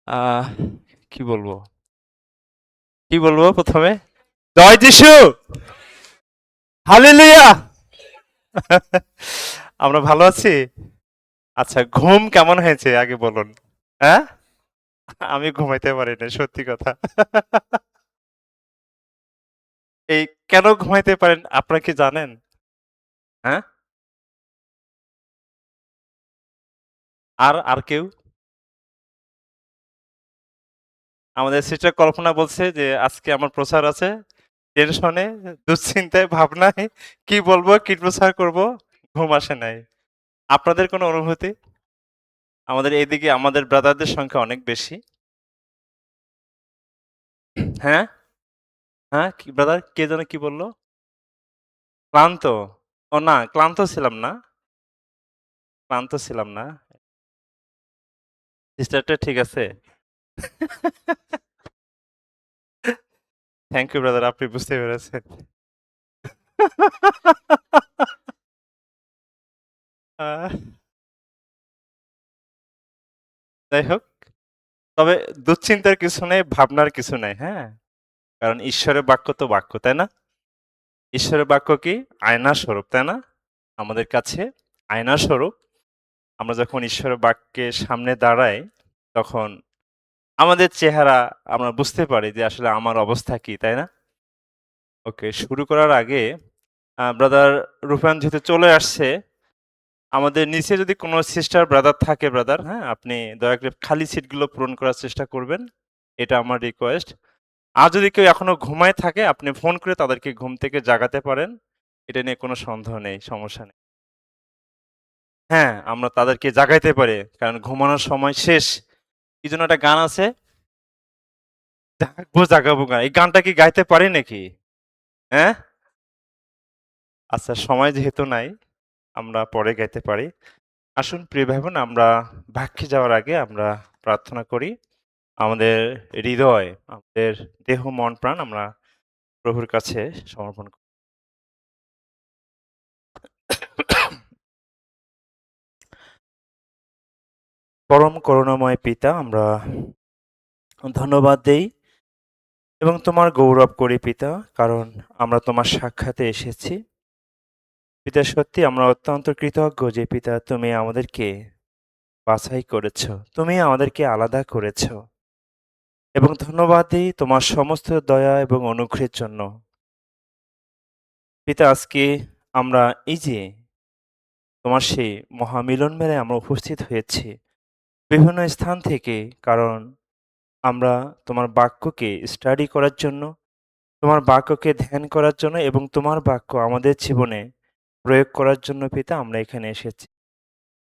আহ কি বলবো কি বলবো প্রথমে? জয় যিশু! হালেলুয়া! আমরা ভালো আছি। আচ্ছা, ঘুম কেমন হয়েছে আগে বলুন। হ্যাঁ, আমি ঘুমাইতে পারি না, সত্যি কথা। এই কেন ঘুমাইতে পারেন আপনারা কি জানেন? হ্যাঁ, আর আর কেউ? আমাদের সিস্টার কল্পনা বলছে যে আজকে আমার প্রচার আছে, টেনশনে, দুশ্চিন্তায়, ভাবনায়, কি বলবো, কি প্রচার করব, ঘুম আসে নাই। আপনাদের কোনো অনুভূতি? আমাদের এইদিকে আমাদের ব্রাদারদের সংখ্যা অনেক বেশি। হ্যাঁ, হ্যাঁ, কি ব্রাদার কে যেন কি বলল? ক্লান্ত? ও না, ক্লান্ত ছিলাম না, ক্লান্ত ছিলাম না। সিস্টারটা ঠিক আছে? থ্যাংক ইউ ব্রাদার, আপনি বুঝতে পেরেছেন। আহ, যাই হোক, তবে দুশ্চিন্তার কিছু নেই, ভাবনার কিছু নেই, হ্যাঁ? কারণ ঈশ্বরের বাক্য তো বাক্য, তাই না? ঈশ্বরের বাক্য কি? আয়না স্বরূপ, তাই না? আমাদের কাছে আয়না স্বরূপ। আমরা যখন ঈশ্বরের বাক্যের সামনে দাঁড়াই, তখন আমাদের চেহারা আমরা বুঝতে পারি যে আসলে আমার অবস্থা কি, তাই না? ওকে, শুরু করার আগে ব্রাদার রূপায়ণ যেহেতু চলে আসছে, আমাদের নিচে যদি কোনো সিস্টার ব্রাদার থাকে ব্রাদার, হ্যাঁ, আপনি দয়া করে খালি সিটগুলো পূরণ করার চেষ্টা করবেন। এটা আমার রিকোয়েস্ট। আর যদি কেউ এখনো ঘুমায় থাকে, আপনি ফোন করে তাদেরকে ঘুম থেকে জাগাতে পারেন। এটা নিয়ে কোনো সন্দেহ নেই, সমস্যা নেই। হ্যাঁ, আমরা তাদেরকে জাগাইতে পারি, কারণ ঘুমানোর সময় শেষ। কি যেন একটা গান আছে, জাগবো জাগাবো গান। এই গানটা কি গাইতে পারি নাকি? হ্যাঁ, আচ্ছা, সময় যেহেতু নাই, আমরা পরে গাইতে পারি। আসুন প্রিয় ভাই বোন, আমরা বাক্যে যাওয়ার আগে আমরা প্রার্থনা করি। আমাদের হৃদয়, আমাদের দেহ, মন, প্রাণ আমরা প্রভুর কাছে সমর্পণ করি। পরম করুণাময় পিতা, আমরা ধন্যবাদ দেই এবং তোমার গৌরব করি পিতা, কারণ আমরা তোমার সাক্ষাতে এসেছি। পিতা, সত্যি আমরা অত্যন্ত কৃতজ্ঞ যে পিতা তুমি আমাদেরকে বাছাই করেছ, তুমি আমাদেরকে আলাদা করেছ, এবং ধন্যবাদ দিই তোমার সমস্ত দয়া এবং অনুগ্রহের জন্য। পিতা, আজকে আমরা এই যে তোমার সেই মহামিলন মেলায় আমরা উপস্থিত হয়েছি বিভিন্ন স্থান থেকে, কারণ আমরা তোমার বাক্যকে স্টাডি করার জন্য, তোমার বাক্যকে ধ্যান করার জন্য এবং তোমার বাক্য আমাদের জীবনে প্রয়োগ করার জন্য পিতা আমরা এখানে এসেছি।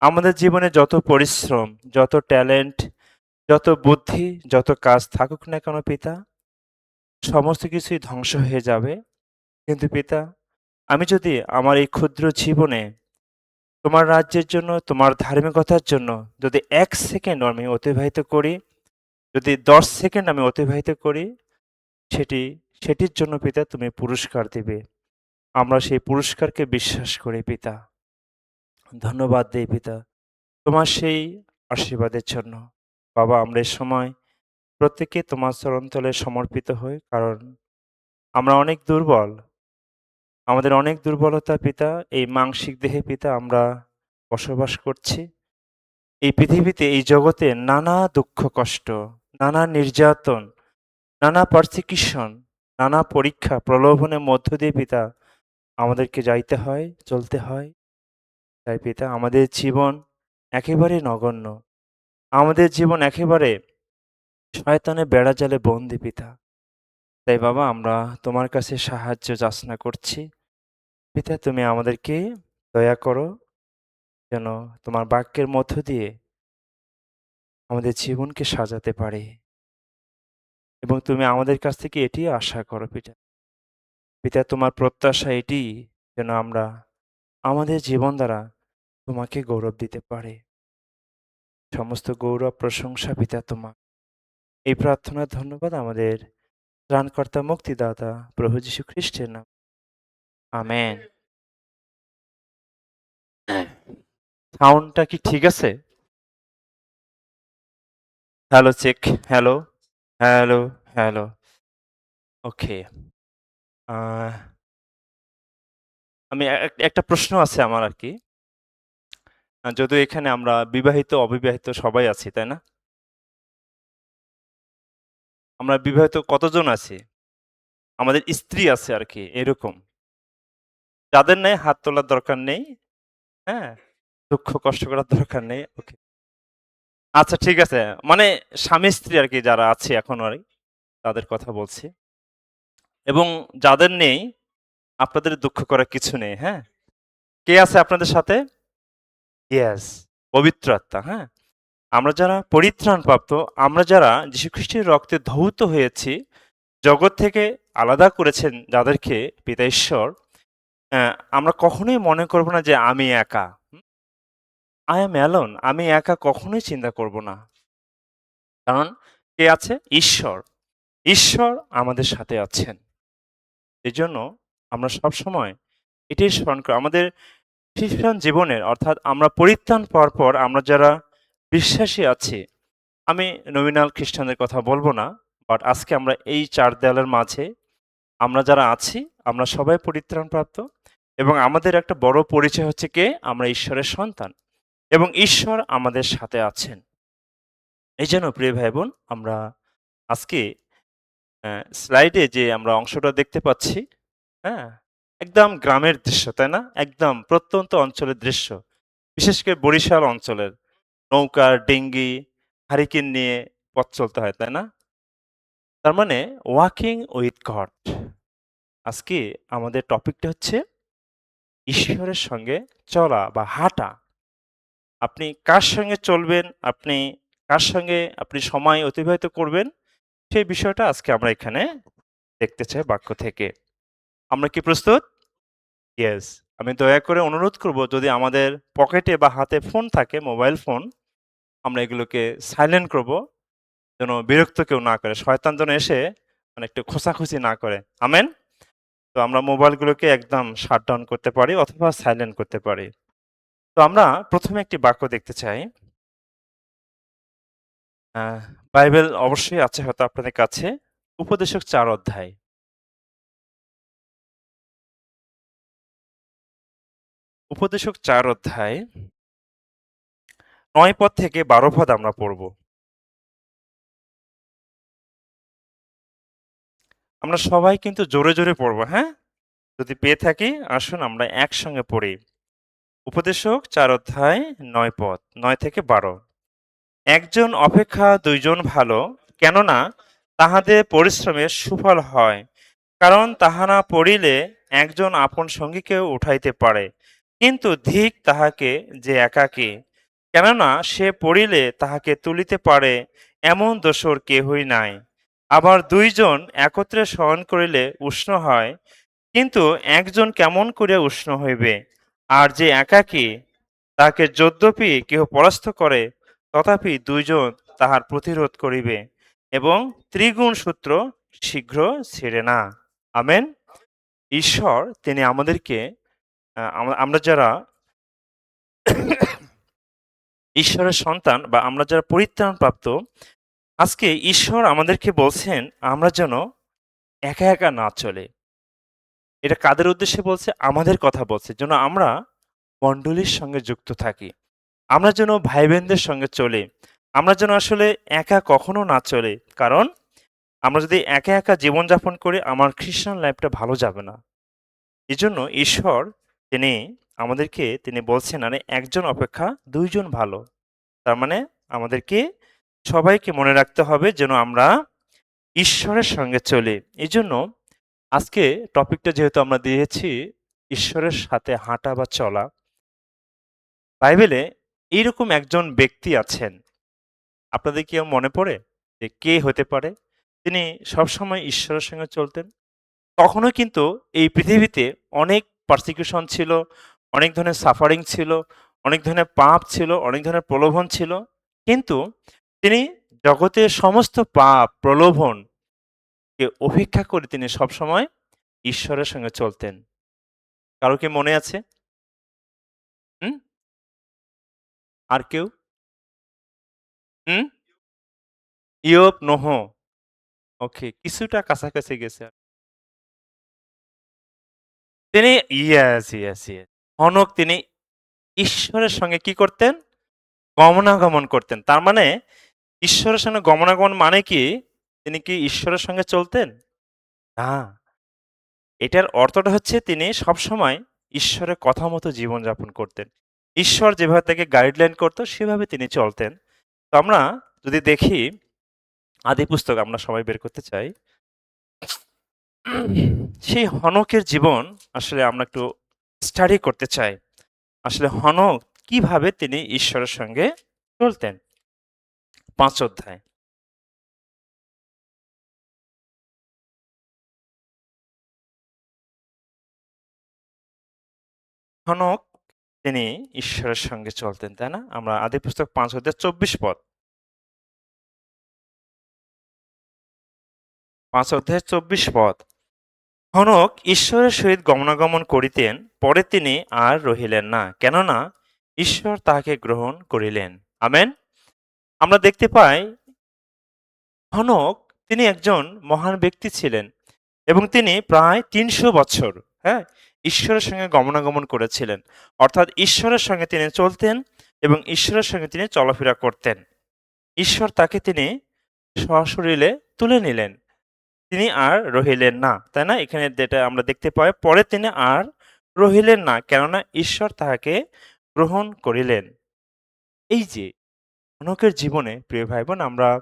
আমাদের জীবনে যত পরিশ্রম, যত ট্যালেন্ট, যত বুদ্ধি, যত কাজ থাকুক না কেন পিতা, সমস্ত কিছুই ধ্বংস হয়ে যাবে। কিন্তু পিতা, আমি যদি আমার এই ক্ষুদ্র জীবনে তোমার রাজ্যের জন্য, তোমার ধার্মিকতার জন্য যদি ১ সেকেন্ড আমি অতিবাহিত করি, যদি ১০ সেকেন্ড আমি অতিবাহিত করি, সেটি সেটির জন্য পিতা তুমি পুরস্কার দিবে। আমরা সেই পুরস্কারকে বিশ্বাস করি পিতা। ধন্যবাদ দেই পিতা তোমার সেই আশীর্বাদের জন্য। বাবা, আমরা এ সময় প্রত্যেকে তোমার চরণতলে সমর্পিত হই, কারণ আমরা অনেক দুর্বল। আমাদের অনেক দুর্বলতা পিতা, এই মানসিক দেহে পিতা আমরা বসবাস করছি। এই পৃথিবীতে, এই জগতে নানা দুঃখ কষ্ট, নানা নির্যাতন, নানা পারসিকিউশন, নানা পরীক্ষা প্রলোভনের মধ্য দিয়ে পিতা আমাদেরকে যাইতে হয়, চলতে হয়। তাই পিতা, আমাদের জীবন একেবারে নগণ্য, আমাদের জীবন একেবারে শয়তানের বেড়াজালে বন্দি পিতা। তাই বাবা, আমরা তোমার কাছে সাহায্য যাচনা করছি। পিতা, তুমি আমাদেরকে দয়া করো, যেন তোমার বাক্যের মধ্য দিয়ে আমাদের জীবনকে সাজাতে পারে, এবং তুমি আমাদের কাছ থেকে এটি আশা করো পিতা। পিতা, তোমার প্রত্যাশা এটি, যেন আমরা আমাদের জীবন দ্বারা তোমাকে গৌরব দিতে পারে। সমস্ত গৌরব প্রশংসা পিতা তোমার। এই প্রার্থনার ধন্যবাদ আমাদের ত্রাণকর্তা মুক্তিদাতা প্রভু যীশু খ্রিস্টের নাম। আমেন। সাউন্ডটা কি ঠিক আছে? Hello check. Hello, hello, hello. Okay. আহ আমি একটা প্রশ্ন আছে আমার আরকি। যদিও এখানে আমরা বিবাহিত, অবিবাহিত সবাই আছি, তাই না? আমরা বিবাহিত কতজন আছি? আমাদের স্ত্রী আছে আরকি এরকম। যাদের নেই হাত তোলার দরকার নেই। হ্যাঁ? দুঃখ কষ্ট করার দরকার নেই। ওকে। আচ্ছা ঠিক আছে। মানে স্বামী-স্ত্রী আরকি যারা আছে এখনো তাদের কথা বলছি। এবং যাদের নেই আপনাদের দুঃখ করার কিছু নেই, হ্যাঁ? কে আছে আপনাদের সাথে? ইয়েস, পবিত্র আত্মা, হ্যাঁ? আমরা যারা পরিত্রাণপ্রাপ্ত, আমরা যারা যীশুখ্রিস্টের রক্তে ধৌত হয়েছি, জগৎ থেকে আলাদা করেছেন যাদেরকে পিতা ঈশ্বর, আমরা কখনোই মনে করব না যে আমি একা। I am alone, আমি একা কখনোই চিন্তা করব না। কারণ কে আছে? ঈশ্বর। ঈশ্বর আমাদের সাথে আছেন। এজন্য আমরা সবসময় এটাই স্মরণ করি। আমাদের খ্রিস্টান জীবনের অর্থাৎ আমরা পরিত্রাণ পাওয়ার পর আমরা যারা বিশ্বাসী আছি, আমি নমিনাল খ্রিস্টানদের কথা বলব না। বাট আজকে আমরা এই ৪ দেয়ালের মাঝে আমরা যারা আছি, আমরা সবাই পরিত্রাণপ্রাপ্ত এবং আমাদের একটা বড় পরিচয় হচ্ছে কে? আমরা ঈশ্বরের সন্তান এবং ঈশ্বর আমাদের সাথে আছেন। এইজন্য প্রিয় ভাই-বোন আমরা আজকে স্লাইডে যে আমরা অংশটা দেখতে পাচ্ছি, হ্যাঁ? একদম গ্রামের দৃশ্য, তাই না? একদম প্রত্যন্ত অঞ্চলের দৃশ্য। বিশেষ করে বরিশাল অঞ্চলের নৌকা, ডিঙ্গি, হারিকেন নিয়ে পথ চলতে হয়, তাই না? তার মানে ওয়াকিং উইথ গড। আজকে আমাদের টপিকটা হচ্ছে ঈশ্বরের সঙ্গে চলা বা হাঁটা। আপনি কার সঙ্গে চলবেন, আপনি কার সঙ্গে আপনি সময় অতিবাহিত করবেন, সেই বিষয়টা আজকে আমরা এখানে দেখতে চাই বাক্য থেকে। আমরা কি প্রস্তুত? ইয়েস। আমি দয়া করে অনুরোধ করব যদি আমাদের পকেটে বা হাতে ফোন থাকে, মোবাইল ফোন, আমরা এগুলোকে সাইলেন্ট করব। যেন বিরক্ত কেউ না করে। শয়তান যেন এসে মানে একটু খোঁচাখুচি না করে। আমেন? তো আমরা মোবাইলগুলোকে একদম শাট ডাউন করতে পারি অথবা সাইলেন্ট করতে পারি। তো আমরা ১ম এ একটি বাক্য দেখতে চাই। আ বাইবেল অবশ্যই আছে হয়তো আপনাদের কাছে। উপদেশক ৪ অধ্যায়। উপদেশক ৪ অধ্যায় ৯ পদ থেকে ১২ পদ আমরা পড়ব। আমরা সবাই কিন্তু জোরে, জোরে পড়ব, হ্যাঁ? যদি পেয়ে থাকি আসুন আমরা একসঙ্গে পড়ি। উপদেশক ৪ অধ্যায় ৯ পদ, ৯ থেকে ১২। একজন অপেক্ষা ২ জন ভালো, কেননা তাহাদের পরিশ্রমের সুফল হয়। কারণ তাহা না পড়িলে একজন আপন সঙ্গীকেও উঠাইতে পারে। কিন্তু ধিক তাহাকে যে একাকী, কেননা সে পড়িলে তাহাকে তুলিতে পারে এমন দোসর কেহই নাই। আবার ২ জন একত্রে শয়ন করিলে উষ্ণ হয়, কিন্তু একজন কেমন করিয়া উষ্ণ হইবে? আর যে একাকী, তাহাকে যদ্যপি কেহ পরাস্ত করে, তথাপি ২ জন তাহার প্রতিরোধ করিবে এবং ত্রিগুণ সূত্র শীঘ্র ছিঁড়ে না। আমেন। ঈশ্বর তিনি আমাদেরকে আমরা যারা ঈশ্বরের সন্তান বা আমরা যারা পরিত্রাণপ্রাপ্ত, আজকে ঈশ্বর আমাদেরকে বলছেন আমরা যেন একা, একা না চলে। এটা কাদের উদ্দেশ্যে বলছে? আমাদের কথা বলছে। যেন আমরা মণ্ডলীর সঙ্গে যুক্ত থাকি। আমরা যেন ভাই-বোনদের সঙ্গে চলি। আমরা যেন আসলে একা কখনো না চলি। কারণ আমরা যদি একা, একা জীবনযাপন করি আমার খ্রিস্টান লাইফটা ভালো যাবে না। এজন্য ঈশ্বর তিনি আমাদেরকে তিনি বলছেন আরে একজন অপেক্ষা ২ জন ভালো। তার মানে আমাদেরকে সবাইকে মনে রাখতে হবে যেন আমরা ঈশ্বরের সঙ্গে চলি। এজন্য আজকে টপিকটা যেহেতু আমরা দিয়েছি ঈশ্বরের সাথে হাঁটা বা চলা। বাইবেলে এইরকম একজন ব্যক্তি আছেন। আপনাদের কি মনে পড়ে যে কে হতে পারে? তিনি সবসময় ঈশ্বরের সঙ্গে চলতেন। তখনও কিন্তু এই পৃথিবীতে অনেক পারসিকিউশন ছিল, অনেক ধরনের সাফারিং ছিল, অনেক ধরনের পাপ ছিল, অনেক ধরনের প্রলোভন ছিল। কিন্তু তিনি জগতের সমস্ত পাপ, প্রলোভনকে উপেক্ষা করে তিনি সবসময় ঈশ্বরের সঙ্গে চলতেন। কারো কি মনে আছে? হুম? আর কেউ? হুম? ইয়োব, নোহ। ওকে, কিছুটা কাছাকাছি গেছে। তিনি ইয়েস, ইয়েস, ইয়েস। হনক তিনি ঈশ্বরের সঙ্গে কি করতেন? গমনাগমন করতেন। তার মানে ঈশ্বরের সঙ্গে গমনাগমন মানে কি? তিনি কি ঈশ্বরের সঙ্গে চলতেন? না। এটার অর্থটা হচ্ছে তিনি সবসময় ঈশ্বরের কথা মতো জীবনযাপন করতেন। ঈশ্বর যেভাবে তাকে গাইডলাইন করত সেভাবে তিনি চলতেন। তো আমরা যদি দেখি আদি পুস্তক আমরা সবাই বের করতে চাই। সেই হনকের জীবন আসলে আমরা একটু স্টাডি করতে চাই। আসলে হনক কিভাবে তিনি ঈশ্বরের সঙ্গে চলতেন? ৫ অধ্যায়। হনক তিনি ঈশ্বরের সঙ্গে চলতেন, তাই না? আমরা আদি পুস্তক ৫ অধ্যায় ২৪ পদ। ৫ অধ্যায় ২৪ পদ। হনক ঈশ্বরের সহিত গমনাগমন করিতেন, পরে তিনি আর রহিলেন না। কেননা ঈশ্বর তাহাকে গ্রহণ করিলেন। আমেন? আমরা দেখতে পাই হনক তিনি একজন মহান ব্যক্তি ছিলেন এবং তিনি প্রায় ৩০০ বছর, হ্যাঁ? ঈশ্বরের সঙ্গে গমনাগমন করেছিলেন। অর্থাৎ ঈশ্বরের সঙ্গে তিনি চলতেন এবং ঈশ্বরের সঙ্গে তিনি চলাফেরা করতেন। ঈশ্বর তাকে তিনি সশরীরে তুলে নিলেন। তিনি আর রহিলেন না। তাই না? এখানে যেটা আমরা দেখতে পাই, পরে তিনি আর রহিলেন না। কেননা ঈশ্বর তাহাকে গ্রহণ করিলেন। এই যে হনকের জীবনে প্রিয় ভাই-বোন আমরা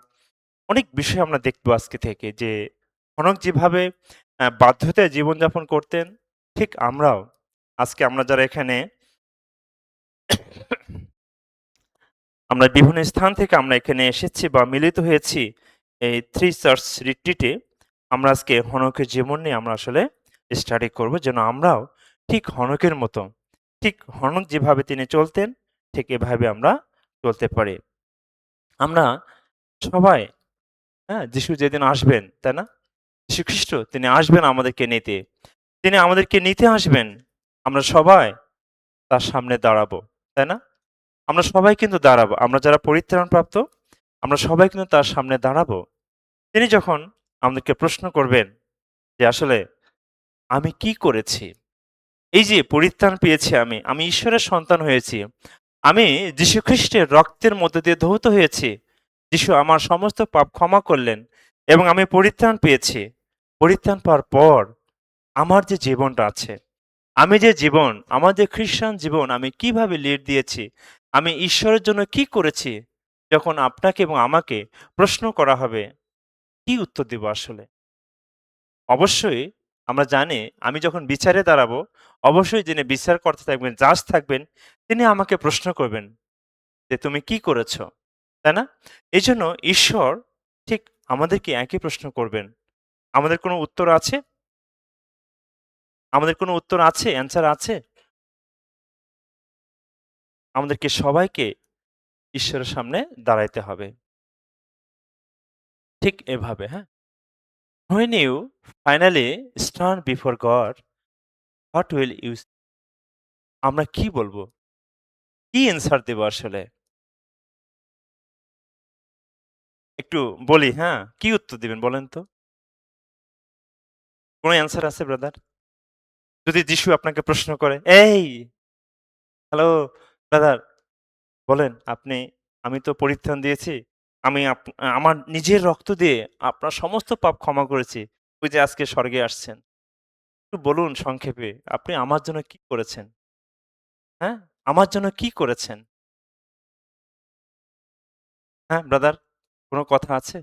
অনেক বিষয় আমরা দেখব আজকে থেকে যে হনক যেভাবে বাধ্যতায় জীবনযাপন করতেন, ঠিক আমরাও আজকে আমরা যারা এখানে আমরা বিভিন্ন স্থান থেকে আমরা এখানে এসেছি বা মিলিত হয়েছি এই থ্রি চার্চ রিট্রিটে। আমরা আজকে হনকের জীবন নিয়ে আমরা আসলে স্টাডি করব যেন আমরাও ঠিক হনকের মতো, ঠিক হনক যেভাবে তিনি চলতেন ঠিক এভাবে আমরা চলতে পারি। আমরা সবাই, হ্যাঁ, যিশু যেদিন আসবেন, তাই না? যীশু খ্রিস্ট তিনি আসবেন আমাদেরকে নিতে। তিনি আমাদেরকে নিতে আসবেন। আমরা সবাই তার সামনে দাঁড়াবো। তাই না? আমরা সবাই কিন্তু দাঁড়াবো। আমরা যারা পরিত্রাণপ্রাপ্ত আমরা সবাই কিন্তু তার সামনে দাঁড়াবো। তিনি যখন আমাদেরকে প্রশ্ন করবেন যে আসলে আমি কি করেছি? এই যে পরিত্রাণ পেয়েছি আমি ঈশ্বরের সন্তান হয়েছি। আমি যীশুখ্রিস্টের রক্তের মধ্য দিয়ে ধৌত হয়েছি। যিশু আমার সমস্ত পাপ ক্ষমা করলেন এবং আমি পরিত্রাণ পেয়েছি। পরিত্রাণ পাওয়ার পর আমার যে জীবনটা আছে, আমি যে জীবন, আমার যে খ্রিস্টান জীবন আমি কিভাবে লিড দিয়েছি, আমি ঈশ্বরের জন্য কি করেছি? যখন আপনাকে এবং আমাকে প্রশ্ন করা হবে, কি উত্তর দিব আসলে? অবশ্যই আমরা জানি আমি যখন বিচারে দাঁড়াবো, অবশ্যই যিনি বিচারকর্তা থাকবেন, জাজ থাকবেন, তিনি আমাকে প্রশ্ন করবেন যে, "তুমি কি করেছ?" তাই না? এজন্য ঈশ্বর ঠিক আমাদেরকে একই প্রশ্ন করবেন। আমাদের কোনো উত্তর আছে? আমাদের কোনো উত্তর আছে? অ্যান্সার আছে? আমাদেরকে সবাইকে ঈশ্বরের সামনে দাঁড়াইতে হবে। ঠিক এভাবে, হ্যাঁ? When you finally stand before God, what will you আমরা কি বলবো? কি অ্যান্সার দেব আসলে? একটু বলি, হ্যাঁ? কি উত্তর দিবেন বলেন তো? কোন অ্যান্সার আছে ব্রাদার? যদি যিশু আপনাকে প্রশ্ন করে, "এই হ্যালো ব্রাদার বলেন আপনি আমি তো পরিত্রাণ দিয়েছি। আমি আমার নিজের রক্ত দিয়ে আপনার সমস্ত পাপ ক্ষমা করেছি। ওই যে আজকে স্বর্গে আসছেন। একটু বলুন সংক্ষেপে আপনি আমার জন্য কি করেছেন? হ্যাঁ? আমার জন্য কি করেছেন?" হ্যাঁ, ব্রাদার কোন কথা আছে?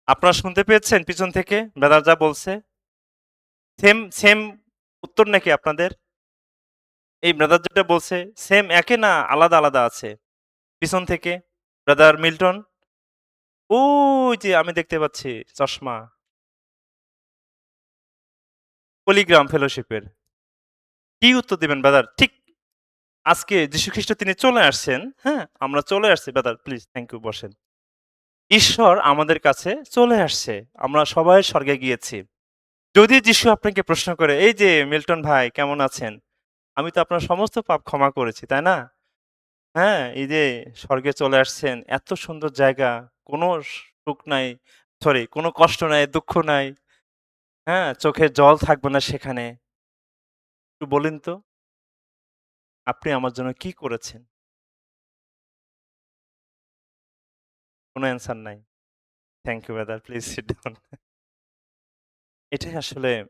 আপনারা শুনতে পেয়েছেন পিছন থেকে ব্রাদার যা বলছে? সেম, সেম উত্তর নাকি আপনাদের? এই ব্রাদার যেটা বলছে সেম একই না আলাদা, আলাদা আছে? পিছন থেকে ব্রাদার মিল্টন? ওই যে আমি দেখতে পাচ্ছি চশমা। পলিগ্রাম ফেলোশিপের। কি উত্তর দিবেন ব্রাদার? ঠিক আজকে যীশুখ্রিস্ট তিনি চলে আসছেন, হ্যাঁ? আমরা চলে আসছি ব্রাদার প্লিজ থ্যাংক ইউ বসেন। ঈশ্বর আমাদের কাছে চলে আসছে। আমরা সবাই স্বর্গে গিয়েছি। যদি যিশু আপনাকে প্রশ্ন করে, "এই যে মিল্টন ভাই কেমন আছেন? আমি তো আপনার সমস্ত পাপ ক্ষমা করেছি।" তাই না? হ্যাঁ, এই যে স্বর্গে চলে আসছেন, এত সুন্দর জায়গা, কোনো সুখ নাই, সরি কোনো কষ্ট নাই, দুঃখ নাই, হ্যাঁ? চোখের জল থাকবে না সেখানে। একটু বলুন তো, আপনি আমার জন্য কি করেছেন? কোনো অ্যান্সার নাই। Thank you brother. Please sit down. এটাই আসলে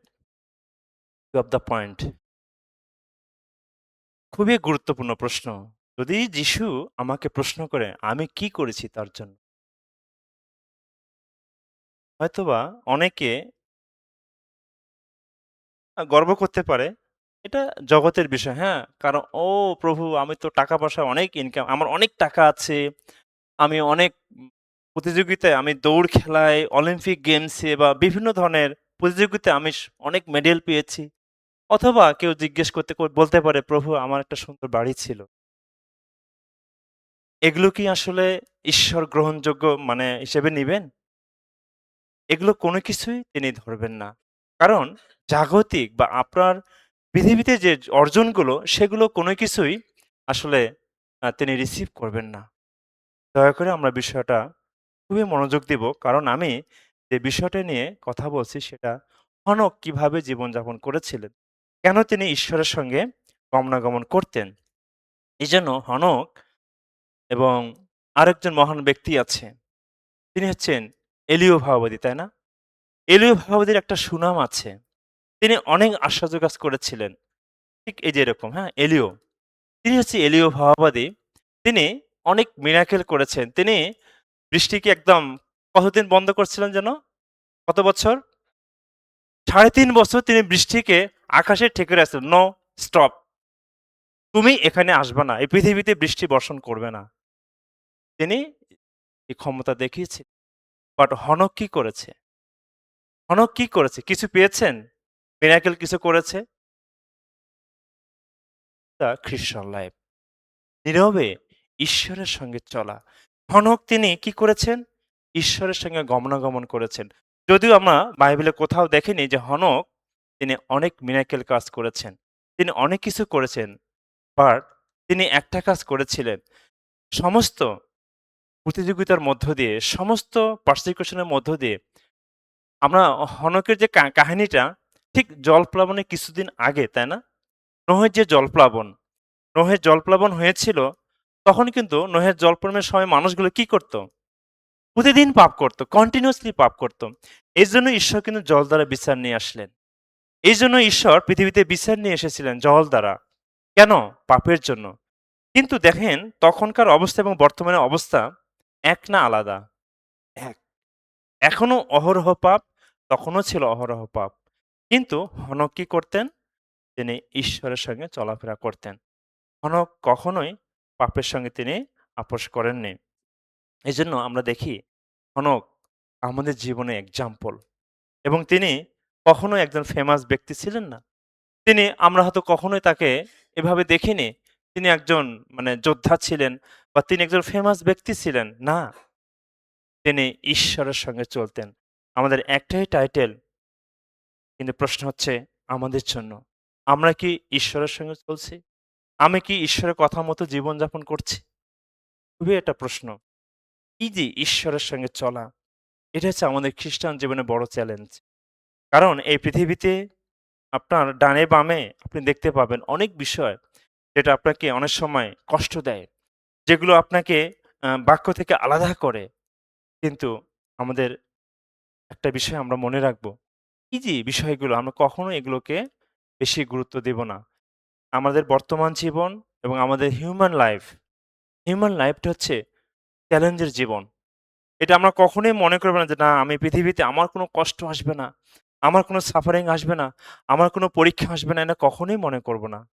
অফ দ্য পয়েন্ট। খুবই গুরুত্বপূর্ণ প্রশ্ন। যদি যিশু আমাকে প্রশ্ন করে, আমি কি করেছি তার জন্য? হয়তোবা অনেকে গর্ব করতে পারে। এটা জগতের বিষয়, হ্যাঁ? কারণ, "ও প্রভু আমি তো টাকা-পয়সা অনেক ইনকাম, আমার অনেক টাকা আছে। আমি অনেক প্রতিযোগিতায় আমি দৌড় খেলায়, অলিম্পিক গেমসে বা বিভিন্ন ধরনের প্রতিযোগিতায় আমি অনেক মেডেল পেয়েছি।" অথবা কেউ জিজ্ঞেস বলতে পারে, "প্রভু আমার একটা সুন্দর বাড়ি ছিল।" এগুলো কি আসলে ঈশ্বর গ্রহণযোগ্য মানে হিসেবে নিবেন? এগুলো কোনো কিছুই তিনি ধরবেন না। কারণ জাগতিক বা আপনার পৃথিবীতে যে অর্জনগুলো সেগুলো কোনো কিছুই আসলে তিনি রিসিভ করবেন না। দয়া করে আমরা বিষয়টা খুবই মনোযোগ দিব। কারণ আমি যে বিষয়টা নিয়ে কথা বলছি সেটা হনক কিভাবে জীবনযাপন করেছিলেন। কেন তিনি ঈশ্বরের সঙ্গে গমনাগমন করতেন। এজন্য হনক এবং আরেকজন মহান ব্যক্তি আছে। তিনি হচ্ছেন এলীয় ভাওবাদী, তাই না? এলীয় ভাওবাদীর একটা সুনাম আছে। তিনি অনেক আশ্চর্য কাজ করেছিলেন। ঠিক এই যে এরকম, হ্যাঁ? এলীয়। তিনি হচ্ছে এলীয় ভাওবাদী। তিনি অনেক মিরাকেল করেছেন। তিনি বৃষ্টিকে একদম কতদিন বন্ধ করছিলেন যেন? কত বছর? ৩.৫ বছর তিনি বৃষ্টিকে আকাশে ঠেকে রাখছিলেন। "No, stop. তুমি এখানে আসবা না। এই পৃথিবীতে বৃষ্টি বর্ষণ করবে না।" তিনি এই ক্ষমতা দেখিয়েছেন। বাট হনক কি করেছে? হনক কি করেছে? কিছু পেয়েছেন? মিরাকেল কিছু করেছে? দ্যা খ্রিস্টান লাইফ। নীরবে ঈশ্বরের সঙ্গে চলা। হনক তিনি কি করেছেন? ঈশ্বরের সঙ্গে গমনাগমন করেছেন। যদিও আমরা বাইবেলে কোথাও দেখিনি যে হনক তিনি অনেক মিরাকেল কাজ করেছেন। তিনি অনেক কিছু করেছেন। বাট তিনি একটা কাজ করেছিলেন। সমস্ত প্রতিযোগিতার মধ্য দিয়ে, সমস্ত persecution এর মধ্য দিয়ে আমরা হনকের যে কাহিনীটা ঠিক জলপ্লাবনের কিছুদিন আগে, তাই না? নোহের যে জলপ্লাবন, নোহের জলপ্লাবন হয়েছিল, তখন কিন্তু নোহের জলপ্লাবনের সময় মানুষগুলো কি করত? প্রতিদিন পাপ করত, কন্টিনিউয়াসলি পাপ করত। এজন্য ঈশ্বর কিন্তু জল দ্বারা বিচার নিয়ে আসলেন। এইজন্য ঈশ্বর পৃথিবীতে বিচার নিয়ে এসেছিলেন জল দ্বারা। কেন? পাপের জন্য। কিন্তু দেখেন তখনকার অবস্থা এবং বর্তমানের অবস্থা এক না আলাদা? এক। এখনো অহরহ পাপ, তখনও ছিল অহরহ পাপ। কিন্তু হনক কি করতেন? তিনি ঈশ্বরের সঙ্গে চলাফেরা করতেন। হনক কখনোই পাপের সঙ্গে তিনি আপোস করেননি। এজন্য আমরা দেখি হনক আমাদের জীবনে এক্সাম্পল এবং তিনি কখনোই একজন ফেমাস ব্যক্তি ছিলেন না। আমরা হয়তো কখনোই তাকে এভাবে দেখিনি। তিনি একজন মানে যোদ্ধা ছিলেন বা তিনি একজন ফেমাস ব্যক্তি ছিলেন। না, তিনি ঈশ্বরের সঙ্গে চলতেন। আমাদের একটাই টাইটেল, কিন্তু প্রশ্ন হচ্ছে আমাদের জন্য। আমরা কি ঈশ্বরের সঙ্গে চলছি? আমি কি ঈশ্বরের কথা মতো জীবনযাপন করছি? খুবই একটা প্রশ্ন। এই যে ঈশ্বরের সঙ্গে চলা, এটা হচ্ছে আমাদের খ্রিস্টান জীবনে বড় চ্যালেঞ্জ। কারণ এই পৃথিবীতে আপনার ডানে বামে আপনি দেখতে পাবেন অনেক বিষয় যেটা আপনাকে অনেক সময় কষ্ট দেয়। যেগুলো আপনাকে বাক্য থেকে আলাদা করে। কিন্তু আমাদের একটা বিষয় আমরা মনে রাখবো। এই যে বিষয়গুলো আমরা কখনো এগুলোকে বেশি গুরুত্ব দেব না। আমাদের বর্তমান জীবন এবং আমাদের হিউম্যান লাইফটা হচ্ছে চ্যালেঞ্জের জীবন। এটা আমরা কখনোই মনে করব না যে, "না আমি পৃথিবীতে আমার কোনো কষ্ট আসবে না। আমার কোনো সাফারিং আসবে না, আমার কোনো পরীক্ষা আসবে না, এটা কখনোই মনে করব না।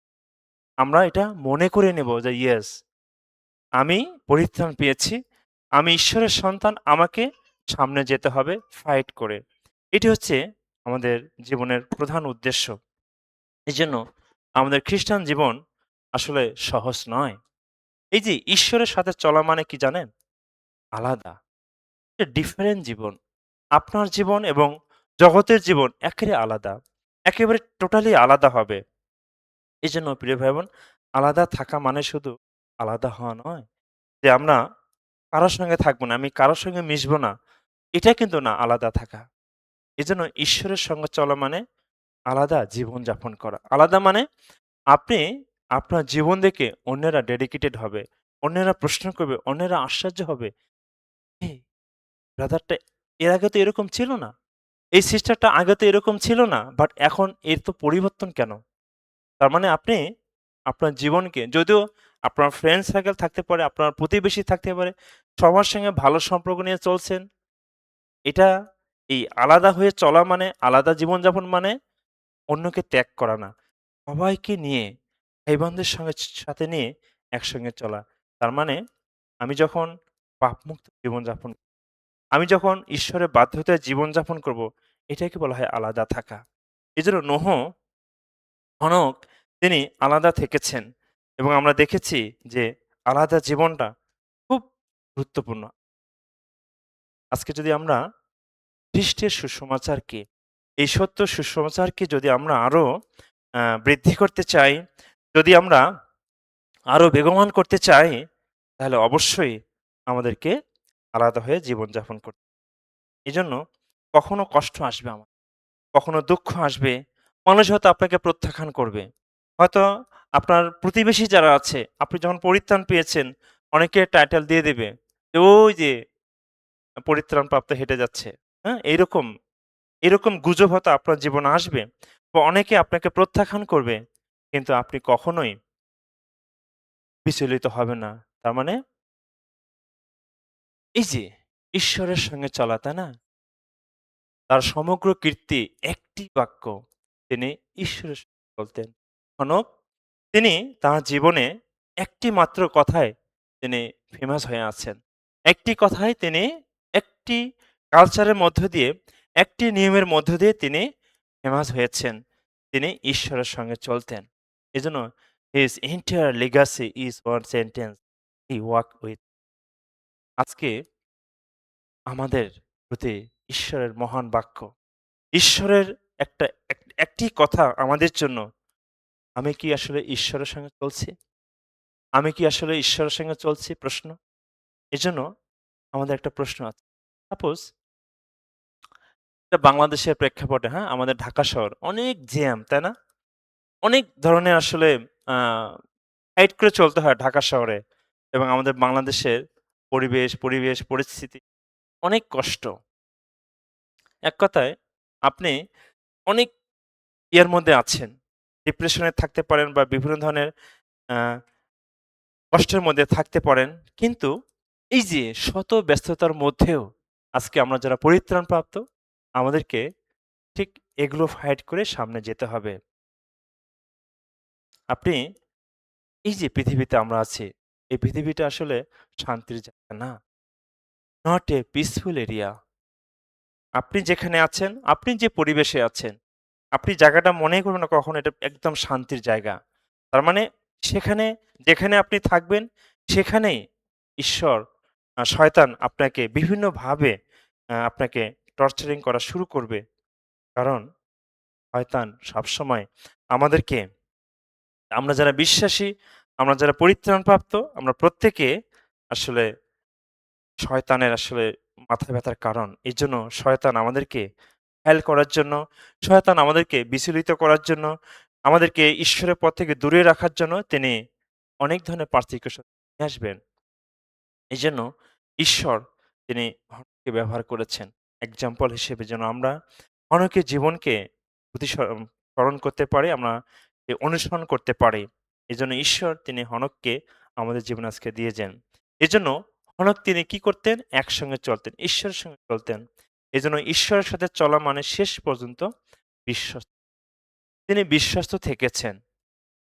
আমরা এটা মনে করে নেব যে ইয়েস, আমি পরিত্রাণ পেয়েছি। আমি ঈশ্বরের সন্তান, আমাকে সামনে যেতে হবে ফাইট করে। এটি হচ্ছে আমাদের জীবনের প্রধান উদ্দেশ্য। এজন্য আমাদের খ্রিস্টান জীবন আসলে সহজ নয়। এই যে ঈশ্বরের সাথে চলা মানে কি জানেন? আলাদা। একটা ডিফারেন্ট জীবন। আপনার জীবন এবং জগতের জীবন একেবারে আলাদা। একেবারে টোটালি আলাদা হবে। এজন্য প্রিয় ভাই-বোন, আলাদা থাকা মানে শুধু আলাদা হওয়া নয়। যে আমরা কারো সঙ্গে থাকবো না, আমি কারো সঙ্গে মিশবো না। এটা কিন্তু না আলাদা থাকা। এজন্য ঈশ্বরের সঙ্গে চলা মানে আলাদা জীবনযাপন করা। আলাদা মানে আপনি আপনার জীবন দেখে অন্যেরা ডেডিকেটেড হবে। অন্যেরা প্রশ্ন করবে, অন্যেরা আশ্চর্য হবে। "এই ব্রাদারটা এর আগে তো এরকম ছিল না। এই সিস্টারটা আগে তো এরকম ছিল না। বাট এখন এর তো পরিবর্তন কেন?" তার মানে আপনি আপনার জীবনকে যদিও আপনার ফ্রেন্ড সার্কেল থাকতে পারে, আপনার প্রতিবেশী থাকতে পারে, সবার সঙ্গে ভালো সম্পর্ক নিয়ে চলছেন। এটা এই আলাদা হয়ে চলা মানে, আলাদা জীবনযাপন মানে অন্যকে ত্যাগ করা না। সবাইকে নিয়ে, ভাই-বোনদের সঙ্গে সাথে নিয়ে একসঙ্গে চলা। তার মানে আমি যখন পাপমুক্ত জীবনযাপন, আমি যখন ঈশ্বরের বাধ্যতায় জীবনযাপন করব, এটাকে বলা হয় আলাদা থাকা। এজন্য হনক তিনি আলাদা থেকেছেন এবং আমরা দেখেছি যে আলাদা জীবনটা খুব গুরুত্বপূর্ণ। আজকে যদি আমরা খ্রিস্টের সুসমাচারকে, এই সত্য সুসমাচারকে যদি আমরা আরো বৃদ্ধি করতে চাই, যদি আমরা আরো বেগবান করতে চাই, তাহলে অবশ্যই আমাদেরকে আলাদা হয়ে জীবনযাপন করতে হবে। এজন্য কখনো কষ্ট আসবে আমার, কখনো দুঃখ আসবে, মানুষ হয়তো আপনাকে প্রত্যাখ্যান করবে। হয়তো আপনার প্রতিবেশী যারা আছে, আপনি যখন পরিত্রাণ পেয়েছেন, অনেকে টাইটেল দিয়ে দেবে যে, "ওই যে পরিত্রাণপ্রাপ্ত হেঁটে যাচ্ছে।" হ্যাঁ? এরকম গুজব হয়তো আপনার জীবনে আসবে বা অনেকে আপনাকে প্রত্যাখ্যান করবে। কিন্তু আপনি কখনোই বিচলিত হবেন না। তার মানে এই যে ঈশ্বরের সঙ্গে চলা, তাই না? তার সমগ্র কীর্তি একটি বাক্য। তিনি ঈশ্বরের সঙ্গে চলতেন। হনক তিনি তার জীবনে একটি মাত্র কথায় তিনি ফেমাস হয়ে আছেন। একটি কথায় তিনি একটি কালচারের মধ্য দিয়ে, একটি নিয়মের মধ্য দিয়ে তিনি ফেমাস হয়েছেন। তিনি ঈশ্বরের সঙ্গে চলতেন। এজন্য his entire legacy is one sentence, he walked with. আজকে আমাদের প্রতি ঈশ্বরের মহান বাক্য। ঈশ্বরের একটা একটি কথা আমাদের জন্য, আমি কি আসলে ঈশ্বরের সঙ্গে চলছি? আমি কি আসলে ঈশ্বরের সঙ্গে চলছি? প্রশ্ন। এজন্য আমাদের একটা প্রশ্ন আছে। সাপোজ এটা বাংলাদেশের প্রেক্ষাপটে, হ্যাঁ? আমাদের ঢাকা শহর অনেক জ্যাম, তাই না? অনেক ধরনের আসলে আ ফাইট করে চলতে হয় ঢাকা শহরে এবং আমাদের বাংলাদেশের পরিবেশ পরিস্থিতি অনেক কষ্ট। এক কথায় আপনি অনেক ইয়ের মধ্যে আছেন। ডিপ্রেশনে থাকতে পারেন বা বিভিন্ন ধরনের আ কষ্টের মধ্যে থাকতে পারেন। কিন্তু এই যে শত ব্যস্ততার মধ্যেও আজকে আমরা যারা পরিত্রাণপ্রাপ্ত, আমাদেরকে ঠিক এগুলো ফাইট করে সামনে যেতে হবে। আপনি এই যে পৃথিবীতে আমরা আছি, এই পৃথিবীটা আসলে শান্তির জায়গা না। Not a peaceful area. আপনি যেখানে আছেন, আপনি যে পরিবেশে আছেন, আপনি জায়গাটা মনেই করবেন না কখনো এটা একদম শান্তির জায়গা। তার মানে সেখানে যেখানে আপনি থাকবেন, সেখানেই ঈশ্বর শয়তান আপনাকে বিভিন্নভাবে আপনাকে টর্চারিং করা শুরু করবে। কারণ শয়তান সবসময় আমাদেরকে, আমরা যারা বিশ্বাসী, আমরা যারা পরিত্রাণপ্রাপ্ত, আমরা প্রত্যেকে আসলে শয়তানের আসলে মাথা ব্যাথার কারণ। এজন্য শয়তান আমাদেরকে ঘায়েল করার জন্য, শয়তান আমাদেরকে বিচলিত করার জন্য, আমাদেরকে ঈশ্বরের পথ থেকে দূরে রাখার জন্য তিনি অনেক ধরনের পারসিকিউশন নিয়ে আসবেন। এজন্য ঈশ্বর তিনি হনকে ব্যবহার করেছেন এক্সাম্পল হিসেবে যেন আমরা হনকের জীবনকে স্মরণ করতে পারি, আমরা অনুসরণ করতে পারি। এজন্য ঈশ্বর তিনি হনককে আমাদের জীবনে আজকে দিয়েছেন। এজন্য হনক তিনি কি করতেন? একসঙ্গে চলতেন, ঈশ্বরের সঙ্গে চলতেন। এজন্য ঈশ্বরের সাথে চলা মানে শেষ পর্যন্ত বিশ্বস্ত। তিনি বিশ্বস্ত থেকেছেন।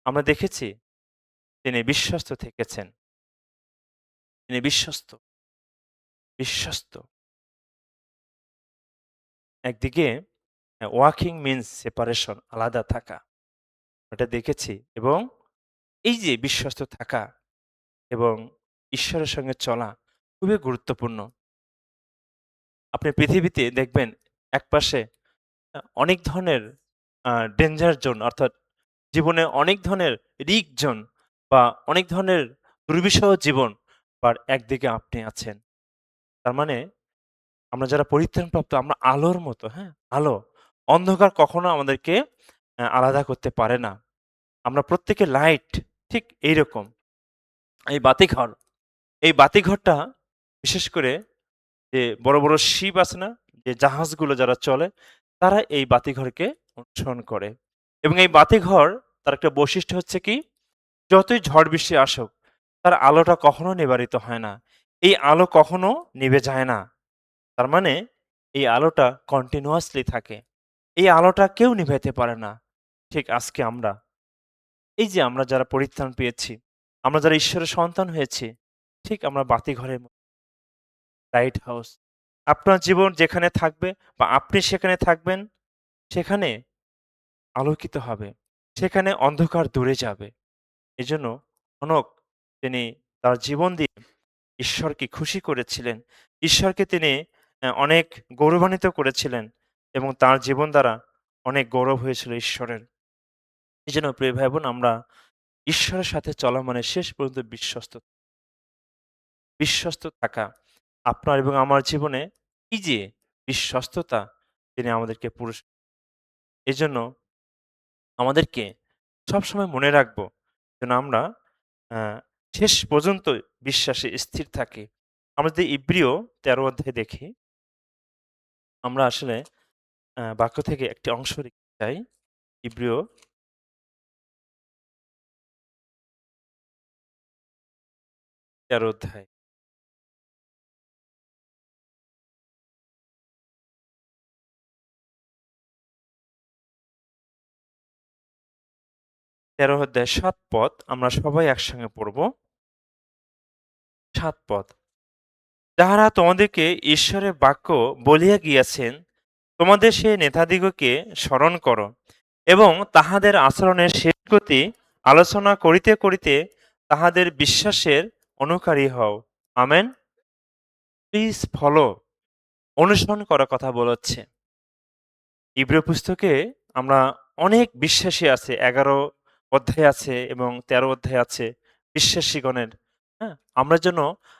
আমরা দেখেছি তিনি বিশ্বস্ত থেকেছেন। তিনি বিশ্বস্ত, বিশ্বস্ত। একদিকে ওয়াকিং মিনস সেপারেশন, আলাদা থাকা। এটা দেখেছি এবং এই যে বিশ্বস্ত থাকা এবং ঈশ্বরের সঙ্গে চলা খুবই গুরুত্বপূর্ণ। আপনি পৃথিবীতে দেখবেন একপাশে অনেক ধরনের ডেঞ্জার জোন, অর্থাৎ জীবনে অনেক ধরনের রিস্ক জোন বা অনেক ধরনের দুর্বিষহ জীবন, আর একদিকে আপনি আছেন। তার মানে আমরা যারা পরিত্রাণপ্রাপ্ত আমরা আলোর মতো, হ্যাঁ? আলো। অন্ধকার কখনো আমাদেরকে আলাদা করতে পারে না। আমরা প্রত্যেকে লাইট, ঠিক এইরকম। এই বাতিঘর, এই বাতিঘরটা বিশেষ করে যে বড়, বড় শিপ আছে না? যে জাহাজগুলো যারা চলে, তারা এই বাতিঘরকে অনুসরণ করে। এবং এই বাতিঘর তার একটা বৈশিষ্ট্য হচ্ছে কি? যতই ঝড় বৃষ্টি আসুক, তার আলোটা কখনো নিবারিত হয় না। এই আলো কখনো নিভে যায় না। তার মানে এই আলোটা কন্টিনিউয়াসলি থাকে। এই আলোটা কেউ নিভাইতে পারে না। ঠিক আজকে আমরা, এই যে আমরা যারা পরিত্রাণ পেয়েছি, আমরা যারা ঈশ্বরের সন্তান হয়েছি, ঠিক আমরা বাতিঘরের মতো, লাইট হাউস। আপনার জীবন যেখানে থাকবে বা আপনি সেখানে থাকবেন, সেখানে আলোকিত হবে। সেখানে অন্ধকার দূরে যাবে। এজন্য হনক তিনি তার জীবন দিয়ে ঈশ্বরকে খুশি করেছিলেন। ঈশ্বরকে তিনি অনেক গৌরবান্বিত করেছিলেন এবং তার জীবন দ্বারা অনেক গৌরব হয়েছিল ঈশ্বরের। এজন্য প্রিয় ভাই বোন, আমরা ঈশ্বরের সাথে চলা মানে শেষ পর্যন্ত বিশ্বস্ত, বিশ্বস্ত থাকা। আপনার এবং আমার জীবনে এই যে বিশ্বস্ততা, তিনি আমাদেরকে এজন্য আমাদেরকে সবসময় মনে রাখবো যেন আমরা আ শেষ পর্যন্ত বিশ্বাসে স্থির থাকি। আমরা যদি ইব্রিয় ১৩ অধ্যায় দেখি, আমরা আসলে বাক্য থেকে একটি অংশ লিখতে চাই। ইব্রিয় ১৩ অধ্যায়। ১৩ অধ্যায় ৭ পদ আমরা সবাই একসঙ্গে পড়ব। ৭ পদ। যাহারা তোমাদেরকে ঈশ্বরের বাক্য বলিয়া গিয়াছেন, তোমাদের সেই নেতাদিগকে স্মরণ করো এবং তাহাদের আচরণের শেষ গতি আলোচনা করিতে করিতে তাহাদের বিশ্বাসের অনুকারী হও। আমেন। প্লিজ ফলো, অনুসরণ করার কথা বলেছে। ইব্রিয় পুস্তকে আমরা অনেক বিশ্বাসী আছে, ১১ অধ্যায় আছে এবং ১৩ অধ্যায় আছে বিশ্বাসীগণের। হ্যাঁ? আমরা যেন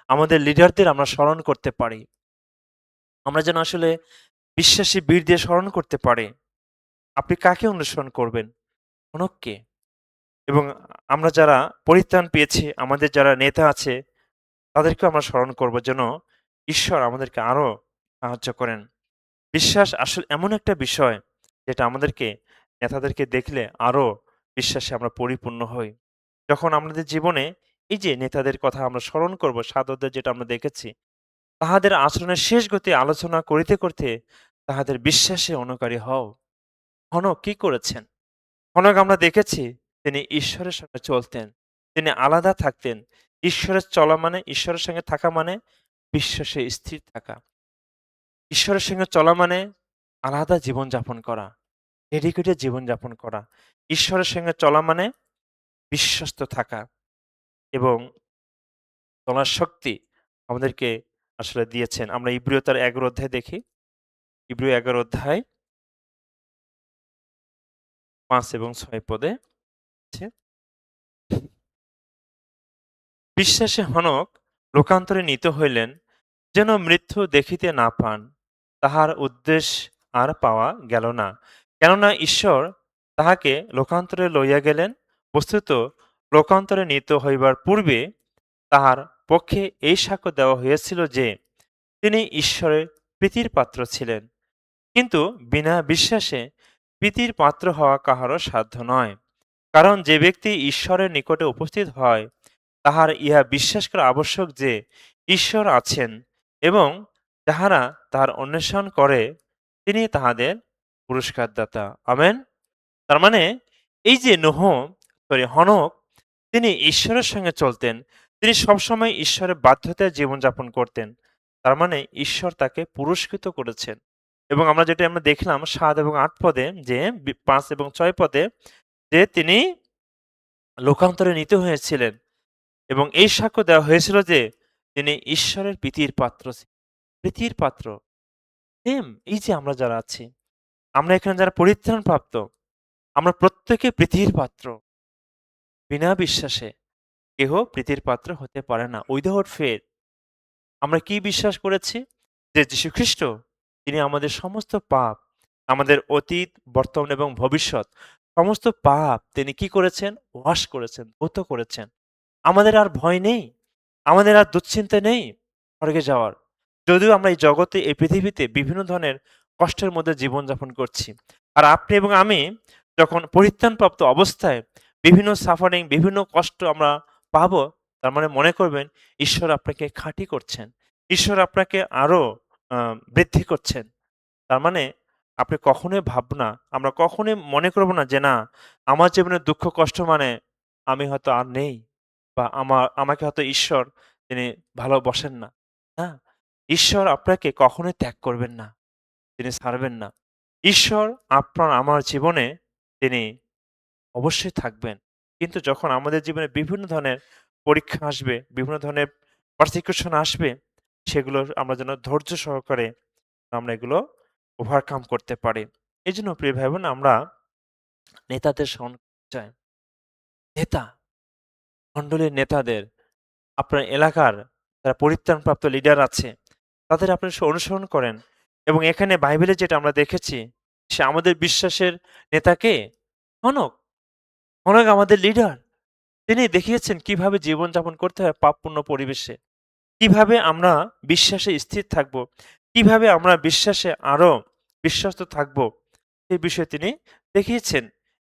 আমাদের লিডারদের আমরা স্মরণ করতে পারি। আমরা যেন আসলে বিশ্বাসী বীরদের স্মরণ করতে পারি। আপনি কাকে অনুসরণ করবেন? অনক্যে। এবং আমরা যারা পরিত্রাণ পেয়েছি, আমাদের যারা নেতা আছে, তাদেরকেও আমরা স্মরণ করব যেন ঈশ্বর আমাদেরকে আরো সাহায্য করেন। বিশ্বাস আসলে এমন একটা বিষয় যেটা আমাদেরকে, নেতাদেরকে দেখলে আরো বিশ্বাসে আমরা পরিপূর্ণ হই। যখন আমাদের জীবনে এই যে নেতাদের কথা আমরা স্মরণ করব, ৭ অধ্যায়ে যেটা আমরা দেখেছি, তাহাদের আচরণের শেষ গতি আলোচনা করিতে করিতে তাহাদের বিশ্বাসে অনুকারী হও। হনক কি করেছেন? হনক আমরা দেখেছি তিনি ঈশ্বরের সঙ্গে চলতেন। তিনি আলাদা থাকতেন। ঈশ্বরের চলা মানে, ঈশ্বরের সঙ্গে থাকা মানে বিশ্বাসে স্থির থাকা। ঈশ্বরের সঙ্গে চলা মানে আলাদা জীবনযাপন করা, ডেডিকেটেড জীবনযাপন করা। ঈশ্বরের সঙ্গে চলা মানে বিশ্বস্ত থাকা এবং চলার শক্তি আমাদেরকে আসলে দিয়েছেন। আমরা ইব্রিয় তার ১১ অধ্যায় দেখি। ইব্রিয় ১১ অধ্যায় ৫ এবং ৬ পদে আছে, বিশ্বাসে হনক লোকান্তরে নীত হইলেন, যেন মৃত্যু দেখিতে না পান। তাহার উদ্দেশ্য আর পাওয়া গেল না। কেননা ঈশ্বর তাহাকে লোকান্তরে লইয়া গেলেন। বস্তুত লোকান্তরে নীত হইবার পূর্বে তাহার পক্ষে এই সাক্ষ্য দেওয়া হইয়াছিল যে তিনি ঈশ্বরের প্রীতির পাত্র ছিলেন। কিন্তু বিনা বিশ্বাসে প্রীতির পাত্র হওয়া কাহারও সাধ্য নয়। কারণ যে ব্যক্তি ঈশ্বরের নিকটে উপস্থিত হয়, তাহার ইহা বিশ্বাস করা আবশ্যক যে ঈশ্বর আছেন এবং যাহারা তাহার অন্বেষণ করে তিনি তাহাদের পুরস্কারদাতা। আমেন। তার মানে এই যে হনক তিনি ঈশ্বরের সঙ্গে চলতেন। তিনি সবসময় ঈশ্বরের বাধ্যতায় জীবনযাপন করতেন। তার মানে ঈশ্বর তাকে পুরস্কৃত করেছেন। এবং আমরা দেখলাম ৭ এবং ৮ পদে যে ৫ এবং ৬ পদে যে তিনি লোকান্তরে নিতে হয়েছিলেন এবং এই সাক্ষ্য দেওয়া হয়েছিল যে তিনি ঈশ্বরের প্রীতির পাত্র ছিলেন। প্রীতির পাত্র। সেম এই যে আমরা যারা আছি, আমরা এখানে যারা পরিত্রাণ প্রাপ্ত, আমরা প্রত্যেকে প্রীতির পাত্র। বিনা বিশ্বাসে কেহ প্রীতির পাত্র হতে পারে না। উইদাউট ফেথ আমরা কি বিশ্বাস করেছি? যে যীশুখ্রিস্ট তিনি আমাদের সমস্ত পাপ, আমাদের অতীত, বর্তমান এবং ভবিষ্যৎ সমস্ত পাপ তিনি কি করেছেন? ওয়াশ করেছেন, ধৌত করেছেন। আমাদের আর ভয় নেই। আমাদের আর দুশ্চিন্তা নেই স্বর্গে যাওয়ার। যদিও আমরা এই জগতে, এই পৃথিবীতে বিভিন্ন ধরনের কষ্টের মধ্যে জীবনযাপন করছি। আর আপনি এবং আমি যখন পরিত্রাণপ্রাপ্ত অবস্থায় বিভিন্ন সাফারিং, বিভিন্ন কষ্ট আমরা পাবো, তার মানে মনে করবেন ঈশ্বর আপনাকে খাঁটি করছেন। ঈশ্বর আপনাকে আরো বৃদ্ধি করছেন। তার মানে আপনি কখনোই আমরা কখনোই মনে করব না যে না, আমার জীবনে দুঃখ কষ্ট মানে আমি হয়তো আর নেই বা আমাকে হয়তো ঈশ্বর তিনি ভালোবাসেন না। না, ঈশ্বর আপনাকে কখনোই ত্যাগ করবেন না। তিনি ছাড়বেন না। ঈশ্বর আপনার আমার জীবনে তিনি অবশ্যই থাকবেন। কিন্তু যখন আমাদের জীবনে বিভিন্ন ধরনের পরীক্ষা আসবে, বিভিন্ন ধরনের persecution আসবে, সেগুলো আমরা যেন ধৈর্য সহকারে আমরা এগুলো ওভারকাম করতে পারি। এজন্য প্রিয় ভাই বোন আমরা নেতাদের স্মরণ করতে চাই। নেতা, মণ্ডলীর নেতাদের, আপনার এলাকার যারা পরিত্রাণপ্রাপ্ত লিডার আছে, তাদের আপনি অনুসরণ করেন। এবং এখানে বাইবেলে যেটা আমরা দেখেছি, সে আমাদের বিশ্বাসের নেতা কে? হনক। হনক আমাদের লিডার। তিনি দেখিয়েছেন কিভাবে জীবনযাপন করতে হয় পাপপূর্ণ পরিবেশে। কিভাবে আমরা বিশ্বাসে স্থির থাকব, কিভাবে আমরা বিশ্বাসে আরো বিশ্বস্ত থাকব, সেই বিষয়ে তিনি দেখিয়েছেন।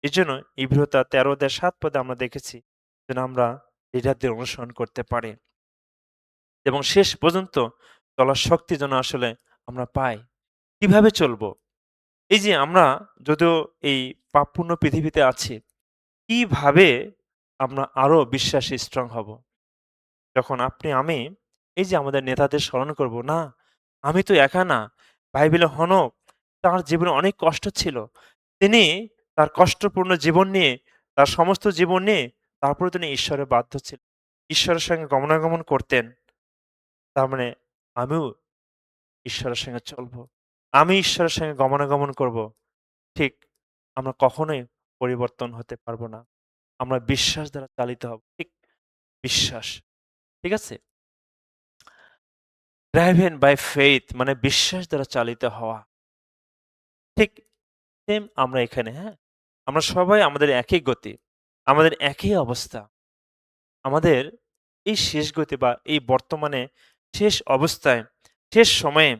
এজন্য ইব্রিয়তা ১৩ অধ্যায় ৭ পদে আমরা দেখেছি যেন আমরা লিডারদের অনুসরণ করতে পারি এবং শেষ পর্যন্ত চলার শক্তি যেন আসলে আমরা পাই। কিভাবে চলবো? এই যে আমরা যদিও এই পাপপূর্ণ পৃথিবীতে আছি, কিভাবে আমরা আরো বিশ্বাসী স্ট্রং হব? যখন আপনি আমি এই যে আমাদের নেতাদের স্মরণ করব, না আমি তো একা না। বাইবেলে হনক তার জীবনে অনেক কষ্ট ছিল। তিনি তার কষ্টপূর্ণ জীবন নিয়ে, তার সমস্ত জীবন নিয়ে তারপরে তিনি ঈশ্বরে বাধ্য ছিলেন। ঈশ্বরের সঙ্গে গমনাগমন করতেন। তার মানে আমিও ঈশ্বরের সঙ্গে চলবো। আমি ঈশ্বরের সঙ্গে গমনাগমন করব। ঠিক আমরা কখনোই পরিবর্তন হতে পারবো না। আমরা বিশ্বাস দ্বারা চালিত হব। ঠিক বিশ্বাস। ঠিক আছে? ড্রাইভেন বাই ফেইথ মানে বিশ্বাস দ্বারা চালিত হওয়া। ঠিক সেম আমরা এখানে, হ্যাঁ? আমরা সবাই আমাদের একই গতি, আমাদের একই অবস্থা। আমাদের এই শেষ গতি বা এই বর্তমানে শেষ অবস্থায়, শেষ সময়ে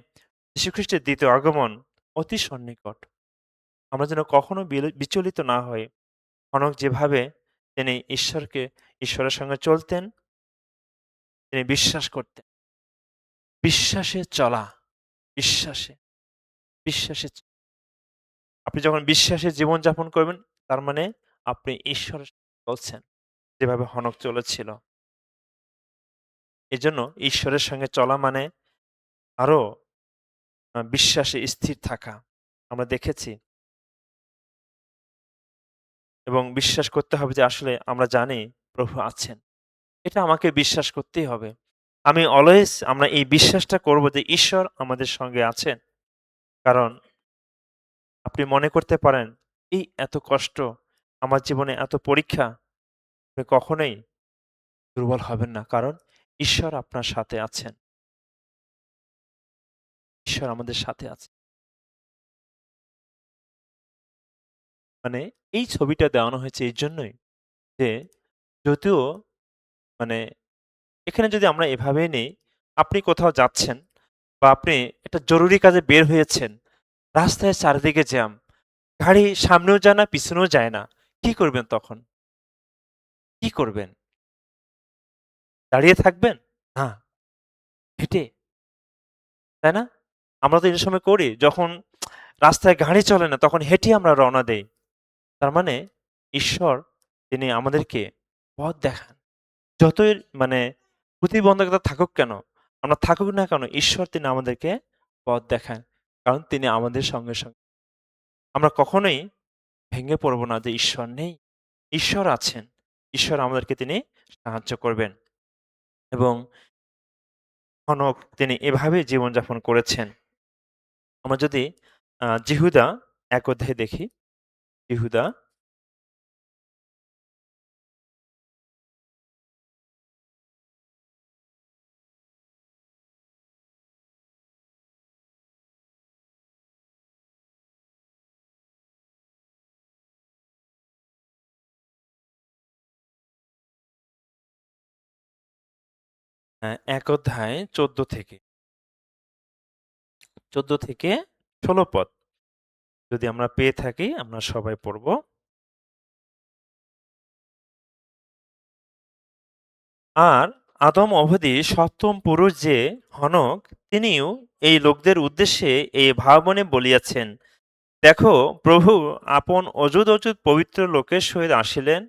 যীশুখ্রিস্টের দ্বিতীয় আগমন অতি সন্নিকট। আমরা যেন কখনো বিচলিত না হই। হনক যেভাবে তিনি ঈশ্বরের সঙ্গে চলতেন, তিনি বিশ্বাস করতেন। বিশ্বাসে চলা, বিশ্বাসে, বিশ্বাসে আপনি যখন বিশ্বাসে জীবনযাপন করবেন, তার মানে আপনি ঈশ্বরের সঙ্গে চলছেন, যেভাবে হনক চলেছিল। এজন্য ঈশ্বরের সঙ্গে চলা মানে আরো বিশ্বাসে স্থির থাকা। আমরা দেখেছি এবং বিশ্বাস করতে হবে যে আসলে আমরা জানি প্রভু আছেন। এটা আমাকে বিশ্বাস করতেই হবে। আমরা এই বিশ্বাসটা করব যে ঈশ্বর আমাদের সঙ্গে আছেন। কারণ আপনি মনে করতে পারেন, এই এত কষ্ট, আমার জীবনে এত পরীক্ষা, আপনি কখনোই দুর্বল হবেন না। কারণ ঈশ্বর আপনার সাথে আছেন। ঈশ্বর আমাদের সাথে আছেন। মানে এই ছবিটা দেওয়ানো হয়েছে এইজন্যই যে যদিও মানে এখানে যদি আমরা এভাবেই নেই, আপনি কোথাও যাচ্ছেন বা আপনি একটা জরুরি কাজে বের হয়েছেন, রাস্তায় চারিদিকে জ্যাম, গাড়ি সামনেও যায় না, পিছনেও যায় না। কি করবেন তখন? কি করবেন? দাঁড়িয়ে থাকবেন? না, হেঁটে তাই না? আমরা তো এই সময় করি যখন রাস্তায় গাড়ি চলে না তখন হেঁটে আমরা রওনা দেই। তার মানে ঈশ্বর তিনি আমাদেরকে পথ দেখান। যতই মানে প্রতিবন্ধকতা থাকুক কেন, আমরা থাকুক না কেন ঈশ্বর তিনি আমাদেরকে পথ দেখান। কারণ তিনি আমাদের সঙ্গে। আমরা কখনোই ভেঙে পড়ব না যে ঈশ্বর নেই। ঈশ্বর আছেন। ঈশ্বর আমাদেরকে তিনি সাহায্য করবেন এবং হনক তিনি এভাবেই জীবনযাপন করেছেন। আমরা যদি জিহুদা ১ অধ্যায় দেখি, জিহুদা ১ অধ্যায় ১৪ থেকে ১৬ পদ যদি আমরা পেয়ে থাকি আমরা সবাই পড়ব। আর আদম অবধি সপ্তম পুরুষ যে হনক তিনিও এই লোকদের উদ্দেশ্যে এই ভাবনে বলিয়াছেন, দেখো প্রভু আপন অযুত অযুত পবিত্র লোকের সহিত আসিলেন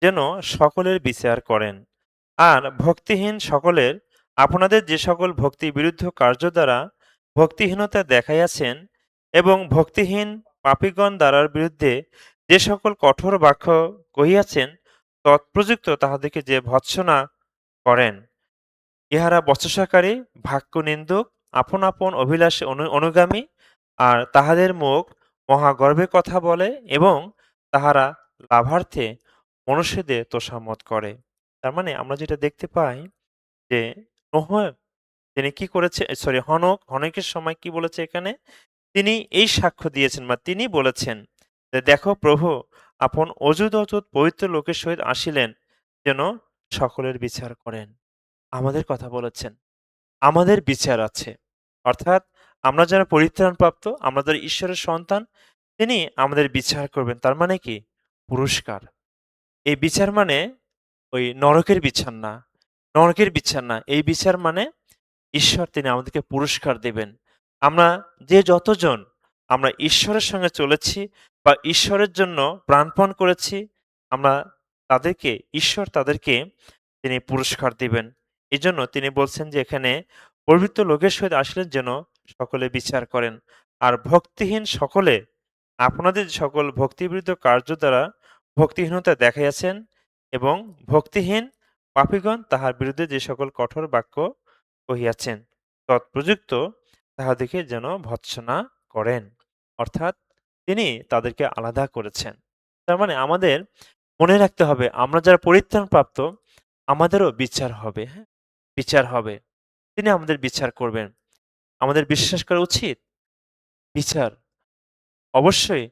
যেন সকলের বিচার করেন। আর ভক্তিহীন সকলের আপনাদের যে সকল ভক্তি বিরুদ্ধ কার্য দ্বারা ভক্তিহীনতা দেখাইয়াছেন এবং ভক্তিহীন পাপীগণ দ্বারার বিরুদ্ধে যে সকল কঠোর বাক্য কহিয়াছেন তৎপ্রযুক্ত তাহাদেরকে যে ভৎসনা করেন, ইহারা বচসাকারী, ভাক্য নিন্দুক, আপন আপন অভিলাষে অনুগামী, আর তাহাদের মুখ মহাগর্বে কথা বলে এবং তাহারা লাভার্থে মনুষ্যদের তোষামত করে। তার মানে আমরা যেটা দেখতে পাই যে নোহ তিনি কি করেছে, সরি হনকের সময় কি বলেছে এখানে? তিনি এই সাক্ষ্য দিয়েছেন বা তিনি বলেছেন যে, দেখো প্রভু আপন অযুত অযুত পবিত্র লোকের সহিত আসিলেন যেন সকলের বিচার করেন। আমাদের কথা বলেছেন। আমাদের বিচার আছে। অর্থাৎ আমরা যারা পরিত্রাণপ্রাপ্ত, আমরা যারা ঈশ্বরের সন্তান, তিনি আমাদের বিচার করবেন। তার মানে কি? পুরস্কার। এই বিচার মানে ওই নরকের বিচার না। নরকের বিচার না। এই বিচার মানে ঈশ্বর তিনি আমাদেরকে পুরস্কার দেবেন। আমরা যে যতজন আমরা ঈশ্বরের সঙ্গে চলেছি বা ঈশ্বরের জন্য প্রাণপণ করেছি, আমরা ঈশ্বর তাদেরকে তিনি পুরস্কার দিবেন। এজন্য তিনি বলছেন যে এখানে পবিত্র লোকের সহিত আসলেন যেন সকলে বিচার করেন। আর ভক্তিহীন সকলে আপনাদের সকল ভক্তিবিরুদ্ধ কার্য দ্বারা ভক্তিহীনতা দেখাইয়াছেন এবং ভক্তিহীন পাপীগণ তাহার বিরুদ্ধে যে সকল কঠোর বাক্য কহিয়াছেন তৎপ্রযুক্ত তাহাদিকে যেন ভৎসনা করেন। অর্থাৎ তিনি তাদেরকে আলাদা করেছেন। তার মানে আমাদের মনে রাখতে হবে আমরা যারা পরিত্রাণপ্রাপ্ত আমাদেরও বিচার হবে, হ্যাঁ? বিচার হবে। তিনি আমাদের বিচার করবেন। আমাদের বিশ্বাস করা উচিত বিচার। অবশ্যই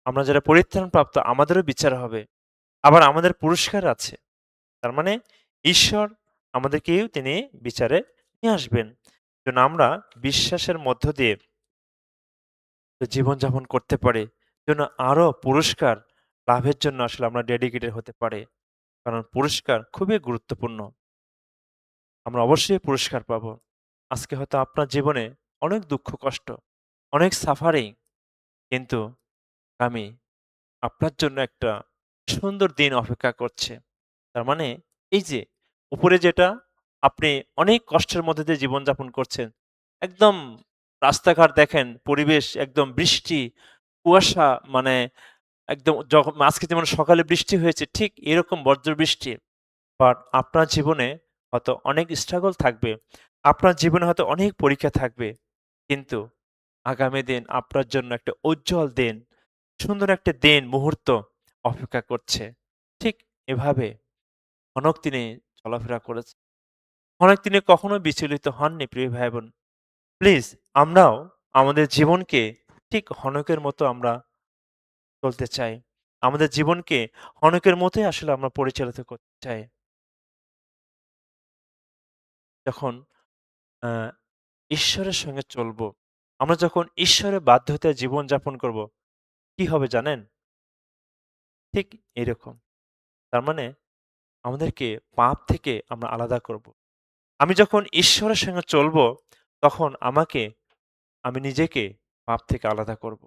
আমরা যারা পরিত্রাণপ্রাপ্ত আমাদেরও বিচার হবে। আবার আমাদের পুরস্কার আছে। তার মানে ঈশ্বর আমাদেরকেও তিনি বিচারে নিয়ে আসবেন। যেন আমরা বিশ্বাসের মধ্য দিয়ে জীবনযাপন করতে পারি। যেন আরো পুরস্কার লাভের জন্য আসলে আমরা ডেডিকেটেড হতে পারি। কারণ পুরস্কার খুবই গুরুত্বপূর্ণ। আমরা অবশ্যই পুরস্কার পাবো। আজকে হয়তো আপনার জীবনে অনেক দুঃখ কষ্ট, অনেক সাফারিং, কিন্তু আমি আপনার জন্য একটা সুন্দর দিন অপেক্ষা করছে। তার মানে এই যে উপরে যেটা আপনি অনেক কষ্টের মধ্যে দিয়ে জীবনযাপন করছেন। একদম রাস্তাঘাট দেখেন, পরিবেশ একদম বৃষ্টি, কুয়াশা, মানে একদম যখন আজকে যেমন সকালে বৃষ্টি হয়েছে ঠিক এরকম বজ্রবৃষ্টি। বাট আপনার জীবনে হয়তো অনেক স্ট্রাগল থাকবে। আপনার জীবনে হয়তো অনেক পরীক্ষা থাকবে। কিন্তু আগামী দিন আপনার জন্য একটা উজ্জ্বল দিন, সুন্দর একটা দিন, মুহূর্ত অপেক্ষা করছে। ঠিক এভাবে হনক তিনি চলাফেরা করেছেন। হনক তিনি কখনো বিচলিত হননি প্রিয় ভাই-বোন। প্লিজ আমরাও আমাদের জীবনকে ঠিক হনকের মতো আমরা চলতে চাই। আমাদের জীবনকে হনকের মতোই আসলে আমরা পরিচালিত করতে চাই। যখন আ ঈশ্বরের সঙ্গে চলবো, আমরা যখন ঈশ্বরের বাধ্যতায় জীবনযাপন করব, কি হবে জানেন? ঠিক এরকম। তার মানে আমাদেরকে পাপ থেকে আমরা আলাদা করব। আমি যখন ঈশ্বরের সঙ্গে চলবো, তখন আমি নিজেকে পাপ থেকে আলাদা করব।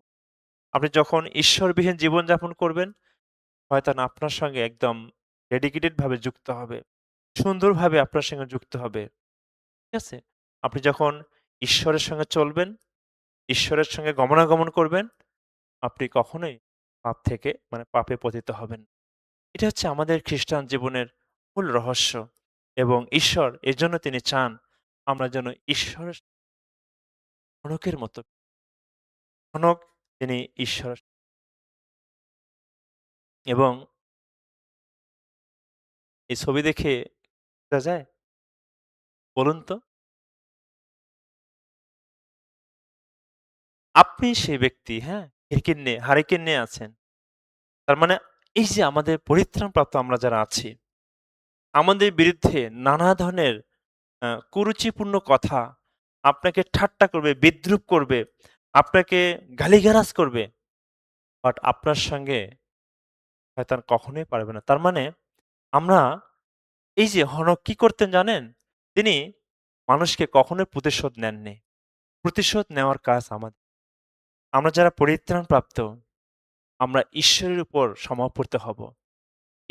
আপনি যখন ঈশ্বরবিহীন জীবনযাপন করবেন, শয়তান আপনার সঙ্গে একদম ডেডিকেটেড ভাবে যুক্ত হবে। সুন্দরভাবে আপনার সঙ্গে যুক্ত হবে। ঠিক আছে? আপনি যখন ঈশ্বরের সঙ্গে চলবেন, ঈশ্বরের সঙ্গে গমনাগমন করবেন, আপনি কখনোই পাপ থেকে মানে পাপে পতিত হবেন না। এটা হচ্ছে আমাদের খ্রিস্টান জীবনের মূল রহস্য এবং ঈশ্বর এজন্য তিনি চান আমরা যেন ঈশ্বরের হনকের মতো হনক তিনি ঈশ্বর এবং এই ছবি দেখে বোঝা যায়? বলুন তো? আপনি সেই ব্যক্তি, হ্যাঁ? হারিকেন নিয়ে আছেন। তার মানে এই যে আমাদের পরিত্রাণপ্রাপ্ত আমরা যারা আছি, আমাদের বিরুদ্ধে নানা ধরনের কুরুচিপূর্ণ কথা আপনাকে ঠাট্টা করবে, বিদ্রূপ করবে, আপনাকে গালিগালাজ করবে। বাট আপনার সঙ্গে শয়তান কখনোই পারবে না। তার মানে আমরা এই যে হনক কি করতেন জানেন? তিনি মানুষকে কখনোই প্রতিশোধ নেননি। প্রতিশোধ নেওয়ার কাজ আমাদের। আমরা যারা পরিত্রাণ প্রাপ্ত, আমরা ঈশ্বরের উপর সমর্পিত হব।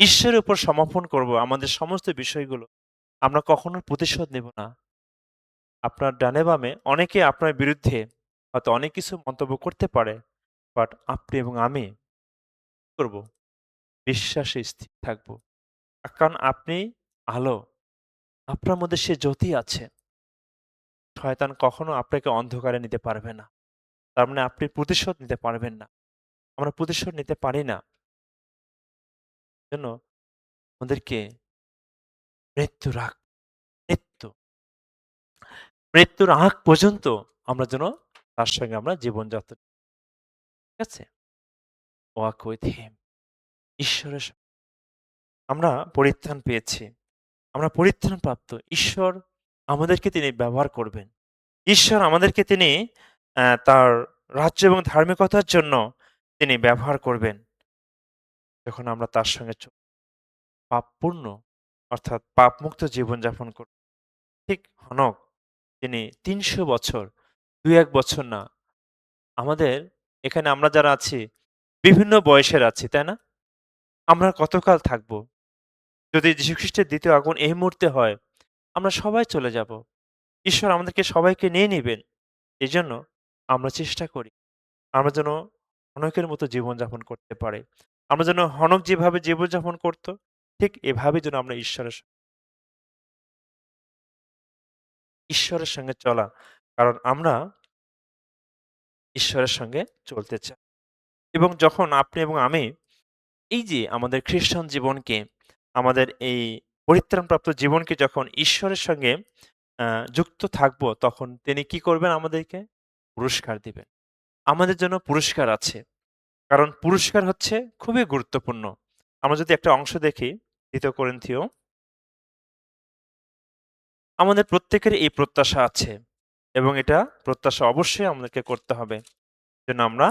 ঈশ্বরের উপর সমর্পণ করব আমাদের সমস্ত বিষয়গুলো। আমরা কখনো প্রতিশোধ নেব না। আপনার ডানে বামে অনেকে আপনার বিরুদ্ধে হয়তো অনেক কিছু মন্তব্য করতে পারে। বাট আপনি এবং আমি কি করব? বিশ্বাসে স্থির থাকব। কারণ আপনি আলো। আপনার মধ্যে সে জ্যোতি আছে। শয়তান কখনো আপনাকে অন্ধকারে নিতে পারবে না। তার মানে আপনি প্রতিশোধ নিতে পারবেন না। আমরা প্রতিশোধ নিতে পারি না। এজন্য আমাদেরকে মৃত্যুর আগ মৃত্যু, মৃত্যুর আগ পর্যন্ত আমরা যেন তার সঙ্গে আমরা জীবনযাত্রা ঠিক আছে? Walk with him. ঈশ্বরের আমরা পরিত্রাণ পেয়েছি। আমরা পরিত্রাণ প্রাপ্ত। ঈশ্বর আমাদেরকে তিনি ব্যবহার করবেন। ঈশ্বর আমাদেরকে তিনি তার রাজ্য এবং ধার্মিকতার জন্য তিনি ব্যবহার করবেন। যখন আমরা তার সঙ্গে পাপপূর্ণ অর্থাৎ পাপমুক্ত জীবনযাপন করব। ঠিক হনক তিনি ৩০০ বছর, ২-১ বছর না। আমাদের এখানে আমরা যারা আছি বিভিন্ন বয়সের আছি, তাই না? আমরা কতকাল থাকব? যদি যীশুখ্রিস্টের দ্বিতীয় আগমন এই মুহূর্তে হয়, আমরা সবাই চলে যাব। ঈশ্বর আমাদেরকে সবাইকে নিয়ে নিবেন। এজন্য আমরা চেষ্টা করি। আমরা যেন হনকের মতো জীবনযাপন করতে পারি। আমরা যেন হনক যেভাবে জীবনযাপন করত, ঠিক এভাবে যেন আমরা ঈশ্বরের সঙ্গে চলা। কারণ আমরা ঈশ্বরের সঙ্গে চলতে চাই। এবং যখন আপনি এবং আমি এই যে আমাদের খ্রিস্টান জীবনকে, আমাদের এই পরিত্রাণপ্রাপ্ত জীবনকে যখন ঈশ্বরের সঙ্গে আ যুক্ত থাকবো, তখন তিনি কি করবেন আমাদেরকে? পুরস্কার দিবেন। আমাদের জন্য পুরস্কার আছে। কারণ পুরস্কার হচ্ছে খুবই গুরুত্বপূর্ণ। আমরা যদি একটা অংশ দেখি ২ করিন্থীয়, আমাদের প্রত্যেকের এই প্রত্যাশা আছে এবং এটা প্রত্যাশা অবশ্যই আমাদেরকে করতে হবে। যেন আমরা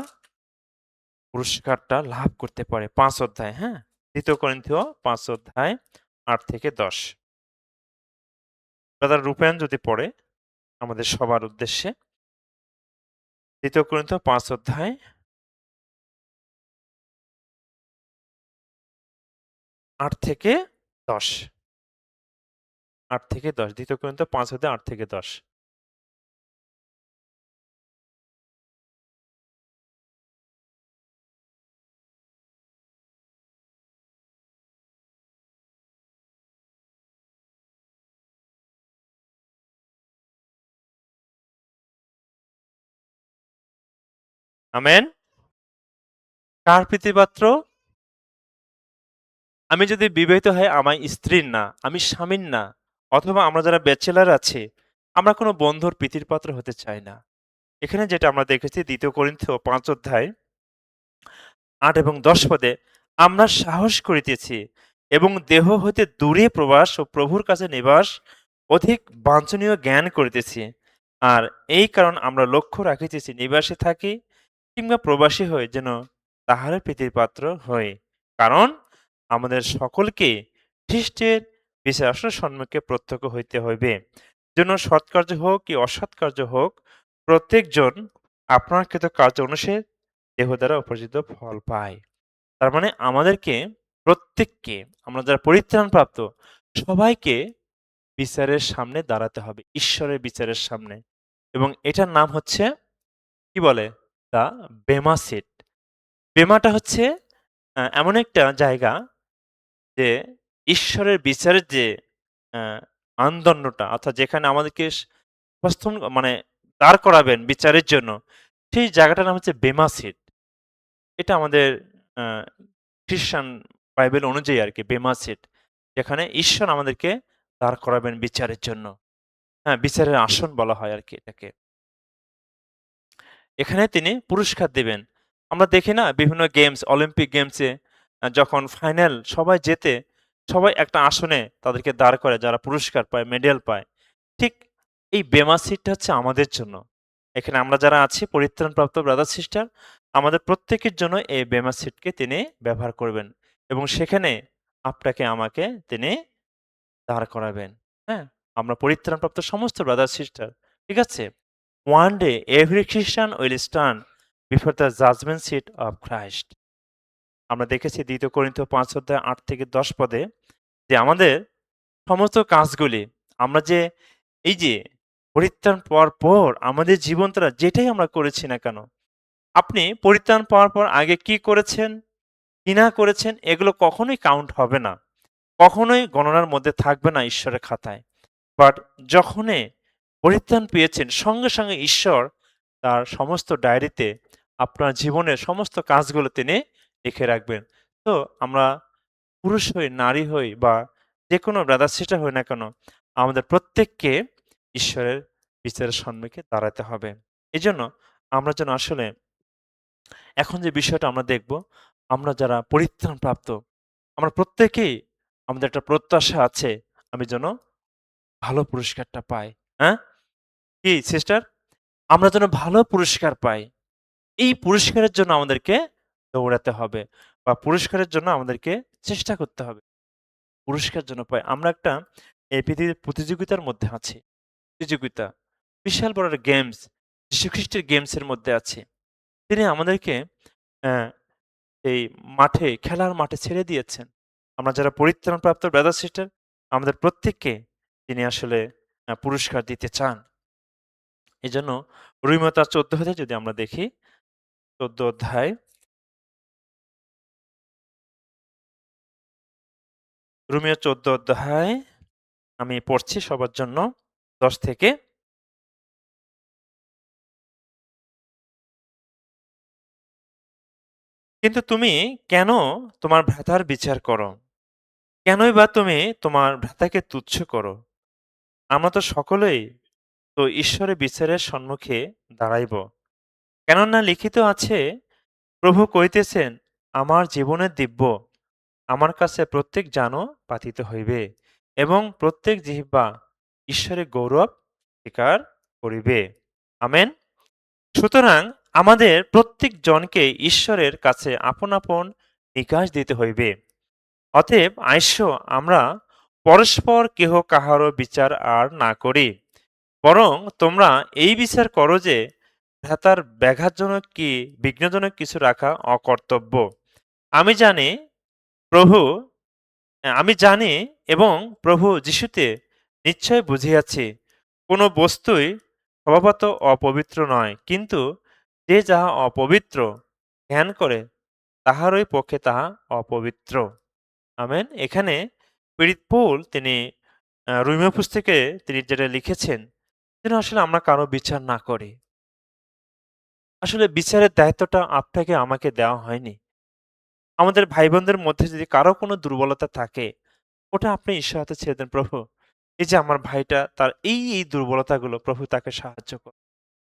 পুরস্কারটা লাভ করতে পারি। ৫ অধ্যায়, হ্যাঁ? ২ করিন্থীয় ৫ অধ্যায় ৮ থেকে ১০। ব্রাদার রূপায়ণ যদি পড়ে আমাদের সবার উদ্দেশ্যে। ২ করিন্থীয় ৫ অধ্যায় ৮ থেকে ১০। ৮ থেকে ১০। ২ করিন্থীয় ৫ অধ্যায় ৮ থেকে ১০। আমেন? কার প্রীতিপাত্র? আমি যদি বিবাহিত হই আমার স্ত্রীর না, আমি স্বামীর না। অথবা আমরা যারা ব্যাচেলর আছি, আমরা কোনো বন্ধুর প্রীতির পাত্র হতে চাই না। এখানে যেটা আমরা দেখেছি ২ করিন্থীয় ৫ অধ্যায় ৮ এবং ১০ পদে, আমরা সাহস করিতেছি এবং দেহ হইতে দূরে প্রবাস ও প্রভুর কাছে নিবাস অধিক বাঞ্ছনীয় জ্ঞান করিতেছি। আর এই কারণ আমরা লক্ষ্য রাখিতেছি নিবাসে থাকি কিংবা প্রবাসী হই যেন তাহার প্রীতির পাত্র হই। কারণ আমাদের সকলকে খ্রিস্টের বিচার আসনের সম্মুখে প্রত্যক্ষ হইতে হইবে। জন্য সৎকার্য হোক কি অসৎ কার্য হোক, প্রত্যেকজন আপনার কৃত কার্য অনুসারে দেহ দ্বারা উপার্জিত ফল পায়। তার মানে আমাদেরকে প্রত্যেককে, আমরা যারা পরিত্রাণপ্রাপ্ত সবাইকে বিচারের সামনে দাঁড়াতে হবে, ঈশ্বরের বিচারের সামনে। এবং এটার নাম হচ্ছে কি বলে? The বেমা seat. বেমাটা হচ্ছে এমন একটা জায়গা যে ঈশ্বরের বিচারের যে আ মানদণ্ডটা, অর্থাৎ যেখানে আমাদেরকে উপস্থাপন মানে দাঁড় করাবেন বিচারের জন্য, সেই জায়গাটার নাম হচ্ছে বেমা সিট। এটা আমাদের আ খ্রিস্টান বাইবেল অনুযায়ী আরকি বেমা সিট। যেখানে ঈশ্বর আমাদেরকে দাঁড় করাবেন বিচারের জন্য। হ্যাঁ, বিচারের আসন বলা হয় আরকি এটাকে। এখানে তিনি পুরস্কার দিবেন। আমরা দেখি না বিভিন্ন গেমস, অলিম্পিক গেমসে যখন ফাইনাল সবাই জেতে, সবাই একটা আসনে তাদেরকে দাঁড় করে যারা পুরস্কার পায়, মেডেল পায়। ঠিক এই বেমা সিটটা হচ্ছে আমাদের জন্য। এখানে আমরা যারা আছি পরিত্রাণপ্রাপ্ত ব্রাদার সিস্টার, আমাদের প্রত্যেকের জন্য এই বেমা সিটকে তিনি ব্যবহার করবেন। এবং সেখানে আপনাকে আমাকে তিনি দাঁড় করাবেন। হ্যাঁ? আমরা পরিত্রাণপ্রাপ্ত সমস্ত ব্রাদার সিস্টার। ঠিক আছে? One day every Christian will stand before the judgment seat of Christ. আমরা দেখেছি ২ করিন্থীয় ৫ অধ্যায় ৮ থেকে ১০ পদে যে আমাদের সমস্ত কাজগুলি আমরা যে এই যে পরিত্রাণ পাওয়ার পর আমাদের জীবনধারা যেটাই আমরা করেছি না কেন, আপনি পরিত্রাণ পাওয়ার পর আগে কি করেছেন, কি না করেছেন এগুলো কখনোই কাউন্ট হবে না। কখনোই গণনার মধ্যে থাকবে না ঈশ্বরের খাতায়। বাট যখনই পরিত্রাণ পেয়েছেন সঙ্গে, সঙ্গে ঈশ্বর তার সমস্ত ডায়েরিতে আপনার জীবনের সমস্ত কাজগুলো তিনি লিখে রাখবেন। তো আমরা পুরুষ হই, নারী হই বা যেকোনো ব্রাদার সিস্টার হই না কেন, আমাদের প্রত্যেককে ঈশ্বরের বিচারের সম্মুখে দাঁড়াতে হবে। এজন্য আমরা যেন আসলে এখন যে বিষয়টা আমরা দেখব, আমরা যারা পরিত্রাণ প্রাপ্ত, আমরা প্রত্যেকেই আমাদের একটা প্রত্যাশা আছে, আমি যেন ভালো পুরস্কারটা পাই। হ্যাঁ? কি সিস্টার? আমরা যেন ভালো পুরস্কার পাই। এই পুরস্কারের জন্য আমাদেরকে দৌড়াতে হবে বা পুরস্কারের জন্য আমাদেরকে চেষ্টা করতে হবে। পুরস্কার যেন পাই। আমরা একটা এই পৃথিবীর প্রতিযোগিতার মধ্যে আছি। প্রতিযোগিতা। বিশাল বড় একটা গেমস। যীশুখ্রিস্টের গেমসের মধ্যে আছি। তিনি আমাদেরকে অ্যা এই মাঠে, খেলার মাঠে ছেড়ে দিয়েছেন। আমরা যারা পরিত্রাণপ্রাপ্ত ব্রাদার সিস্টার, আমাদের প্রত্যেককে তিনি আসলে পুরস্কার দিতে চান। এজন্য রোমীয় তার ১৪ অধ্যায় যদি আমরা দেখি, ১৪ অধ্যায়, রোমীয় ১৪ অধ্যায় আমি পড়ছি সবার জন্য ১০ থেকে। কিন্তু তুমি কেন তোমার ভ্রাতার বিচার করো? কেনই বা তুমি তোমার ভ্রাতাকে তুচ্ছ করো? আমরা তো সকলেই তো ঈশ্বরের বিচারের সম্মুখে দাঁড়াইব। কেননা লিখিত আছে, প্রভু কইতেছেন, আমার জীবনের দিব্য আমার কাছে প্রত্যেক জানো পাতিত হইবে এবং প্রত্যেক জিহ্বা ঈশ্বরের গৌরব স্বীকার করিবে। আমেন। সুতরাং আমাদের প্রত্যেক জনকে ঈশ্বরের কাছে আপন আপন নিকাশ দিতে হইবে। অতএব আইস্য আমরা পরস্পর কেহ কাহারও বিচার আর না করি, বরং তোমরা এই বিচার করো যে ভ্রাতার ব্যাঘাতজনক কি বিঘ্নজনক কিছু রাখা অকর্তব্য। আমি জানি প্রভু আমি জানি এবং প্রভু যিশুতে নিশ্চয় বুঝিয়াছি, কোন বস্তুই স্বভাবত অপবিত্র নয়, কিন্তু যে যাহা অপবিত্র ধ্যান করে তাহারই পক্ষে তাহা অপবিত্র। আমেন। এখানে পীড়িত পৌল তিনি রোমীয় পুস্তকে তিনি যেটা লিখেছেন, যেন আসলে আমরা কারো বিচার না করি। আসলে বিচারের দায়িত্বটা আপনাকে আমাকে দেওয়া হয়নি। আমাদের ভাই-বোনদের মধ্যে যদি কারো কোনো দুর্বলতা থাকে, ওটা আপনি ঈশ্বরের হাতে ছেড়ে দেন। প্রভু, এই যে আমার ভাইটা তার এই দুর্বলতাগুলো প্রভু তাকে সাহায্য করুন।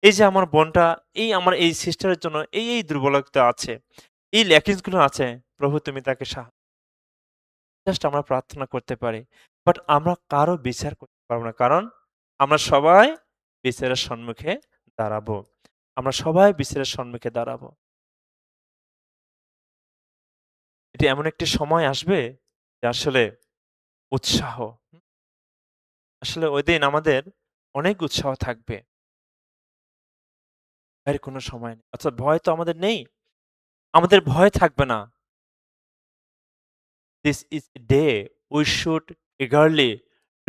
এই যে আমার বোনটা আমার এই সিস্টারের জন্য এই দুর্বলতা আছে, এই ল্যাকিংস গুলো আছে, প্রভু তুমি তাকে জাস্ট আমরা প্রার্থনা করতে পারি। বাট আমরা কারো বিচার করতে পারব না। কারণ আমরা সবাই বিচারের সম্মুখে দাঁড়াবো। আমরা সবাই বিচারের সম্মুখে দাঁড়াবো। এটি এমন একটি সময় আসবে যে আসলে উৎসাহ। আসলে ঐদিন আমাদের অনেক উৎসাহ থাকবে। ভয়ের কোনো সময় নেই। অর্থাৎ ভয় তো আমাদের নেই। আমাদের ভয় থাকবে না। This is a day we should eagerly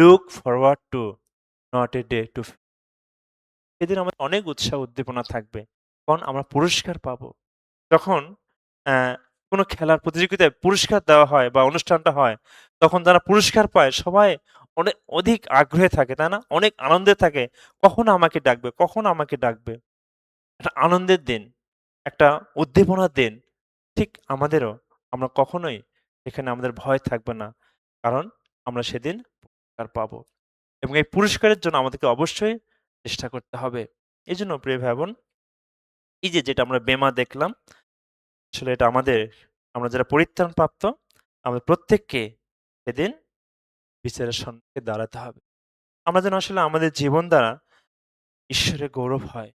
look forward to, not a day to সেদিন আমাদের অনেক উৎসাহ উদ্দীপনা থাকবে। কারণ আমরা পুরস্কার পাবো। যখন অ্যা কোনো খেলার প্রতিযোগিতায় পুরস্কার দেওয়া হয় বা অনুষ্ঠানটা হয়, তখন যারা পুরস্কার পায় সবাই অধিক আগ্রহে থাকে, তাই না? অনেক আনন্দে থাকে। কখন আমাকে ডাকবে, কখন আমাকে ডাকবে? একটা আনন্দের দিন, একটা উদ্দীপনার দিন। ঠিক আমাদেরও আমরা কখনোই এখানে আমাদের ভয় থাকবে না। কারণ আমরা সেদিন পুরস্কার পাবো। এবং এই পুরস্কারের জন্য আমাদেরকে অবশ্যই চেষ্টা করতে হবে। এজন্য প্রিয় ভাই-বোন, এই যে যেটা আমরা বেমা দেখলাম, আসলে এটা আমরা যারা পরিত্রাণ প্রাপ্ত, আমাদের প্রত্যেককে সেদিন বিচারের সম্মুখে দাঁড়াতে হবে। আমরা যেন আসলে আমাদের জীবন দ্বারা ঈশ্বরের গৌরব হয়।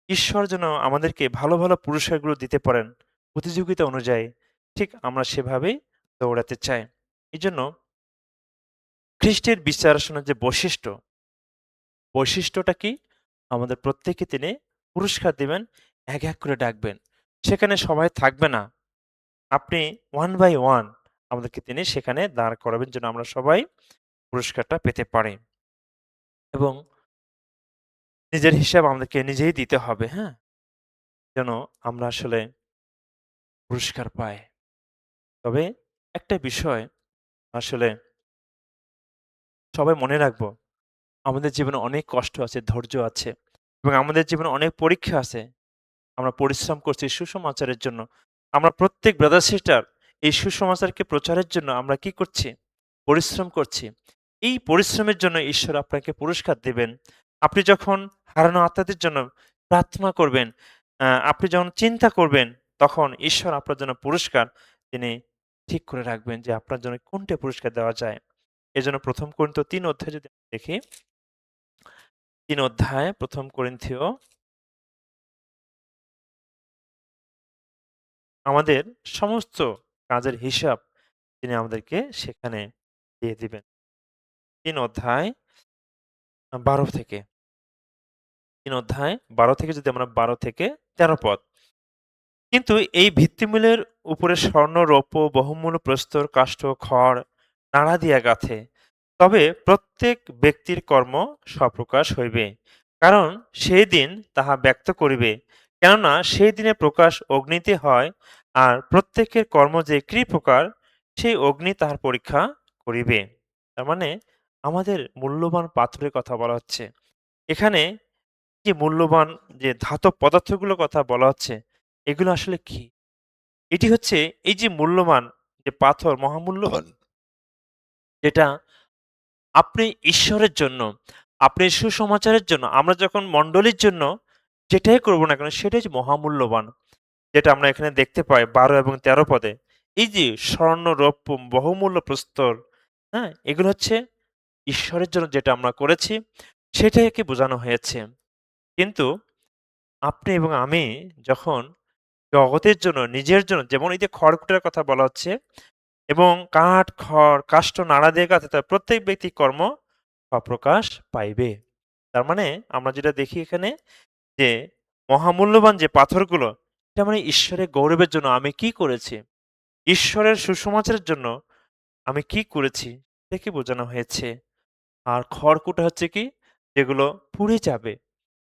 ঈশ্বর যেন আমাদেরকে ভালো, ভালো পুরস্কারগুলো দিতে পারেন প্রতিযোগিতা অনুযায়ী। ঠিক আমরা সেভাবেই দৌড়াতে চাই। এজন্য খ্রিস্টের বিচার আসনের যে বৈশিষ্ট্যটা কি? আমাদের প্রত্যেককে তিনি পুরস্কার দিবেন, এক, এক করে ডাকবেন। সেখানে সবাই থাকবে না। আপনি one by one আমাদেরকে তিনি সেখানে দাঁড় করাবেন যেন আমরা সবাই পুরস্কারটা পেতে পারি। এবং নিজের হিসাব আমাদেরকে নিজেই দিতে হবে, হ্যাঁ? যেন আমরা আসলে পুরস্কার পাই। তবে একটা বিষয় আসলে সবাই মনে রাখবো, আমাদের জীবনে অনেক কষ্ট আছে, ধৈর্য আছে এবং আমাদের জীবনে অনেক পরীক্ষা আছে। আমরা পরিশ্রম করছি সুসমাচারের জন্য। আমরা প্রত্যেক ব্রাদার সিস্টার এই সুসমাচারকে প্রচারের জন্য আমরা কি করছি? পরিশ্রম করছি। এই পরিশ্রমের জন্য ঈশ্বর আপনাকে পুরস্কার দিবেন। আপনি যখন হারানো আত্মাদের জন্য প্রার্থনা করবেন, আপনি যখন চিন্তা করবেন, তখন ঈশ্বর আপনার জন্য পুরস্কার তিনি ঠিক করে রাখবেন যে আপনার জন্য কোনটা পুরস্কার দেওয়া যায়। এজন্য ১ম করিন্থীয় ৩ অধ্যায় যদি আমরা দেখি, ৩ অধ্যায় ১ম করিন্থীয় আমাদের সমস্ত কাজের হিসাব তিনি আমাদেরকে সেখানে দিয়ে দিবেন। ৩ অধ্যায় ১২ থেকে ৩ অধ্যায় ১২ থেকে যদি আমরা ১২ থেকে ১৩ পদ। কিন্তু এই ভিত্তিমূলের উপরে স্বর্ণ, রৌপ্য, বহুমূল্য প্রস্তর, কাষ্ঠ, খড় নাড়া দিয়া গাঁথে। তবে প্রত্যেক ব্যক্তির কর্ম স্বপ্রকাশ হইবে। কারণ সেই দিন তাহা ব্যক্ত করিবে। কেননা সেই দিনের প্রকাশ অগ্নিতে হয়, আর প্রত্যেকের কর্ম যে কি প্রকার সেই অগ্নি তাহার পরীক্ষা করিবে। তার মানে আমাদের মূল্যবান পাথরের কথা বলা হচ্ছে। এখানে যে মূল্যবান যে ধাতব পদার্থগুলোর কথা বলা হচ্ছে, এগুলো আসলে কি? এটি হচ্ছে এই যে মূল্যবান যে পাথর মহামূল্যবান, যেটা আপনি ঈশ্বরের জন্য, আপনি সুসমাচারের জন্য, আমরা যখন মণ্ডলীর জন্য যেটাই করব না কেন সেটাই যে মহামূল্যবান। যেটা আমরা এখানে দেখতে পাই ১২ এবং ১৩ পদে। এই যে স্বর্ণ, রৌপ্য, বহুমূল্য প্রস্তর, হ্যাঁ? এগুলো হচ্ছে ঈশ্বরের জন্য যেটা আমরা করেছি সেটাকে বোঝানো হয়েছে। কিন্তু আপনি এবং আমি যখন জগতের জন্য, নিজের জন্য যেমন এই যে খড়কুটার কথা বলা হচ্ছে এবং কাঠ, খড়, কাষ্ঠ নাড়া দিয়ে গাঁথে তার প্রত্যেক ব্যক্তির কর্ম স্বপ্রকাশ পাইবে। তার মানে আমরা যেটা দেখি এখানে যে মহামূল্যবান যে পাথরগুলো, এটা মানে ঈশ্বরের গৌরবের জন্য আমি কি করেছি? ঈশ্বরের সুসমাচারের জন্য আমি কি করেছি? এটাকে বোঝানো হয়েছে। আর খড়কুটা হচ্ছে কি? যেগুলো পুড়ে যাবে।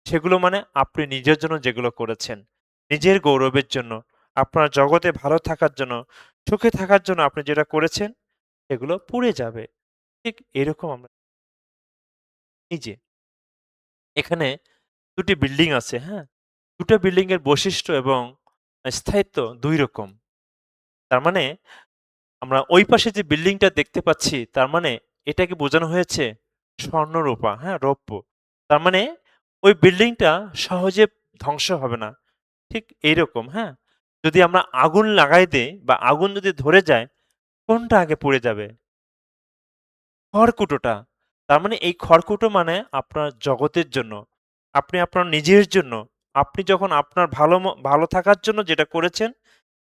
সেগুলো মানে আপনি নিজের জন্য যেগুলো করেছেন, নিজের গৌরবের জন্য, আপনার জগতে ভালো থাকার জন্য, সুখে থাকার জন্য আপনি যেটা করেছেন, সেগুলো পুড়ে যাবে। ঠিক এরকম আমরা এই যে এখানে ২ টি বিল্ডিং আছে, হ্যাঁ? ২ টা বিল্ডিং এর বৈশিষ্ট্য এবং স্থায়িত্ব ২ রকম। তার মানে আমরা ওই পাশে যে বিল্ডিংটা দেখতে পাচ্ছি, তার মানে এটাকে বোঝানো হয়েছে স্বর্ণ-রূপা, হ্যাঁ? রৌপ্য। তার মানে ওই বিল্ডিংটা সহজে ধ্বংস হবে না। ঠিক এইরকম, হ্যাঁ? যদি আমরা আগুন লাগাই দেই বা আগুন যদি ধরে যায়, কোনটা আগে পুড়ে যাবে? খড়কুটোটা। তার মানে এই খড়কুটো মানে আপনার জগতের জন্য, আপনি আপনার নিজের জন্য, আপনি যখন আপনার ভালো থাকার জন্য যেটা করেছেন,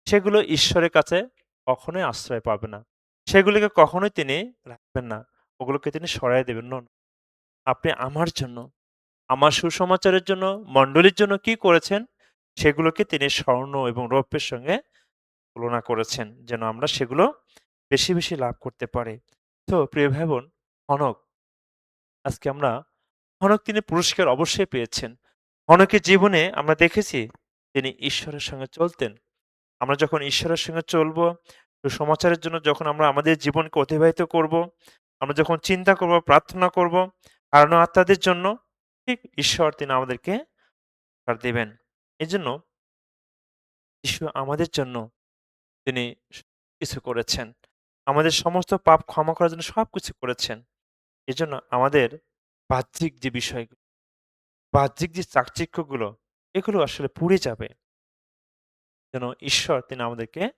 সেগুলো ঈশ্বরের কাছে কখনোই আশ্রয় পাবে না। সেগুলিকে কখনোই তিনি রাখবেন না। ওগুলোকে তিনি সরাইয়া দেবেন। আপনি আমার জন্য, আমার সুসমাচারের জন্য, মণ্ডলীর জন্য কি করেছেন, সেগুলোকে তিনি স্বর্ণ এবং রৌপ্যের সঙ্গে তুলনা করেছেন। যেন আমরা সেগুলো বেশি, বেশি লাভ করতে পারি। তো প্রিয় ভাই-বোন, হনক, আজকে আমরা হনক তিনি পুরস্কার অবশ্যই পেয়েছেন। হনকের জীবনে আমরা দেখেছি তিনি ঈশ্বরের সঙ্গে চলতেন। আমরা যখন ঈশ্বরের সঙ্গে চলবো, সুসমাচারের জন্য যখন আমরা আমাদের জীবনকে অতিবাহিত করব, আমরা যখন চিন্তা করব, প্রার্থনা করব, হারানো আত্মাদের জন্য, ঠিক ঈশ্বর তিনি আমাদেরকে ছাড় দিবেন। এজন্য যিশু আমাদের জন্য তিনি কিছু করেছেন। আমাদের সমস্ত পাপ ক্ষমা করার জন্য সবকিছু করেছেন। এজন্য আমাদের বাহ্যিক যে বিষয়গুলো, বাহ্যিক যে চাকচিক্যগুলো, এগুলো আসলে পুড়ে যাবে। যেন ঈশ্বর তিনি আমাদেরকে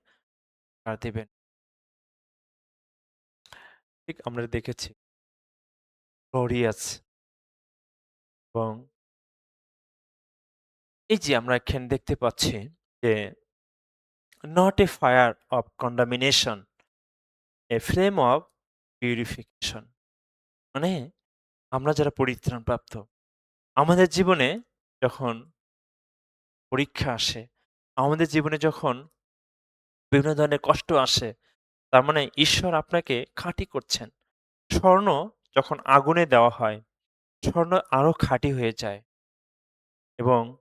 ছাড় দিবেন। ঠিক আমরা দেখেছি গ্লোরিয়াস এবং এই যে আমরা এখানে দেখতে পাচ্ছি যে not a fire of condemnation, a flame of purification. মানে আমরা যারা পরিত্রাণ প্রাপ্ত, আমাদের জীবনে যখন পরীক্ষা আসে, আমাদের জীবনে যখন বিভিন্ন ধরনের কষ্ট আসে, তার মানে ঈশ্বর আপনাকে খাঁটি করছেন। স্বর্ণ যখন আগুনে দেওয়া হয়, স্বর্ণ আরো খাঁটি হয়ে যায় এবং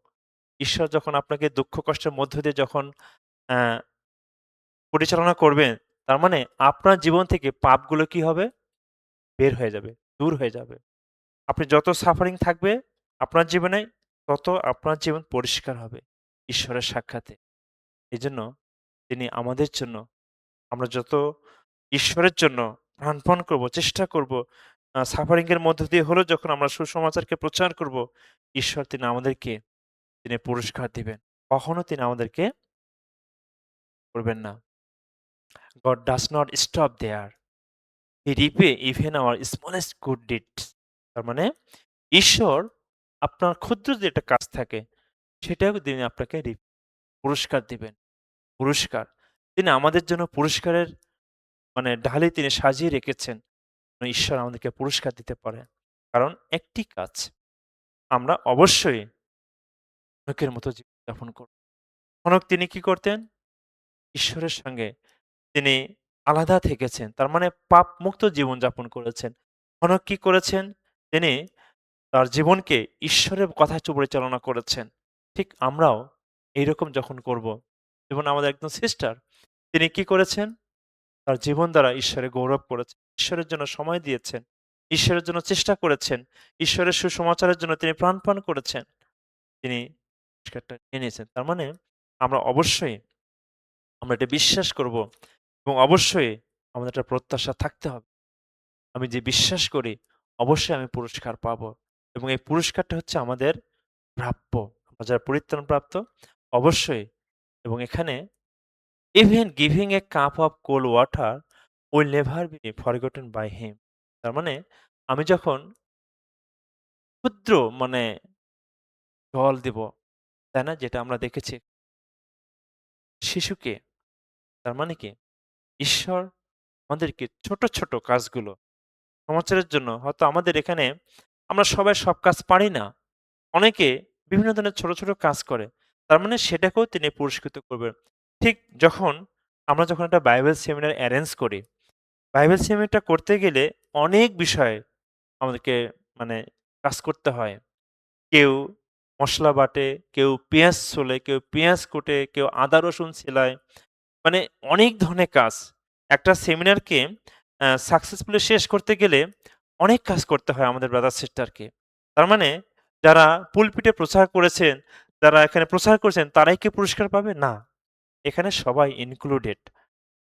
ঈশ্বর যখন আপনাকে দুঃখ কষ্টের মধ্য দিয়ে যখন অ্যা পরিচালনা করবেন, তার মানে আপনার জীবন থেকে পাপগুলো কি হবে? বের হয়ে যাবে, দূর হয়ে যাবে। আপনি যত সাফারিং থাকবে আপনার জীবনে, তত আপনার জীবন পরিষ্কার হবে ঈশ্বরের সাক্ষাতে। এজন্য তিনি আমাদের জন্য, আমরা যত ঈশ্বরের জন্য প্রাণপণ করব, চেষ্টা করব, সাফারিং এর মধ্য দিয়ে হলেও যখন আমরা সুসমাচারকে প্রচার করব, ঈশ্বর তিনি আমাদেরকে তিনি পুরস্কার দিবেন। কখনো তিনি আমাদেরকে করবেন না। God does not stop there. He repay even our smallest good deeds. তার মানে ঈশ্বর আপনার ক্ষুদ্র যে একটা কাজ থাকে, সেটাও তিনি আপনাকে পুরস্কার দিবেন। পুরস্কার। তিনি আমাদের জন্য পুরস্কারের মানে ঢালি তিনি সাজিয়ে রেখেছেন। ঈশ্বর আমাদেরকে পুরস্কার দিতে পারেন। কারণ একটি কাজ, আমরা অবশ্যই হনকের মতো জীবনযাপন করব। হনক তিনি কি করতেন? ঈশ্বরের সঙ্গে তিনি আলাদা থেকেছেন। তার মানে পাপ মুক্ত জীবনযাপন করেছেন। হনক কি করেছেন? তিনি তার জীবনকে ঈশ্বরের কথায় পরিচালনা করেছেন। ঠিক আমরাও এইরকম যখন করব, যেমন আমাদের একজন সিস্টার, তিনি কি করেছেন? তার জীবন দ্বারা ঈশ্বরের গৌরব করেছেন। ঈশ্বরের জন্য সময় দিয়েছেন। ঈশ্বরের জন্য চেষ্টা করেছেন। ঈশ্বরের সুসমাচারের জন্য তিনি প্রাণপণ করেছেন। তিনি পুরস্কারটা নিয়ে নিয়েছেন। তার মানে আমরা অবশ্যই আমরা এটা বিশ্বাস করব এবং অবশ্যই আমাদের একটা প্রত্যাশা থাকতে হবে। আমি যে বিশ্বাস করি, অবশ্যই আমি পুরস্কার পাবো এবং এই পুরস্কারটা হচ্ছে আমাদের প্রাপ্য। আমরা যারা পরিত্রাণপ্রাপ্ত অবশ্যই, এবং এখানে even giving a cup of cold water will never be forgotten by him. তার মানে আমি যখন ক্ষুদ্র মানে জল দিব, তাই না? যেটা আমরা দেখেছি শিশুকে, তার মানে কি? ঈশ্বর আমাদেরকে ছোট, ছোট কাজগুলো সমাচারের জন্য, হয়তো আমাদের এখানে আমরা সবাই সব কাজ পারি না। অনেকে বিভিন্ন ধরনের ছোট, ছোট কাজ করে। তার মানে সেটাকেও তিনি পুরস্কৃত করবেন। ঠিক যখন আমরা যখন একটা বাইবেল সেমিনার এরেঞ্জ করি, বাইবেল সেমিনারটা করতে গেলে অনেক বিষয় আমাদেরকে মানে কাজ করতে হয়। কেউ মসলা বাটে, কেউ পেঁয়াজ সোলে, কেউ পেঁয়াজ কুটে, কেউ আদা রসুন ছেলায়। মানে অনেক ধরনের কাজ। একটা সেমিনারকে সাকসেসফুলি শেষ করতে গেলে অনেক কাজ করতে হয় আমাদের ব্রাদার সিস্টারকে। তার মানে যারা পুলপিটে প্রচার করেছেন, যারা এখানে প্রচার করেছেন তারাই কি পুরস্কার পাবে? না। এখানে সবাই ইনক্লুডেড।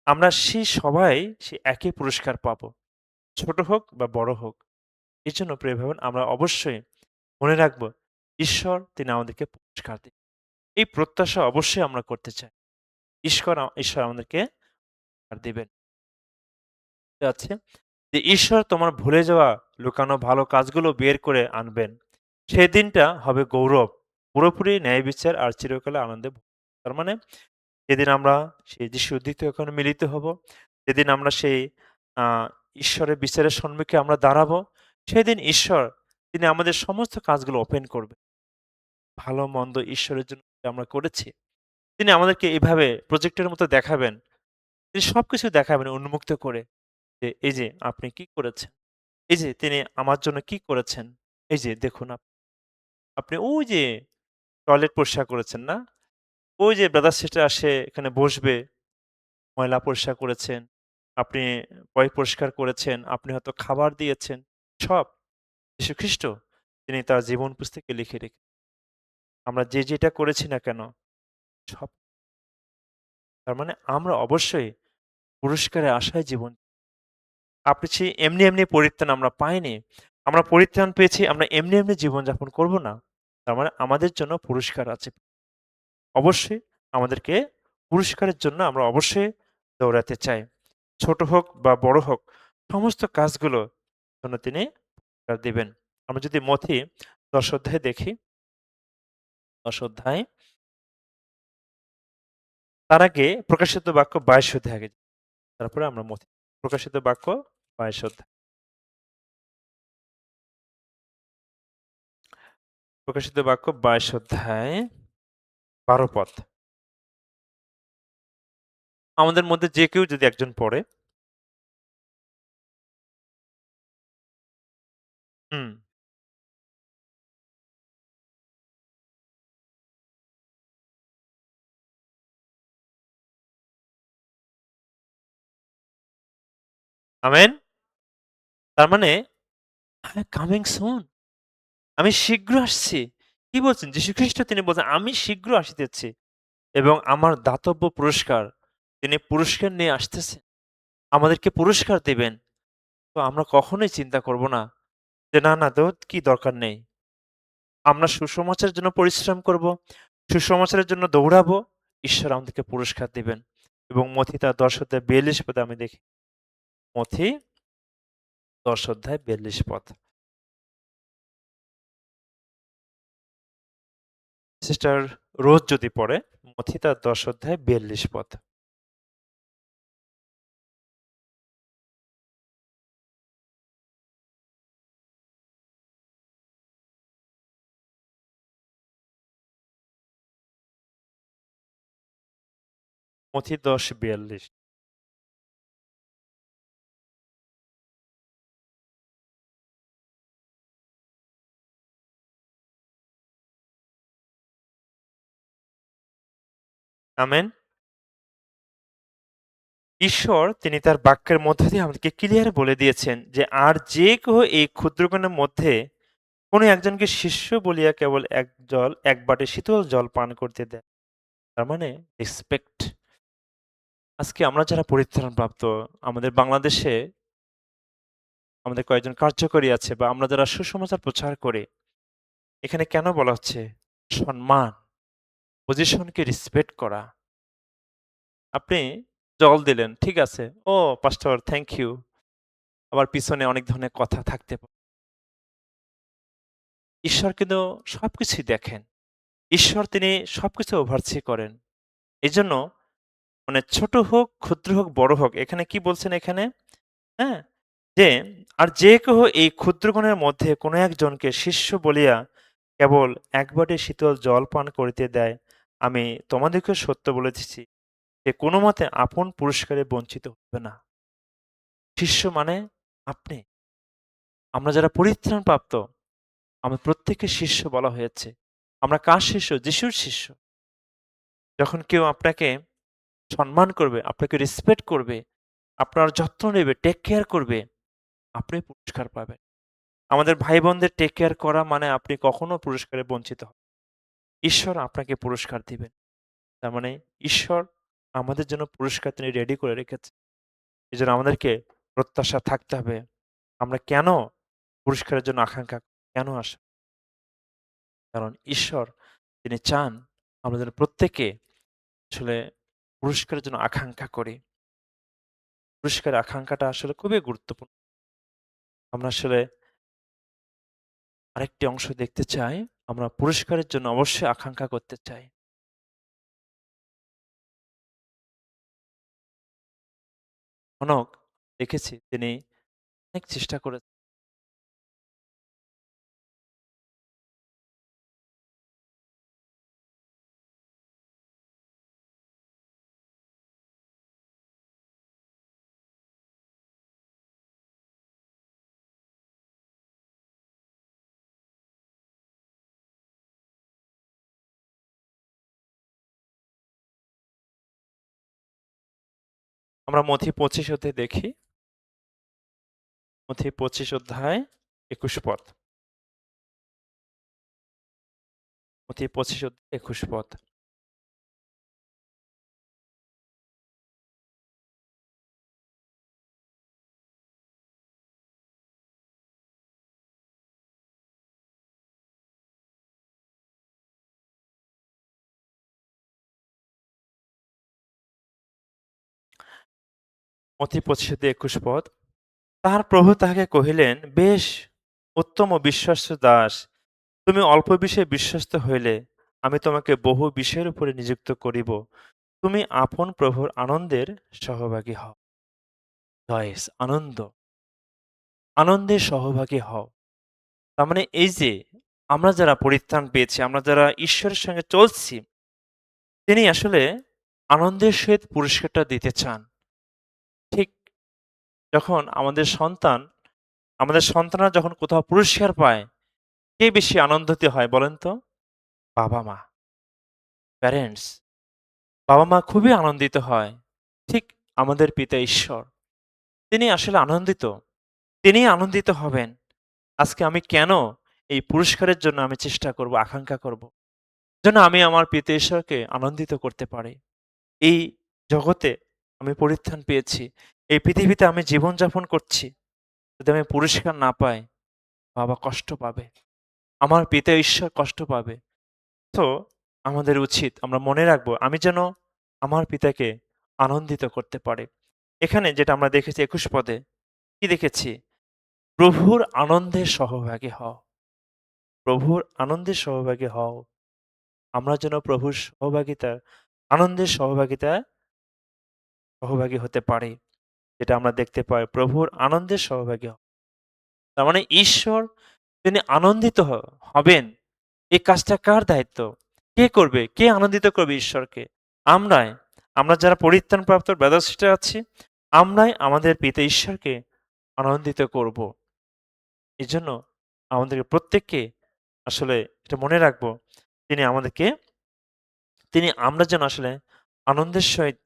আমরা সেই সবাই সে একই পুরস্কার পাবো। ছোট হোক বা বড় হোক। এজন্য প্রিয় ভাই-বোন, আমরা অবশ্যই মনে রাখবো ঈশ্বর তিনি আমাদেরকে পুরস্কার দিন। এই প্রত্যাশা অবশ্যই আমরা করতে চাই। ঈশ্বর আমাদেরকে আর দিবেন। আছে যে ঈশ্বর তোমার ভুলে যাওয়া লুকানো ভালো কাজগুলো বের করে আনবেন। সেদিনটা হবে গৌরব, পুরোপুরি ন্যায় বিচার আর চিরকালে আনন্দে তার মানে যেদিন আমরা সেই যিশুর দ্বিতীয়করণে মিলিত হব, যেদিন আমরা সেই আ ঈশ্বরের বিচারের সম্মুখে আমরা দাঁড়াবো, সেদিন ঈশ্বর তিনি আমাদের সমস্ত কাজগুলো ওপেন করবেন। ভালো-মন্দ ঈশ্বরের জন্য যে আমরা করেছি। তিনি আমাদেরকে এভাবে প্রজেক্টের মতো দেখাবেন। তিনি সবকিছু দেখাবেন উন্মুক্ত করে যে, "এই যে আপনি কি করেছেন? এই যে তিনি আমার জন্য কি করেছেন? এই যে দেখুন আপনি ওই যে টয়লেট পরিষ্কার করেছেন না? ওই যে ব্রাদার সিস্টার আসে এখানে বসবে, ময়লা পরিষ্কার করেছেন। আপনি পয় পরিষ্কার করেছেন। আপনি হয়তো খাবার দিয়েছেন।" সব যীশুখ্রিস্ট তিনি তার জীবন পুস্তকে লিখে আমরা যে যেটা করেছি না কেন সব তার মানে আমরা অবশ্যই পুরস্কারের আশায় জীবন আপনি সেই এমনি পরিত্রাণ আমরা পাইনি। আমরা পরিত্রাণ পেয়েছি আমরা এমনি জীবনযাপন করব না। তার মানে আমাদের জন্য পুরস্কার আছে। অবশ্যই আমাদেরকে পুরস্কারের জন্য আমরা অবশ্যই দৌড়াতে চাই। ছোট হোক বা বড় হোক সমস্ত কাজগুলো জন্য তিনি পুরস্কার দিবেন। আমরা যদি মথি ১০ অধ্যায় দেখি, ১০ অধ্যায় তার আগে প্রকাশিত বাক্য ২২ অধ্যায় আগে তারপরে আমরা মথি। প্রকাশিত বাক্য ২২ অধ্যায়। প্রকাশিত বাক্য ২২ অধ্যায় ১২ পদ। আমাদের মধ্যে যে কেউ যদি একজন পড়ে হুম, আমেন? তার মানে I am coming soon আমি শীঘ্র আসছি। কি বলছেন? যীশুখ্রিস্ট তিনি বলছেন, "আমি শীঘ্র আসিতেছি এবং আমার দাতব্য পুরস্কার" তিনি পুরস্কার নিয়ে আসতেছেন। আমাদেরকে পুরস্কার দিবেন। তো আমরা কখনোই চিন্তা করব না যে, "না, না কি দরকার নেই।" আমরা সুসমাচারের জন্য পরিশ্রম করব, সুসমাচারের জন্য দৌড়াবো, ঈশ্বর আমাদেরকে পুরস্কার দিবেন। এবং মথি তার ১০ অধ্যায় ৪২ পদে আমি দেখি। মথি ১০ অধ্যায় ৪২ পদ। সিস্টার রোজ যদি পড়ে, মথি তার ১০ অধ্যায় ৪২ পদ। মথি ১০:৪২ আমেন। ঈশ্বর তিনি তার বাক্যের মধ্য দিয়ে আমাদেরকে ক্লিয়ার বলে দিয়েছেন যে, "আর যে কেহ এই ক্ষুদ্রগণের মধ্যে কোন একজনকে শিষ্য বলিয়া কেবল এক বাটি শীতল জল পান করতে দেয়।" তার মানে রেসপেক্ট। আজকে আমরা যারা পরিত্রাণপ্রাপ্ত আমাদের বাংলাদেশে আমাদের কয়েকজন কার্যকরী আছে বা আমরা যারা সুসমাচার প্রচার করি, এখানে কেন বলা হচ্ছে? সম্মান, পজিশনকে রেসপেক্ট করা। আপনি জল দিলেন, ঠিক আছে। "ও পাস্টর থ্যাংক ইউ।" আবার পিছনে অনেক ধরনের কথা থাকতে পারে। ঈশ্বর কিন্তু সবকিছুই দেখেন। ঈশ্বর তিনি সবকিছু ওভারসি করেন। এজন্য মানে ছোট হোক, ক্ষুদ্র হোক, বড় হোক, এখানে কি বলছেন এখানে? হ্যাঁ? যে, "আর যে কেহ এই ক্ষুদ্রগণের মধ্যে কোন একজনকে শিষ্য বলিয়া কেবল এক বাটি শীতল জল পান করিতে দেয়, আমি তোমাদিগকে সত্য বলিতেছি যে কোনমতে আপন পুরস্কারে বঞ্চিত হইবে না।" শিষ্য মানে আপনি। আমরা যারা পরিত্রাণ প্রাপ্ত, আমরা প্রত্যেককে শিষ্য বলা হয়েছে। আমরা কার শিষ্য? যিশুর শিষ্য। যখন কেউ আপনাকে সম্মান করবে, আপনাকে রেসপেক্ট করবে, আপনার যত্ন নেবে, টেক কেয়ার করবে, আপনি পুরস্কার পাবেন। আমাদের ভাই-বোনদের টেক কেয়ার করা মানে আপনি কখনো পুরস্কারে বঞ্চিত হবেন। ঈশ্বর আপনাকে পুরস্কার দিবেন। তার মানে ঈশ্বর আমাদের জন্য পুরস্কার তিনি রেডি করে রেখেছেন। এজন্য আমাদেরকে প্রত্যাশা থাকতে হবে। আমরা কেন পুরস্কারের জন্য আকাঙ্ক্ষা কেন আসা? কারণ ঈশ্বর তিনি চান আমরা যেন প্রত্যেকে আসলে পুরস্কারের জন্য আকাঙ্ক্ষা করি। পুরস্কারের আকাঙ্ক্ষাটা আসলে খুবই গুরুত্বপূর্ণ। আমরা আসলে আরেকটি অংশ দেখতে চাই। আমরা পুরস্কারের জন্য অবশ্যই আকাঙ্ক্ষা করতে চাই। হনক দেখেছি তিনি অনেক চেষ্টা করেছেন। আমরা মথি ২৫ অধ্যায় দেখি। মথি ২৫ অধ্যায় ২১ পদ। মথি ২৫ অধ্যায় ২১ পদ। মথি ২৫ অধ্যায় ২১ পদ। তাহার প্রভু তাহাকে কহিলেন, বেশ, উত্তম ও বিশ্বাস্য দাস, তুমি অল্প বিষয়ে বিশ্বস্ত হইলে আমি তোমাকে বহু বিষয়ের উপরে নিযুক্ত করিব। তুমি আপন প্রভুর আনন্দের সহভাগী হও। জয়েস আনন্দ, আনন্দের সহভাগী হও। তার মানে এই যে আমরা যারা পরিত্রাণ পেয়েছি, আমরা যারা ঈশ্বরের সঙ্গে চলছি, তিনি আসলে আনন্দের সহিত পুরস্কারটা দিতে চান। ঠিক যখন আমাদের সন্তানরা যখন কোথাও পুরস্কার পায়, কে বেশি আনন্দিত হয় বলেন তো? বাবা-মা, প্যারেন্টস। বাবা-মা খুবই আনন্দিত হয়। ঠিক আমাদের পিতা ঈশ্বর, তিনি আসলে আনন্দিত। তিনিই আনন্দিত হবেন। আজকে আমি কেন এই পুরস্কারের জন্য আমি চেষ্টা করব, আকাঙ্ক্ষা করব। যেন আমি আমার পিতা ঈশ্বরকে আনন্দিত করতে পারি। এই জগতে আমি পরিত্রাণ পেয়েছি। এই পৃথিবীতে আমি জীবনযাপন করছি। যদি আমি পুরস্কার না পাই, বাবা কষ্ট পাবে। আমার পিতা ঈশ্বর কষ্ট পাবে। তো আমাদের উচিত আমরা মনে রাখবো আমি যেন আমার পিতাকে আনন্দিত করতে পারি। এখানে যেটা আমরা দেখেছি ২১ পদে, কি দেখেছি? প্রভুর আনন্দের সহভাগী হও। প্রভুর আনন্দের সহভাগী হও। আমরা যেন প্রভুর আনন্দের সহভাগী হতে পারি। যেটা আমরা দেখতে পাই প্রভুর আনন্দের সহভাগী হও। তার মানে ঈশ্বর তিনি আনন্দিত হবেন। এই কাজটা কার দায়িত্ব? কে করবে? কে আনন্দিত করবে ঈশ্বরকে? আমরাই। আমরা যারা পরিত্রাণপ্রাপ্ত ব্রাদার সিস্টার আছি, আমরাই আমাদের পিতা ঈশ্বরকে আনন্দিত করব। এজন্য আমাদেরকে প্রত্যেককে আসলে এটা মনে রাখবো, তিনি আমাদেরকে আমরা যেন আসলে আনন্দের সহিত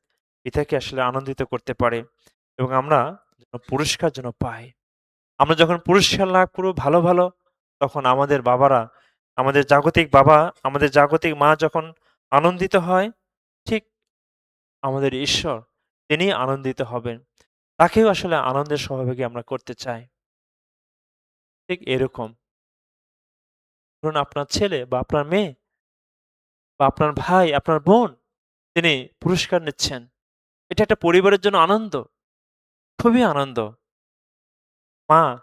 পিতাকে আসলে আনন্দিত করতে পারি এবং আমরা যেন পুরস্কার যেন পাই। আমরা যখন পুরস্কার লাভ করব ভালো, ভালো, তখন আমাদের বাবারা, আমাদের জাগতিক বাবা, আমাদের জাগতিক মা যখন আনন্দিত হয়, ঠিক আমাদের ঈশ্বর তিনি আনন্দিত হবেন। তাকেও আসলে আনন্দের সহভাগী আমরা করতে চাই। ঠিক এরকম ধরুন আপনার ছেলে বা আপনার মেয়ে বা আপনার ভাই, আপনার বোন তিনি পুরস্কার নিচ্ছেন। এটা একটা পরিবারের জন্য আনন্দ, খুবই আনন্দ। মা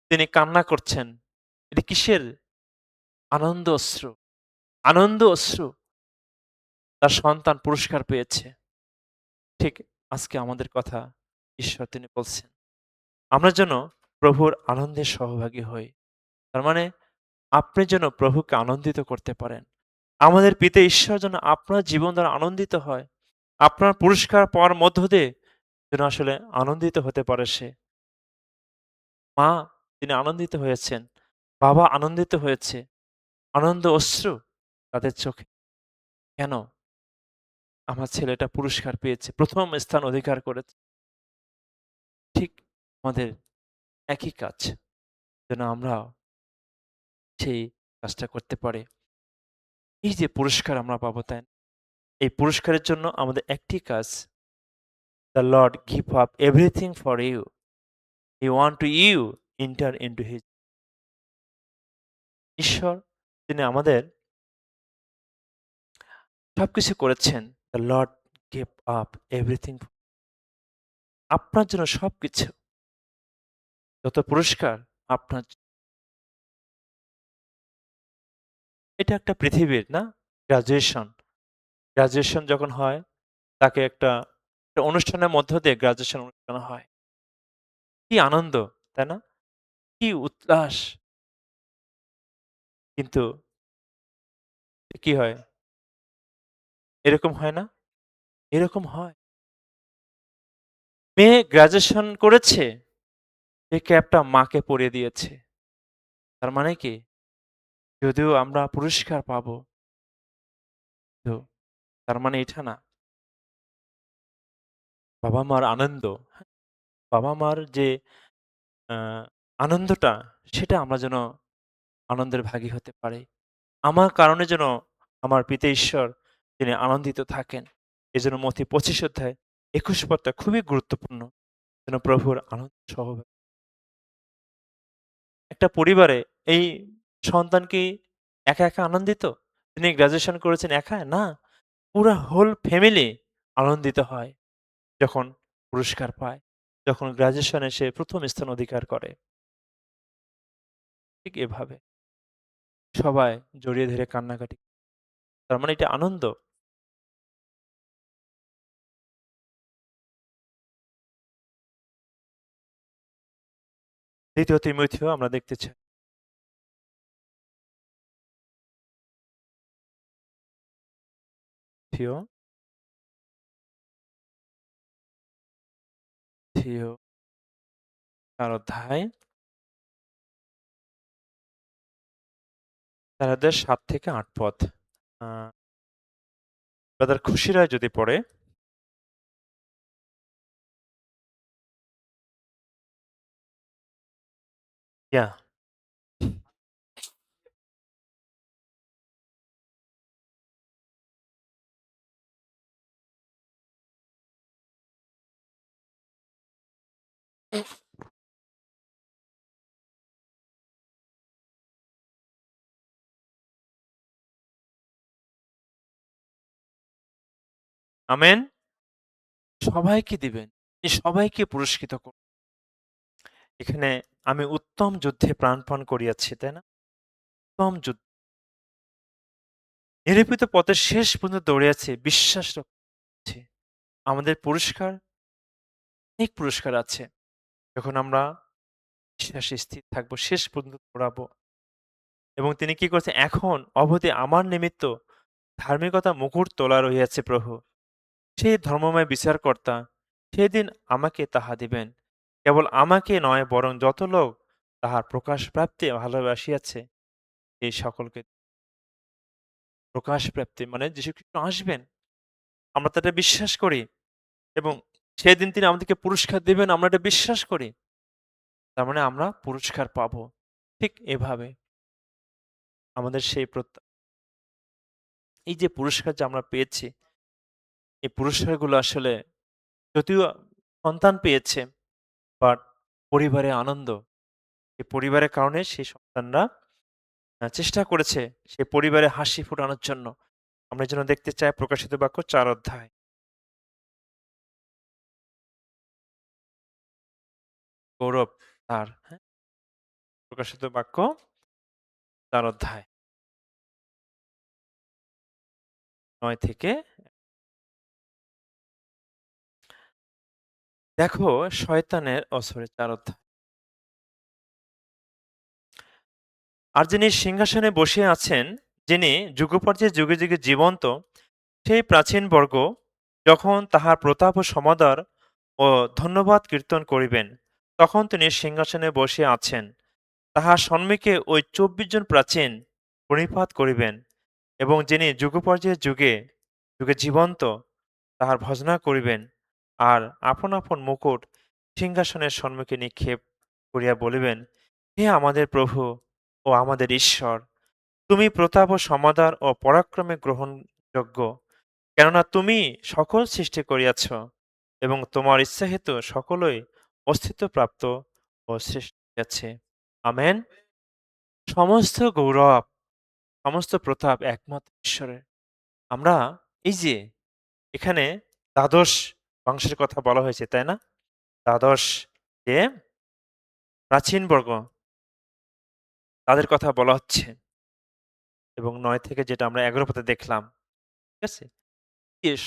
তিনি কান্না করছেন। এটা কিসের? আনন্দ অশ্রু। আনন্দ অশ্রু। তার সন্তান পুরস্কার পেয়েছে। ঠিক আজকে আমাদের কথা ঈশ্বর তিনি বলছেন। আমরা যেন প্রভুর আনন্দের সহভাগী হই। তার মানে আপনি যেন প্রভুকে আনন্দিত করতে পারেন। আমাদের পিতা ঈশ্বর যেন আপনার জীবন দ্বারা আনন্দিত হয়। আপনার পুরস্কার পাওয়ার মধ্য দিয়ে যেন আসলে আনন্দিত হতে পারে সে। মা তিনি আনন্দিত হয়েছেন। বাবা আনন্দিত হয়েছে। আনন্দ অশ্রু তাদের চোখে। কেন? আমার ছেলেটা পুরস্কার পেয়েছে। ১ম স্থান অধিকার করেছে। ঠিক আমাদের একই কাজ যেন আমরাও সেই কাজটা করতে পারি। এই যে পুরস্কার আমরা পাবো, তাই না? এই পুরস্কারের জন্য আমাদের একটি কাজ, "The Lord give up everything for you. He want to you enter into his" ঈশ্বর তিনি আমাদের সবকিছু করেছেন। "The Lord give up everything" আপনার জন্য সবকিছু। যত পুরস্কার আপনার এটা একটা পৃথিবীর না? গ্র্যাজুয়েশন। গ্র্যাজুয়েশন যখন হয় তাকে একটা অনুষ্ঠানের মধ্য দিয়ে গ্র্যাজুয়েশন অনুষ্ঠান হয়। কি আনন্দ, তাই না? কি উল্লাস! কিন্তু কি হয়? এরকম হয় না? এরকম হয়। মেয়ে গ্র্যাজুয়েশন করেছে, এই ক্যাপটা মাকে পরিয়ে দিয়েছে। তার মানে কি? যদিও আমরা পুরস্কার পাবো, তো তার মানে এটা না। বাবা-মার আনন্দ, হ্যাঁ? বাবা-মার যে আ আনন্দটা সেটা আমরা যেন আনন্দের ভাগী হতে পারি। আমার কারণে যেন আমার পিতা ঈশ্বর তিনি আনন্দিত থাকেন। এজন্য মথি ২৫ অধ্যায় ২১ পদটা খুবই গুরুত্বপূর্ণ। যেন প্রভুর আনন্দ সহভাগী একটা পরিবারে এই সন্তান কি একা আনন্দিত? তিনি গ্র্যাজুয়েশন করেছেন একা? না। পুরা হোল ফ্যামিলি আনন্দিত হয় যখন পুরস্কার পায়। যখন গ্র্যাজুয়েশনে সে ১ম স্থান অধিকার করে। ঠিক এভাবে সবাই জড়িয়ে ধরে কান্নাকাটি। তার মানে এটা আনন্দ। ২য় তিমথিও আমরা দেখতে চাই। থিও, থিও ৪ অধ্যায়, তার অধ্যায় ৭ থেকে ৮ পদ। আ ব্রাদার খুশি রায় যদি পড়ে, ইয়া আমেন। সবাইকে দিবেন। তিনি সবাইকে পুরস্কৃত করবেন। এখানে আমি উত্তম যুদ্ধে প্রাণপণ করিয়াছি, তাই না? উত্তম যুদ্ধ। নিরূপিত পথের শেষ পর্যন্ত দৌড়িয়াছি, বিশ্বাস রক্ষাছি। আমাদের পুরস্কার, অনেক পুরস্কার আছে। যখন আমরা বিশ্বাসে স্থির থাকবো, শেষ পর্যন্ত দৌড়াবো। এবং তিনি কি করছেন? এখন অবধি আমার নিমিত্ত ধার্মিকতা মুকুট তোলা রহিয়াছে প্রভু। সেই ধর্মময় বিচারকর্তা সেদিন আমাকে তাহা দিবেন। কেবল আমাকে নয় বরং যত লোক তাহার প্রকাশ প্রাপ্তি ভালোবাসিয়াছে এই সকলকে প্রকাশ প্রাপ্তি মানে যীশুখ্রিস্ট আসবেন। আমরা তো এটা বিশ্বাস করি এবং সেদিন তিনি আমাদেরকে পুরস্কার দিবেন আমরা এটা বিশ্বাস করি। তার মানে আমরা পুরস্কার পাবো। ঠিক এভাবে আমাদের সেই এই যে পুরস্কার যে আমরা পেয়েছি, এই পুরস্কারগুলো আসলে যদিও সন্তান পেয়েছে বাট পরিবারে আনন্দ। এই পরিবারের কারণে সেই সন্তানরা চেষ্টা করেছে সেই পরিবারে হাসি ফোটানোর জন্য। আমরা যেন দেখতে চাই প্রকাশিত বাক্য ৪ অধ্যায়। গৌরব তার, হ্যাঁ? প্রকাশিত বাক্য ৪ অধ্যায় ৯ থেকে দেখো শয়তানের ও সরি ৪ অধ্যায়। আর যিনি সিংহাসনে বসে আছেন, যিনি যুগপর্যায়ে যুগে জীবন্ত, সেই প্রাচীন বর্গ যখন তাহার প্রতাপ ও সমাদর ও ধন্যবাদ কীর্তন করিবেন, তখন তিনি সিংহাসনে বসে আছেন। তাহার সম্মুখে ওই ২৪ জন প্রাচীন প্রণিপাত করিবেন এবং যিনি যুগপর্যায়ে যুগে জীবন্ত, তাহার ভজনা করিবেন আর আপন মুকুট সিংহাসনের সম্মুখে নিক্ষেপ করিয়া বলিবেন, হে আমাদের প্রভু ও আমাদের ঈশ্বর, তুমি প্রতাপ ও সমাদর ও পরাক্রমে গ্রহণযোগ্য, কেননা তুমি সকল সৃষ্টি করিয়াছ এবং তোমার ইচ্ছাহেতু সকলই অস্তিত্বপ্রাপ্ত ও সৃষ্টি হইয়াছে। আমেন। সমস্ত গৌরব, সমস্ত প্রতাপ একমাত্র ঈশ্বরের। আমরা এই যে এখানে দ্বাদশ বংশের কথা বলা হয়েছে, তাই না? দ্বাদশ যে প্রাচীন বর্গ তাদের কথা বলা হচ্ছে এবং ৯ থেকে যেটা আমরা ১১ পদে দেখলাম। ঠিক আছে?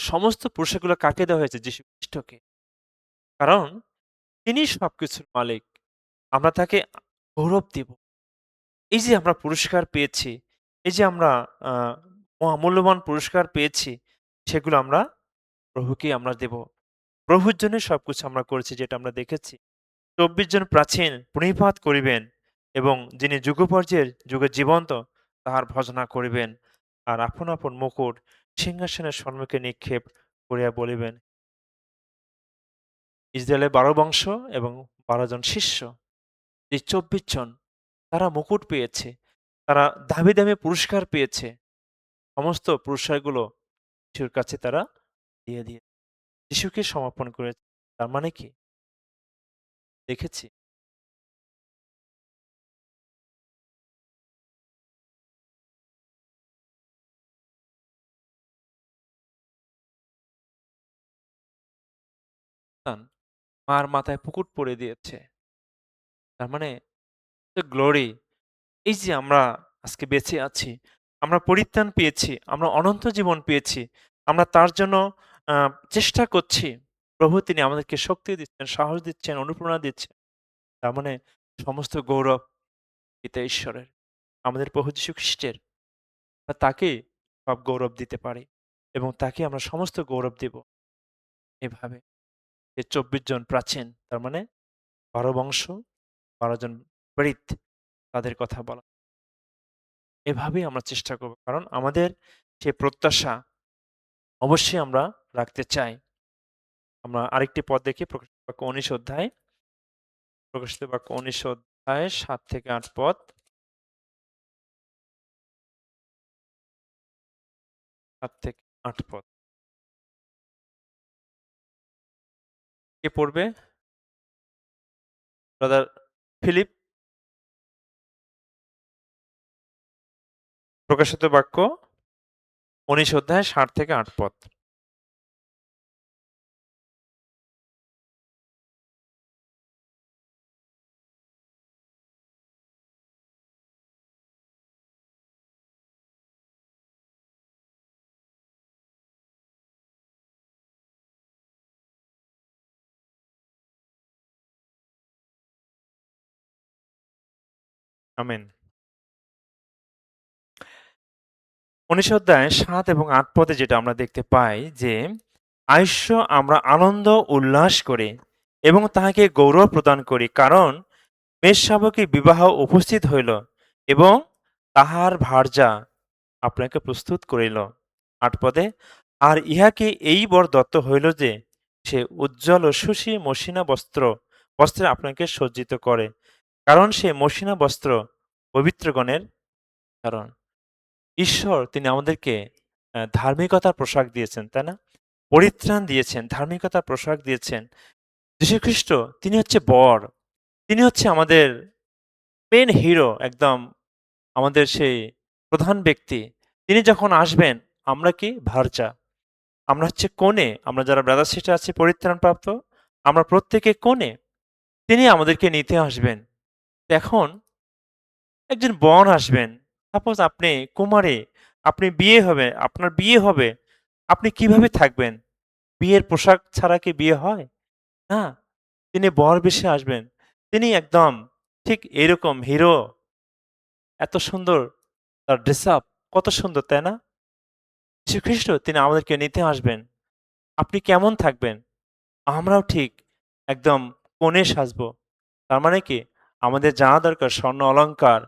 সমস্ত পুরস্কারগুলো কাকে দেওয়া হয়েছে? যীশু খ্রিস্টকে। কারণ তিনি সবকিছুর মালিক। আমরা তাকে গৌরব দিব। এই যে আমরা পুরস্কার পেয়েছি, এই যে আমরা আ মহামূল্যবান পুরস্কার পেয়েছি, সেগুলো আমরা প্রভুকেই আমরা দেব। প্রভুর জন্যই সবকিছু আমরা করেছি যেটা আমরা দেখেছি। ২৪ জন প্রাচীন প্রণিপাত করিবেন এবং যিনি যুগপর্যায়ের যুগে জীবন্ত তাহার ভজনা করিবেন। আর আপন মুকুট সিংহাসনের সম্মুখে নিক্ষেপ করিয়া বলিবেন, ইসরায়েলের ১২ বংশ এবং ১২ জন শিষ্য, এই ২৪ জন তারা মুকুট পেয়েছে। তারা দামি, দামি পুরস্কার পেয়েছে। সমস্ত পুরস্কারগুলো যিশুর কাছে তারা দিয়ে দিয়ে যিশুকে সমর্পণ করেছে। তার মানে কি? দেখেছি সন্তান মার মাথায় মুকুট পরিয়ে দিয়েছে। তার মানে গ্লোরি, এই যে আমরা আজকে বেঁচে আছি, আমরা পরিত্রাণ পেয়েছি, আমরা অনন্ত জীবন পেয়েছি, আমরা তার জন্য চেষ্টা করছি। প্রভু তিনি আমাদেরকে শক্তি দিচ্ছেন, সাহস দিচ্ছেন, অনুপ্রেরণা দিচ্ছেন। তার মানে সমস্ত গৌরব পিতা ঈশ্বরের, আমাদের প্রভু যীশু খ্রিস্টের। আমরা তাকে সব গৌরব দিতে পারি এবং তাকে আমরা সমস্ত গৌরব দেব। এভাবে যে ২৪ জন প্রাচীন, তার মানে ১২ বংশ, ১২ জন প্রেরিত, তাদের কথা বলা। এভাবেই আমরা চেষ্টা করব। কারণ আমাদের সে প্রত্যাশা অবশ্যই আমরা রাখতে চাই। আমরা আরেকটি পদ দেখি প্রকাশিত বাক্য ১৯ অধ্যায়, প্রকাশিত বাক্য ১৯ অধ্যায় ৭ থেকে ৮ পদ, ৭ থেকে ৮ পদ। কে পড়বে? Brother Philip. প্রকাশিত বাক্য ১৯ অধ্যায় ৭ থেকে ৮ পদ। আমেন। ১৯ অধ্যায় ৭ এবং ৮ পদে যেটা আমরা দেখতে পাই যে, আইস্য আমরা আনন্দ উল্লাস করি এবং তাহাকে গৌরব প্রদান করি। কারণ মেষশাবকের বিবাহ উপস্থিত হইল এবং তাহার ভার্যা আপনাকে প্রস্তুত করিল। ৮ পদে, আর ইহাকে এই বর দত্ত হইল যে, সে উজ্জ্বল ও সুশী মসৃণা বস্ত্রে আপনাকে সজ্জিত করে। কারণ সে মসৃণা বস্ত্র পবিত্রগণের কারণ। ঈশ্বর তিনি আমাদেরকে ধার্মিকতার পোশাক দিয়েছেন, তাই না? পরিত্রাণ দিয়েছেন, ধার্মিকতার পোশাক দিয়েছেন। যীশুখ্রিস্ট তিনি হচ্ছে বর। তিনি হচ্ছে আমাদের মেইন হিরো, একদম আমাদের সেই প্রধান ব্যক্তি। তিনি যখন আসবেন, আমরা কি? ভার্যা। আমরা হচ্ছে কনে। আমরা যারা ব্রাদার সিস্টার আছি পরিত্রাণপ্রাপ্ত, আমরা প্রত্যেকে কনে। তিনি আমাদেরকে নিতে আসবেন। এখন একজন বর আসবেন। সাপোজ আপনি কুমারী, আপনি বিয়ে হবে, আপনার বিয়ে হবে। আপনি কিভাবে থাকবেন? বিয়ের পোশাক ছাড়া কি বিয়ে হয়? না। তিনি বর বেশে আসবেন। তিনি একদম ঠিক এরকম হিরো, এত সুন্দর তার ড্রেস আপ, কত সুন্দর, তাই না? যীশুখ্রিস্ট তিনি আমাদেরকে নিতে আসবেন। আপনি কেমন থাকবেন? আমরাও ঠিক একদম কনে সাজবো। তার মানে কি? আমাদের যা দরকার স্বর্ণ অলংকার,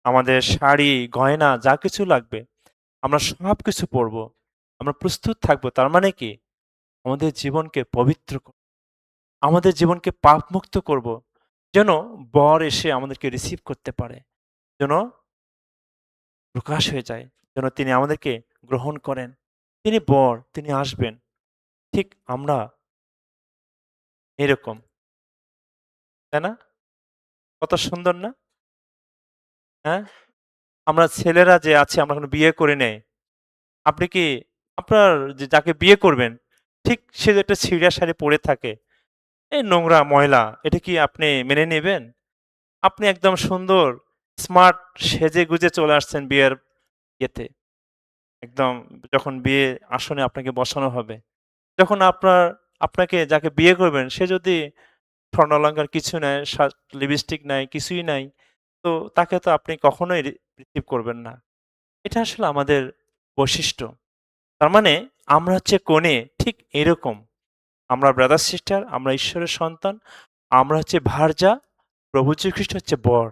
আমাদের শাড়ি, গয়না যা কিছু লাগবে, আমরা সবকিছু পরবো। আমরা প্রস্তুত থাকবো। তার মানে কি? আমাদের জীবনকে পবিত্র আমাদের জীবনকে পাপমুক্ত করব। যেন বর এসে আমাদেরকে রিসিভ করতে পারে। যেন প্রকাশ হয়ে যায়। যেন তিনি আমাদেরকে গ্রহণ করেন। তিনি বর, তিনি আসবেন। ঠিক আমরা এরকম, তাই না? কত সুন্দর না? হ্যাঁ? আমরা ছেলেরা যে আছি আমরা এখনো বিয়ে করি নাই। আপনি কি আপনার যাকে বিয়ে করবেন, ঠিক সে যে একটা ছিঁড়া শাড়ি পরে থাকে, এই নোংরা ময়লা, এটা কি আপনি মেনে নিবেন? আপনি একদম সুন্দর স্মার্ট সেজে-গুজে চলে আসছেন বিয়ের ইয়েতে। একদম যখন বিয়ে আসনে আপনাকে বসানো হবে। যখন আপনাকে যাকে বিয়ে করবেন সে যদি স্বর্ণালঙ্কার কিছু নাই, লিপস্টিক নাই, কিছুই নাই, তো তাকে তো আপনি কখনোই রিসিভ করবেন না। এটা আসলে আমাদের বৈশিষ্ট্য। তার মানে আমরা হচ্ছে কনে ঠিক এরকম। আমরা ব্রাদার সিস্টার, আমরা ঈশ্বরের সন্তান, আমরা হচ্ছে ভার্যা, প্রভু যীশু খ্রিস্ট হচ্ছে বর।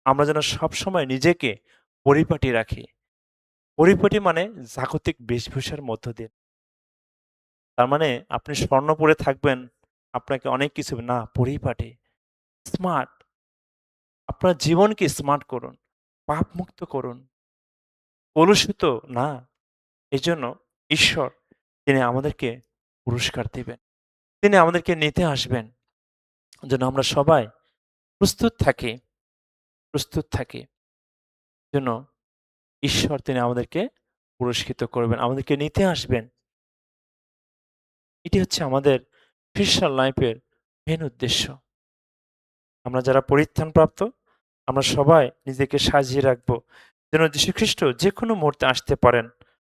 আমরা যেন সবসময় নিজেকে পরিপাটি রাখি। পরিপাটি মানে জাগতিক বেশভূষার মধ্য দিয়ে। তার মানে আপনি স্বর্ণ পরে থাকবেন, আপনাকে অনেক কিছু না পরিপাটি, স্মার্ট। আপনার জীবনকে স্মার্ট করুন, পাপমুক্ত করুন, কলুষিত না। এজন্য ঈশ্বর তিনি আমাদেরকে পুরস্কার দিবেন। তিনি আমাদেরকে নিতে আসবেন। যেন আমরা সবাই প্রস্তুত থাকি, প্রস্তুত থাকি। যেন ঈশ্বর তিনি আমাদেরকে পুরস্কৃত করবেন, আমাদেরকে নিতে আসবেন। এটি হচ্ছে আমাদের খ্রিস্টান লাইফের মেইন উদ্দেশ্য। আমরা যারা পরিত্রাণপ্রাপ্ত, আমরা সবাই নিজেকে সাজিয়ে রাখবো। যেন যীশুখ্রিস্ট যেকোনো মুহূর্তে আসতে পারেন।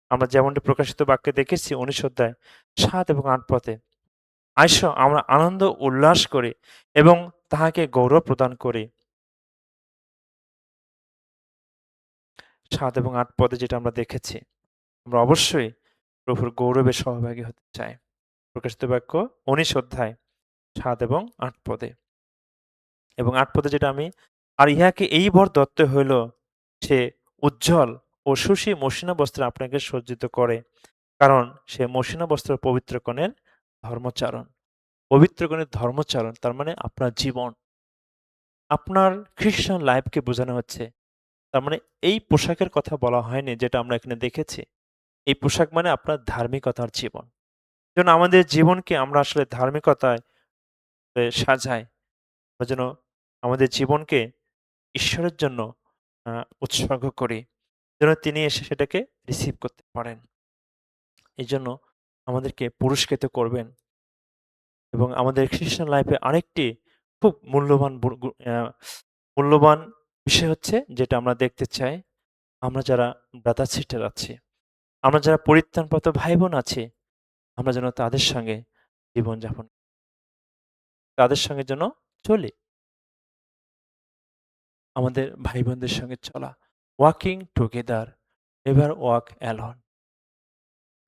আমরা যেমনটি প্রকাশিত বাক্যে দেখেছি ১৯ অধ্যায় ৭ এবং ৮ পদে। আইসো আমরা আনন্দ উল্লাস করি এবং তাহাকে গৌরব প্রদান করি। ৭ এবং ৮ পদে যেটা আমরা দেখেছি। আমরা অবশ্যই প্রভুর গৌরবে সহভাগী হতে চাই। প্রকাশিত বাক্য ১৯ অধ্যায় ৭ এবং ৮ পদে। এবং ৮ পদে যেটা আমি আর ইহাকে এই বর দত্ত হইল, সে উজ্জ্বল ও সুশী মসৃণা বস্ত্রে আপনাকে সজ্জিত করে। কারণ সে মসৃণা বস্ত্র পবিত্রগণের ধর্মচারণ। পবিত্রগণের ধর্মচারণ তার মানে আপনার জীবন। আপনার খ্রিস্টান লাইফকে বোঝানো হচ্ছে। তার মানে এই পোশাকের কথা বলা হয়নি যেটা আমরা এখানে দেখেছি। এই পোশাক মানে আপনার ধার্মিকতার জীবন। যেন আমাদের জীবনকে আমরা আসলে ধার্মিকতায় সাজাই। আমরা যেন আমাদের জীবনকে ঈশ্বরের জন্য আ উৎসর্গ করি। যেন তিনি এসে সেটাকে রিসিভ করতে পারেন। এজন্য আমাদেরকে পুরস্কৃত করবেন এবং আমাদের খ্রিস্টান লাইফে আরেকটি খুব মূল্যবান মূল্যবান বিষয় হচ্ছে যেটা আমরা দেখতে চাই, আমরা যারা ব্রাদার সিস্টার আছি, আমরা যারা পরিত্রাণপ্রাপ্ত ভাই-বোন আছি, আমরা যেন তাদের সঙ্গে জীবনযাপন তাদের সঙ্গে যেন চলি। আমাদের ভাই-বোনদের সঙ্গে চলা। Walking together, never walk alone.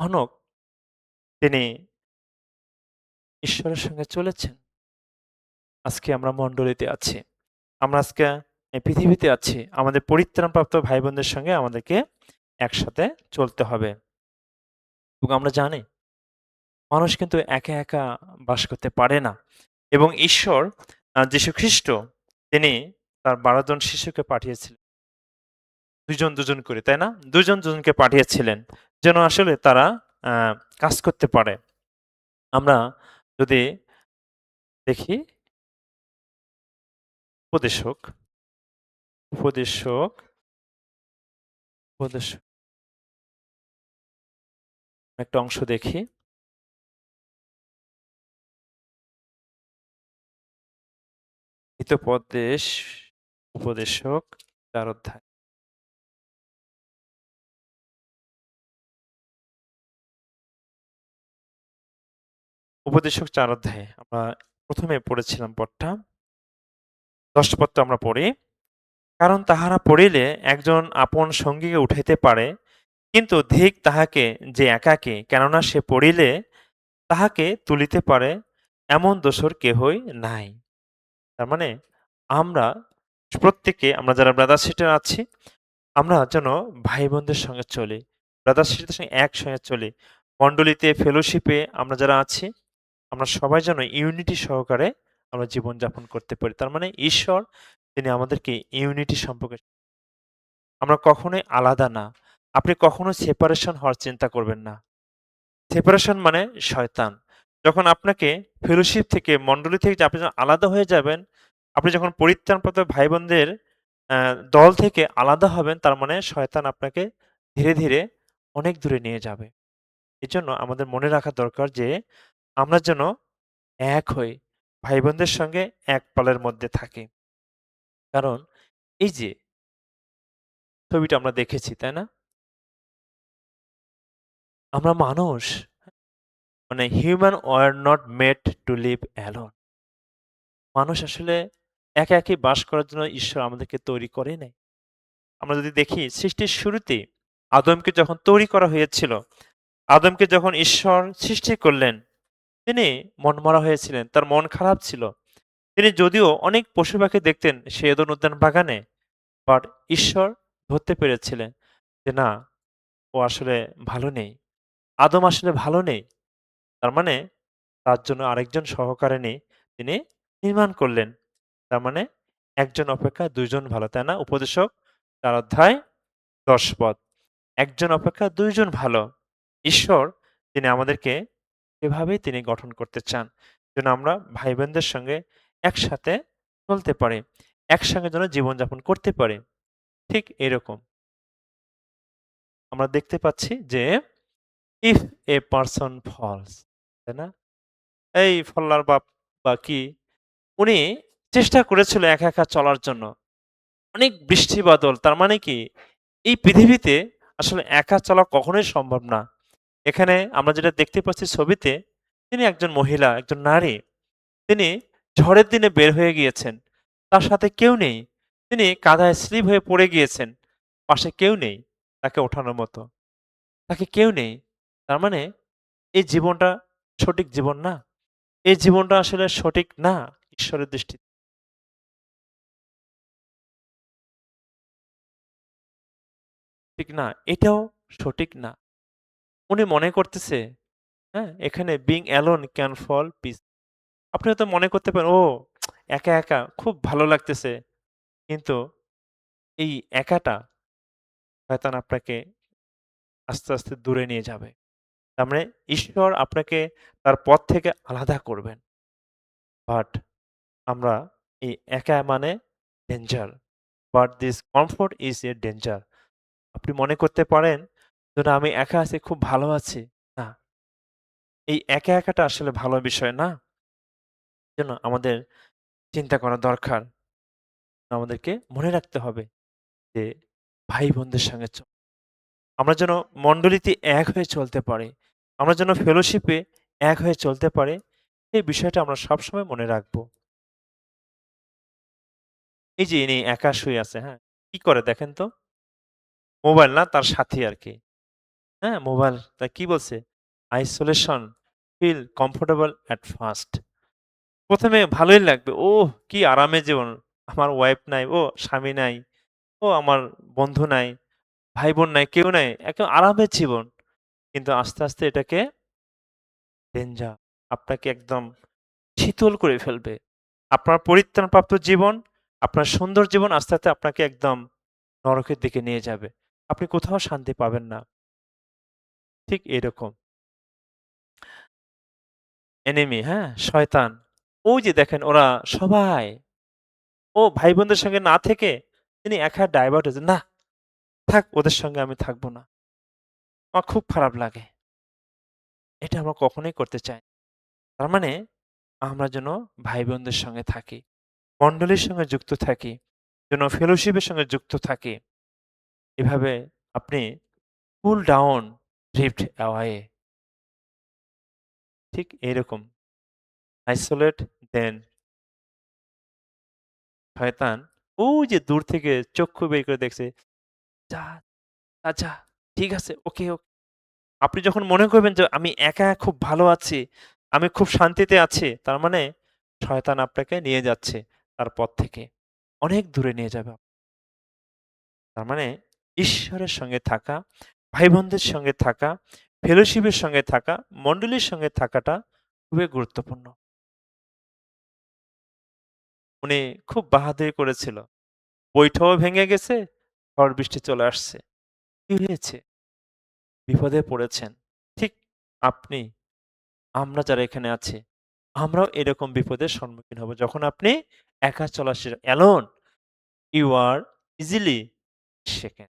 হনক তিনি ঈশ্বরের সঙ্গে চলেছেন। আজকে আমরা মণ্ডলীতে আছি। আমরা আজকে পৃথিবীতে আছি। আমাদের পরিত্রাণপ্রাপ্ত ভাই-বোনদের সঙ্গে আমাদেরকে একসাথে চলতে হবে। এবং আমরা জানি মানুষ কিন্তু একা, একা বাস করতে পারে না। এবং ঈশ্বর যীশু খ্রিস্ট তিনি তার ১২ জন শিষ্যকে পাঠিয়েছিলেন। ২ জন, ২ জন করে, তাই না? ২ জন, ২ জনকে পাঠিয়েছিলেন। যেন আসলে তারা আ কাজ করতে পারে। আমরা যদি দেখি উপদেশক, উপদেশক, উপদেশ একটা অংশ দেখি। হিতোপদেশ, উপদেশক ৪ অধ্যায়। উপদেশক ৪ অধ্যায়ে আমরা ১ম এ পড়েছিলাম পদটা। ১০ পদটা আমরা পড়ি। কারণ তাহারা পড়িলে একজন আপন সঙ্গীকে উঠাইতে পারে, কিন্তু ধিক তাহাকে যে একাকী, কেননা সে পড়িলে তাহাকে তুলিতে পারে, এমন দোসর কেহই নাই। তার মানে আমরা প্রত্যেকে আমরা যারা ব্রাদার সিস্টার আছি, আমরা যেন ভাই-বোনদের সঙ্গে চলি। ব্রাদার সিস্টারদের সঙ্গে একসঙ্গে চলি। মণ্ডলীতে ফেলোশিপে আমরা যারা আছি, আমরা সবাই যেন ইউনিটি সহকারে আমরা জীবনযাপন করতে পারি। তার মানে ঈশ্বর তিনি আমাদেরকে ইউনিটি সম্পর্কে আমরা কখনোই আলাদা না। আপনি কখনো সেপারেশন হওয়ার চিন্তা করবেন না। সেপারেশন মানে শয়তান। যখন আপনাকে ফেলোশিপ থেকে, মণ্ডলী থেকে যে আপনি যখন আলাদা হয়ে যাবেন, আপনি যখন পরিত্রাণপ্রাপ্ত ভাই-বোনদের অ্যা দল থেকে আলাদা হবেন, তার মানে শয়তান আপনাকে ধীরে, ধীরে অনেক দূরে নিয়ে যাবে। এজন্য আমাদের মনে রাখা দরকার যে আমরা যেন এক হই। ভাই-বোনদের সঙ্গে এক পালের মধ্যে থাকি। কারণ এই যে ছবিটা আমরা দেখেছি, তাই না? আমরা মানুষ মানে human were not made to live alone. মানুষ আসলে একা একাই বাস করার জন্য ঈশ্বর আমাদেরকে তৈরি করে নাই। আমরা যদি দেখি সৃষ্টির শুরুতে আদমকে যখন তৈরি করা হয়েছিল, আদমকে যখন ঈশ্বর সৃষ্টি করলেন, তিনি মনমরা হয়েছিলেন। তার মন খারাপ ছিল। তিনি যদিও অনেক পশু-পাখি দেখতেন সেই এদেন উদ্যান বাগানে, বাট ঈশ্বর ধরতে পেরেছিলেন যে না, ও আসলে ভালো নেই। আদম আসলে ভালো নেই। তার মানে তার জন্য আরেকজন সহকারিণী তিনি নির্মাণ করলেন। তার মানে একজন অপেক্ষা ২ জন ভালো, তাই না? উপদেশক ৪ অধ্যায় ১০ পদ। একজন অপেক্ষা ২ জন ভালো। ঈশ্বর তিনি আমাদেরকে এভাবেই তিনি গঠন করতে চান। যেন আমরা ভাই-বোনদের সঙ্গে একসাথে চলতে পারি। একসঙ্গে যেন জীবনযাপন করতে পারি। ঠিক এরকম। আমরা দেখতে পাচ্ছি যে if a person falls, তাই না? এই ফল্লার বাপ বা কি উনি চেষ্টা করেছিল একা, একা চলার জন্য। অনেক বৃষ্টি বাদল। তার মানে কি এই পৃথিবীতে আসলে একা চলা কখনোই সম্ভব না। এখানে আমরা যেটা দেখতে পাচ্ছি ছবিতে, তিনি একজন মহিলা, একজন নারী। তিনি ঝড়ের দিনে বের হয়ে গিয়েছেন। তার সাথে কেউ নেই। তিনি কাদায় স্লিপ হয়ে পড়ে গিয়েছেন। পাশে কেউ নেই তাকে ওঠানোর মতো। তাকে কেউ নেই। তার মানে এই জীবনটা সঠিক জীবন না। এই জীবনটা আসলে সঠিক না ঈশ্বরের দৃষ্টিতে। ঠিক না। এটাও সঠিক না। উনি মনে করতেছে, হ্যাঁ? এখানে being alone can fall peace. আপনি হয়তো মনে করতে পারেন, "ও একা, একা খুব ভালো লাগতেছে।" কিন্তু এই একাটা শয়তান আপনাকে আস্তে, আস্তে দূরে নিয়ে যাবে। তার মানে ঈশ্বর আপনাকে তার পথ থেকে আলাদা করবেন। বাট আমরা এই একা মানে danger. But this comfort is a danger. আপনি মনে করতে পারেন, "ধরুন আমি একা আছি, খুব ভালো আছি।" না, এই একা একাটা আসলে ভালো বিষয় না। এজন্য আমাদের চিন্তা করা দরকার। আমাদেরকে মনে রাখতে হবে যে ভাই-বোনদের সঙ্গে আমরা যেন মণ্ডলীতে এক হয়ে চলতে পারি। আমরা যেন ফেলোশিপে এক হয়ে চলতে পারি। এই বিষয়টা আমরা সবসময় মনে রাখবো। এই যে ইনি একা শুয়ে আছে, হ্যাঁ? কি করে দেখেন তো? মোবাইল না তার সাথী আরকি। হ্যাঁ? মোবাইল তা কি বলছে? "Isolation feel comfortable at first." ১ম এ ভালোই লাগবে। ওহ! কি আরামের জীবন। আমার ওয়াইফ নাই, ও স্বামী নাই, ও আমার বন্ধু নাই, ভাই-বোন নাই, কেউ নাই। একদম আরামের জীবন। কিন্তু আস্তে, আস্তে এটাকে ডেঞ্জার আপনাকে একদম শীতল করে ফেলবে। আপনার পরিত্রাণপ্রাপ্ত জীবন, আপনার সুন্দর জীবন আস্তে, আস্তে আপনাকে একদম নরকের দিকে নিয়ে যাবে। আপনি কোথাও শান্তি পাবেন না। ঠিক এরকম। এনিমি, হ্যাঁ? শয়তান। ওই যে দেখেন ওরা সবাই ও ভাই-বোনদের সঙ্গে না থেকে তিনি একা ডাইভার্ট হয়েছে। না, থাক ওদের সঙ্গে আমি থাকব না। আমার খুব খারাপ লাগে। এটা আমরা কখনোই করতে চাই না। তার মানে আমরা যেন ভাই-বোনদের সঙ্গে থাকি। মণ্ডলীর সঙ্গে যুক্ত থাকি। যেন ফেলোশিপের সঙ্গে যুক্ত থাকি। এভাবে আপনি কুল ডাউন, ড্রিফট অ্যাওয়ে ঠিক এইরকম। আইসোলেট দেন শয়তান ওই যে দূর থেকে চক্ষু বের করে দেখছে, "যা, যা, ঠিক আছে, ওকে, ওকে।" আপনি যখন মনে করবেন যে আমি একা খুব ভালো আছি, আমি খুব শান্তিতে আছি, তার মানে শয়তান আপনাকে নিয়ে যাচ্ছে তার পথ থেকে। অনেক দূরে নিয়ে যাবে। তার মানে ঈশ্বরের সঙ্গে থাকা, ভাই-বোনদের সঙ্গে থাকা, ফেলোশিপের সঙ্গে থাকা, মণ্ডলীর সঙ্গে থাকাটা খুবই গুরুত্বপূর্ণ। উনি খুব বাহাদুরি করেছিল। বৈঠও ভেঙে গেছে, ঝড় বৃষ্টি চলে আসছে। কি হয়েছে? বিপদে পড়েছেন। ঠিক আপনি, আমরা যারা এখানে আছি, আমরাও এরকম বিপদের সম্মুখীন হব। যখন আপনি একা চলা alone you are easily shaken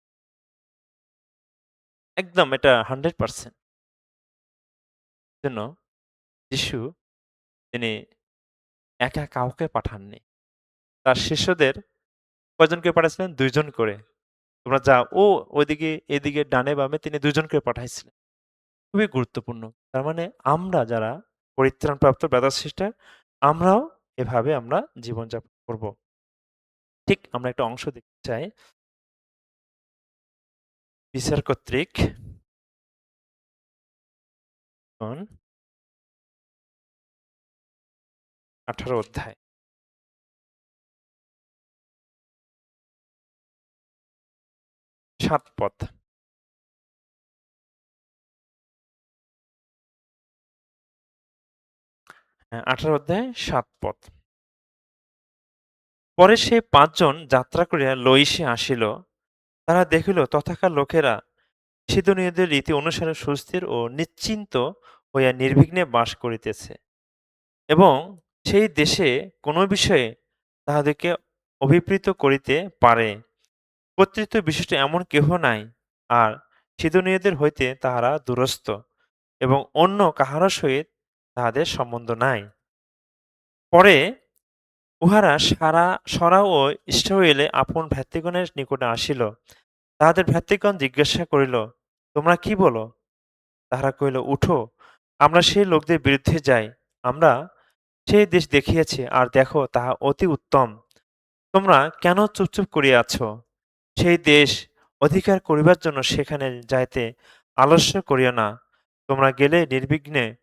একদম এটা 100% জন্য যিশু তিনি একা কাউকে পাঠাননি। তার শিষ্যদের কয়জনকে পাঠাইছিলেন? ২ জন করে। তোমরা যাও। ওইদিকে এদিকে ডানে বামে তিনি ২ জনকে পাঠাইছিলেন। খুবই গুরুত্বপূর্ণ। তার মানে আমরা যারা পরিত্রাণপ্রাপ্ত ব্রাদার সিস্টার আমরাও এভাবে আমরা জীবনযাপন করব। ঠিক আমরা একটা অংশ দেখতে চাই। বিচার কর্তৃক ১৮ অধ্যায় ৭ পদ। হ্যাঁ, 18 অধ্যায় ৭ পদ। পরে সেই ৫ জন যাত্রা করিয়া লইসে আসিল। তারা দেখিল তথাকার লোকেরা সিদোনীয়দের রীতি অনুসারে সুস্থির ও নিশ্চিন্ত হইয়া নির্বিঘ্নে বাস করিতেছে এবং সেই দেশে কোনো বিষয়ে তাহাদেরকে অভিপ্রেত করিতে পারে। কর্তৃত্ব বিশিষ্ট এমন কেহ নাই, আর সিদোনীয়দের হইতে তাহারা দূরস্থ এবং অন্য কাহারও সহিত তাহাদের সম্বন্ধ নাই। পরে উহারা সরা ও ইস্রায়েলে আপন ভ্রাতৃগণের নিকটে আসিল। তাহাদের ভ্রাতৃগণ জিজ্ঞাসা করিল, তোমরা কি বলো? তাহারা কহিল, উঠো, আমরা সেই লোকদের বিরুদ্ধে যাই। আমরা সেই দেশ দেখিয়াছি, আর দেখো তাহা অতি উত্তম। তোমরা কেন চুপচুপ করিয়া আছো? সেই দেশ অধিকার করিবার জন্য সেখানে যাইতে আলস্য করিও না। তোমরা গেলে নির্বিঘ্নে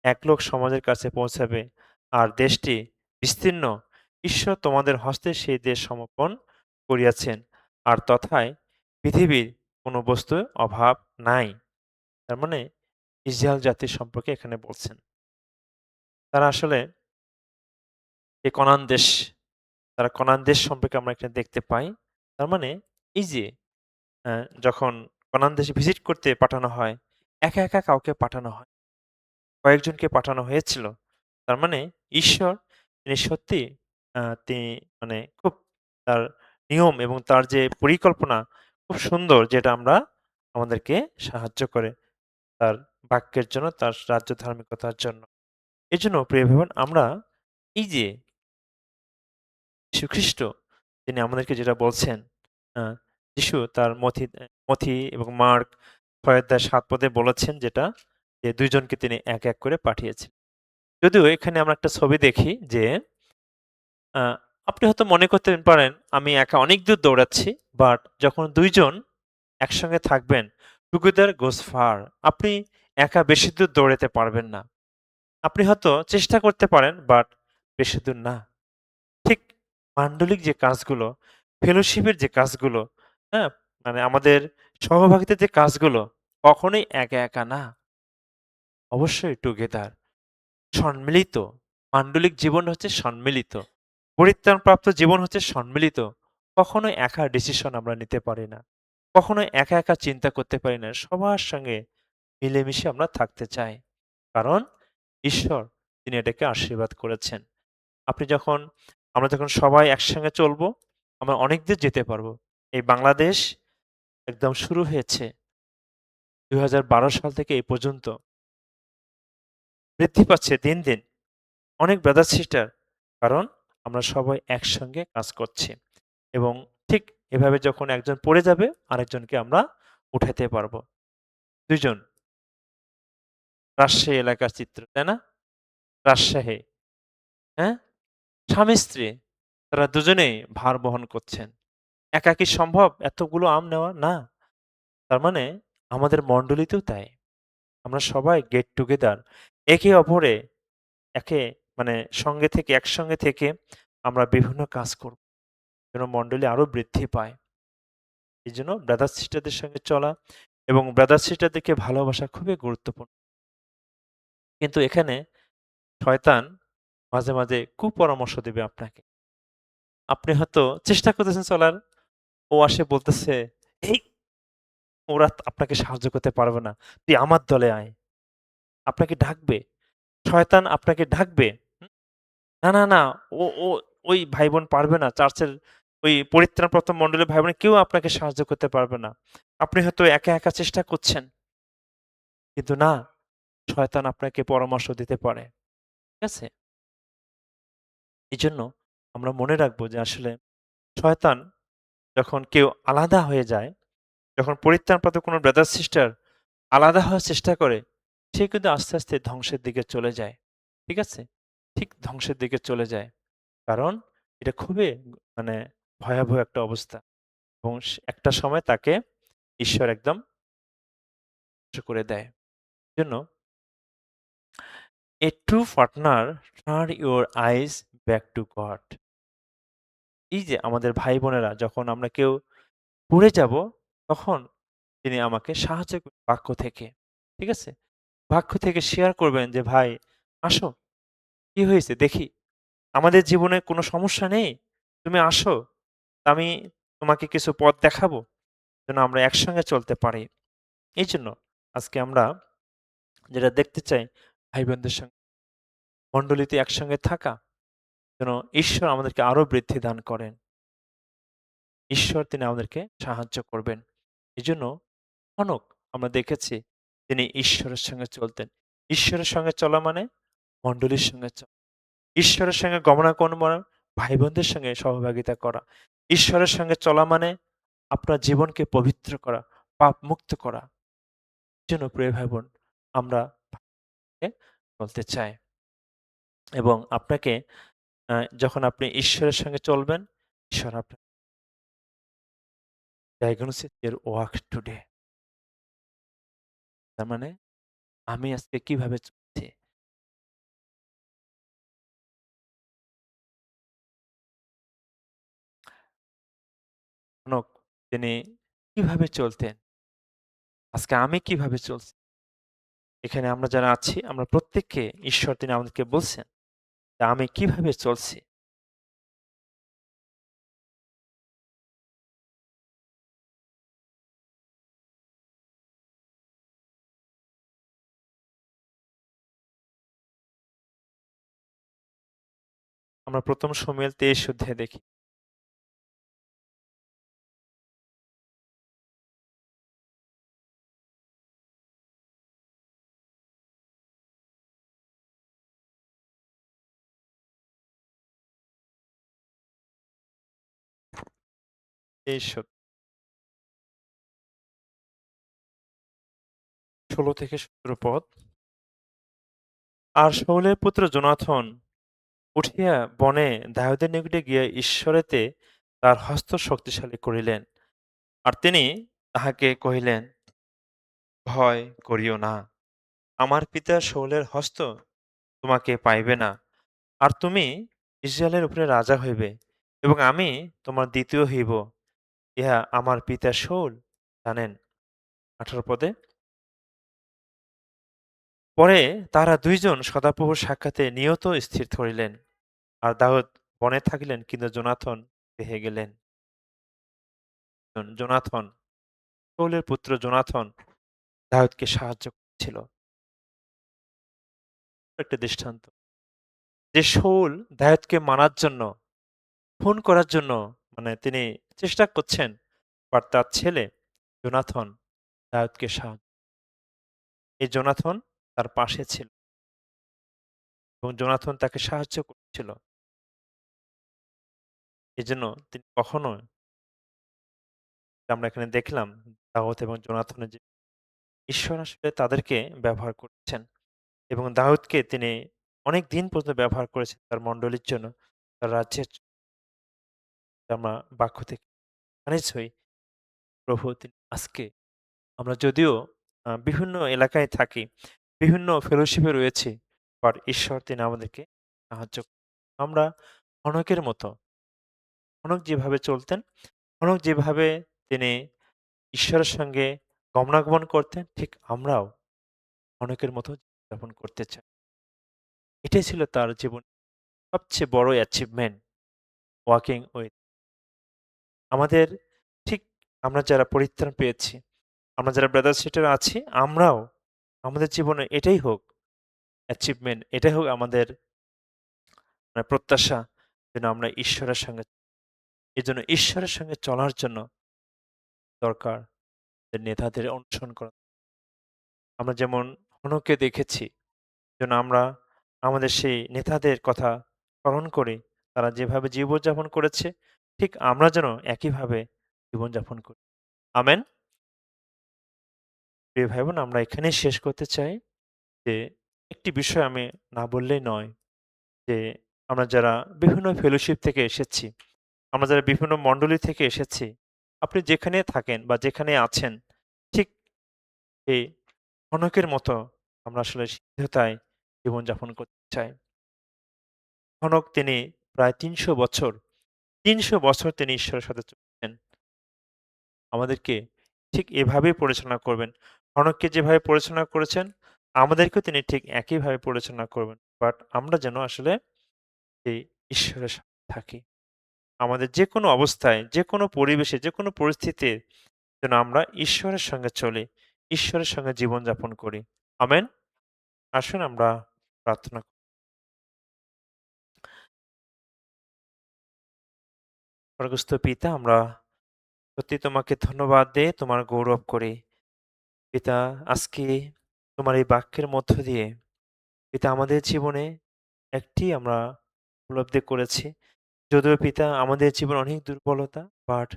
এক লোক সমাজের কাছে পৌঁছাবে, আর দেশটি বিস্তীর্ণ। ঈশ্বর তোমাদের হস্তে সেই দেশ সমর্পণ করিয়াছেন, আর তথায় পৃথিবীর কোনো বস্তুর অভাব নাই। তার মানে ইসরায়েল জাতির সম্পর্কে এখানে বলছেন। তারা আসলে এই কনান দেশ, তারা কনান দেশ সম্পর্কে আমরা এখানে দেখতে পাই। তার মানে এই যে যখন কনান দেশে ভিজিট করতে পাঠানো হয়, একা, একা কাউকে পাঠানো হয়। কয়েকজনকে পাঠানো হয়েছিল। তার মানে ঈশ্বর তিনি সত্যি তিনি মানে খুব তার নিয়ম এবং তার যে পরিকল্পনা খুব সুন্দর, যেটা আমরা আমাদেরকে সাহায্য করে তার বাক্যের জন্য, তার রাজ্য ধার্মিকতার জন্য। এজন্য প্রিয় ভাই-বোন, আমরা এই যে যীশুখ্রিস্ট তিনি আমাদেরকে যেটা বলছেন, আ যিশু তার মথি এবং মার্ক ৬ অধ্যায় ৭ পদে বলেছেন যেটা, যে ২ জনকে তিনি এক, এক করে পাঠিয়েছেন। যদিও এখানে আমরা একটা ছবি দেখি যে আ আপনি হয়তো মনে করতে পারেন আমি একা অনেক দূর দৌড়াচ্ছি। বাট যখন ২ জন একসঙ্গে থাকবেন, together goes far, আপনি একা বেশি দূর দৌড়াতে পারবেন না। আপনি হয়তো চেষ্টা করতে পারেন, বাট বেশি দূর না। ঠিক মান্ডলিক যে কাজগুলো, ফেলোশিপের যে কাজগুলো, হ্যাঁ? মানে আমাদের সহভাগিতার যে কাজগুলো, কখনোই একা, একা না। অবশ্যই টুগেদার, সম্মিলিত। মান্ডলিক জীবন হচ্ছে সম্মিলিত। পরিত্রাণপ্রাপ্ত জীবন হচ্ছে সম্মিলিত। কখনোই একা ডিসিশন আমরা নিতে পারি না। কখনোই একা, একা চিন্তা করতে পারি না। সবার সঙ্গে মিলেমিশে আমরা থাকতে চাই। কারণ ঈশ্বর তিনি এটাকে আশীর্বাদ করেছেন। আপনি যখন আমরা যখন সবাই একসঙ্গে চলবো, আমরা অনেক দূর যেতে পারবো। এই বাংলাদেশ একদম শুরু হয়েছে ২০১২ সাল থেকে এই পর্যন্ত বৃদ্ধি পাচ্ছে দিন, দিন। অনেক ব্রাদার সিস্টার, কারণ আমরা সবাই একসঙ্গে কাজ করছি এবং ঠিক এভাবে যখন একজন পড়ে যাবে, আরেকজনকে আমরা উঠাতে পারবো। ২ জন রাজশাহী এলাকার চিত্র, তাই না? রাজশাহী, হ্যাঁ? স্বামী-স্ত্রী তারা দুজনেই ভার বহন করছেন। একা কি সম্ভব এতগুলো আম নেওয়া? না। তার মানে আমাদের মণ্ডলীতেও তাই। আমরা সবাই গেট টুগেদার। একে অপরে একে মানে একসঙ্গে থেকে আমরা বিভিন্ন কাজ করব। যেন মণ্ডলী আরো বৃদ্ধি পায়। এজন্য ব্রাদার সিস্টারদের সঙ্গে চলা এবং ব্রাদার সিস্টারদেরকে ভালোবাসা খুবই গুরুত্বপূর্ণ। কিন্তু এখানে শয়তান মাঝে, মাঝে কুপরামর্শ দিবে আপনাকে। আপনি হয়তো চেষ্টা করতেছেন চলার, ও আসে বলতেছে, "এই ওরা আপনাকে সাহায্য করতে পারবে না। তুই আমার দলে আয়।" আপনাকে ডাকবে। শয়তান আপনাকে ডাকবে। হুম? না, না, না। ও ওই ভাই-বোন পারবে না। চার্চের ওই পরিত্রাণপ্রাপ্ত মণ্ডলীর ভাই-বোন কেউ আপনাকে সাহায্য করতে পারবে না। আপনি হয়তো একা, একা চেষ্টা করছেন। কিন্তু না, শয়তান আপনাকে পরামর্শ দিতে পারে। ঠিক আছে? এজন্য আমরা মনে রাখবো যে আসলে শয়তান যখন কেউ আলাদা হয়ে যায়, যখন পরিত্রাণপ্রাপ্ত কোনো ব্রাদার সিস্টার আলাদা হওয়ার চেষ্টা করে, সে কিন্তু আস্তে, আস্তে ধ্বংসের দিকে চলে যায়। ঠিক আছে? ঠিক ধ্বংসের দিকে চলে যায়। কারণ এটা খুবই মানে ভয়াবহ একটা অবস্থা এবং একটা সময় তাকে ঈশ্বর একদম ধ্বংস করে দেয়। এজন্য a true partner turn your eyes back to God. এই যে আমাদের ভাই-বোনেরা যখন আমরা কেউ পড়ে যাব, তখন তিনি আমাকে সাহায্য করবেন বাক্য থেকে। ঠিক আছে? বাক্য থেকে শেয়ার করবেন যে, "ভাই আসো, কি হয়েছে দেখি। আমাদের জীবনে কোনো সমস্যা নেই। তুমি আসো। আমি তোমাকে কিছু পথ দেখাবো। যেন আমরা একসঙ্গে চলতে পারি। এইজন্য আজকে আমরা যেটা দেখতে চাই ভাই-বোনদের সঙ্গে মণ্ডলীতে একসঙ্গে থাকা। যেন ঈশ্বর আমাদেরকে আরো বৃদ্ধি দান করেন। ঈশ্বর তিনি আমাদেরকে সাহায্য করবেন। এজন্য হনক আমরা দেখেছি তিনি ঈশ্বরের সঙ্গে চলতেন। ঈশ্বরের সঙ্গে চলা মানে মণ্ডলীর সঙ্গে চলা। ঈশ্বরের সঙ্গে গমনাগমন ভাই-বোনদের সঙ্গে সহভাগিতা করা। ঈশ্বরের সঙ্গে চলা মানে আপনার জীবনকে পবিত্র করা, পাপমুক্ত করা। এজন্য প্রিয় ভাই-বোন আমরা ভাবে চলতে চাই এবং আপনাকে যখন আপনি ঈশ্বরের সঙ্গে চলবেন, ঈশ্বর আপনার diagnosis your work today তার মানে আমি আজকে কিভাবে চলছি? জনক তিনি কিভাবে চলতেন? আজকে আমি কিভাবে চলছি? এখানে আমরা যারা আছি আমরা প্রত্যেককে ঈশ্বর তিনি আমাদেরকে বলছেন যে আমি কিভাবে চলছি? আমরা ১ম শমূয়েল ২৩ অধ্যায়ে দেখি। ২৩ ১৬ থেকে ১৭ পদ। আর শাউলের পুত্র জোনাথন উঠিয়া বনে দাউদের নিকটে গিয়া ঈশ্বরেতে তার হস্ত শক্তিশালী করিলেন। আর তিনি তাহাকে কহিলেন, ভয় করিও না। আমার পিতা শাউলের হস্ত তোমাকে পাইবে না। আর তুমি ইসরায়েলের উপরে রাজা হইবে এবং আমি তোমার দ্বিতীয় হইব। ইহা আমার পিতা শাউল জানেন। ১৮ পদে পরে তারা দুইজন সদাপ্রভুর সাক্ষাতে নিয়ত স্থির ধরিলেন। আর দাউদ বনে থাকিলেন কিন্তু জোনাথন গৃহে গেলেন। জোনাথন শাউলের পুত্র জোনাথন দাউদকে সাহায্য করছিল। একটা দৃষ্টান্ত যে শাউল দাউদকে মারার জন্য খুন করার জন্য মানে তিনি চেষ্টা করছেন বাট তার ছেলে জোনাথন দাউদকে সাহায্য এই জোনাথন তার পাশে ছিল এবং জোনাথন তাকে সাহায্য করছিল। এজন্য তিনি কখনো আমরা এখানে দেখলাম দাউদ এবং জোনাথনের যে ঈশ্বর আসলে তাদেরকে ব্যবহার করছেন এবং দাউদকে তিনি অনেক দিন পর্যন্ত ব্যবহার করেছেন তার মণ্ডলীর জন্য, তার রাজ্যের জন্য। আমরা বাক্য থেকে জানিস হই প্রভু তিনি আজকে আমরা যদিও বিভিন্ন এলাকায় থাকি, বিভিন্ন ফেলোশিপে রয়েছি, বাট ঈশ্বর তিনি আমাদেরকে সাহায্য করেন। আমরা হনকের মতো, হনক যেভাবে চলতেন, হনক যেভাবে তিনি ঈশ্বরের সঙ্গে গমনাগমন করতেন, ঠিক আমরাও হনকের মতো জীবনযাপন করতে চাই। এটাই ছিল তার জীবনের সবচেয়ে বড় অ্যাচিভমেন্ট, ওয়াকিং উইথ। আমাদের ঠিক আমরা যারা পরিত্রাণ পেয়েছি, আমরা যারা ব্রাদার সিস্টার আছি, আমরাও আমাদের জীবনে এটাই হোক অ্যাচিভমেন্ট, এটাই হোক আমাদের মানে প্রত্যাশা যেন আমরা ঈশ্বরের সঙ্গে এজন্য ঈশ্বরের সঙ্গে চলার জন্য দরকার যে নেতাদের অনুসরণ করা। আমরা যেমন হনকে দেখেছি যেন আমরা আমাদের সেই নেতাদের কথা স্মরণ করি। তারা যেভাবে জীবনযাপন করেছে ঠিক আমরা যেন একইভাবে জীবনযাপন করি। আমেন? প্রিয় ভাই বোন আমরা এখানেই শেষ করতে চাই যে একটি বিষয় আমি না বললেই নয় যে আমরা যারা বিভিন্ন ফেলোশিপ থেকে এসেছি, আমরা যারা বিভিন্ন মণ্ডলী থেকে এসেছি, আপনি যেখানে থাকেন বা যেখানে আছেন ঠিক এই হনকের মতো আমরা আসলে সিদ্ধতায় জীবনযাপন করতে চাই। হনক তিনি প্রায় ৩০০ বছর তিনি ঈশ্বরের সাথে চলেছেন। আমাদেরকে ঠিক এভাবেই পরিচালনা করবেন। হনককে যেভাবে পরিচালনা করেছেন, আমাদেরকেও তিনি ঠিক একইভাবে পরিচালনা করবেন। বাট আমরা যেন আসলে এই ঈশ্বরের সাথে থাকি। আমাদের যেকোনো অবস্থায়, যেকোনো পরিবেশে, যেকোনো পরিস্থিতিতে যেন আমরা ঈশ্বরের সঙ্গে চলি, ঈশ্বরের সঙ্গে জীবনযাপন করি। আমেন? আসুন আমরা প্রার্থনা করি। স্বর্গস্থ পিতা, আমরা সত্যি তোমাকে ধন্যবাদ দেই, তোমার গৌরব করি। পিতা, আজকে তোমার এই বাক্যের মধ্য দিয়ে পিতা আমাদের জীবনে একটি আমরা উপলব্ধি করেছি। যদিও পিতা আমাদের জীবনে অনেক দুর্বলতা, বাট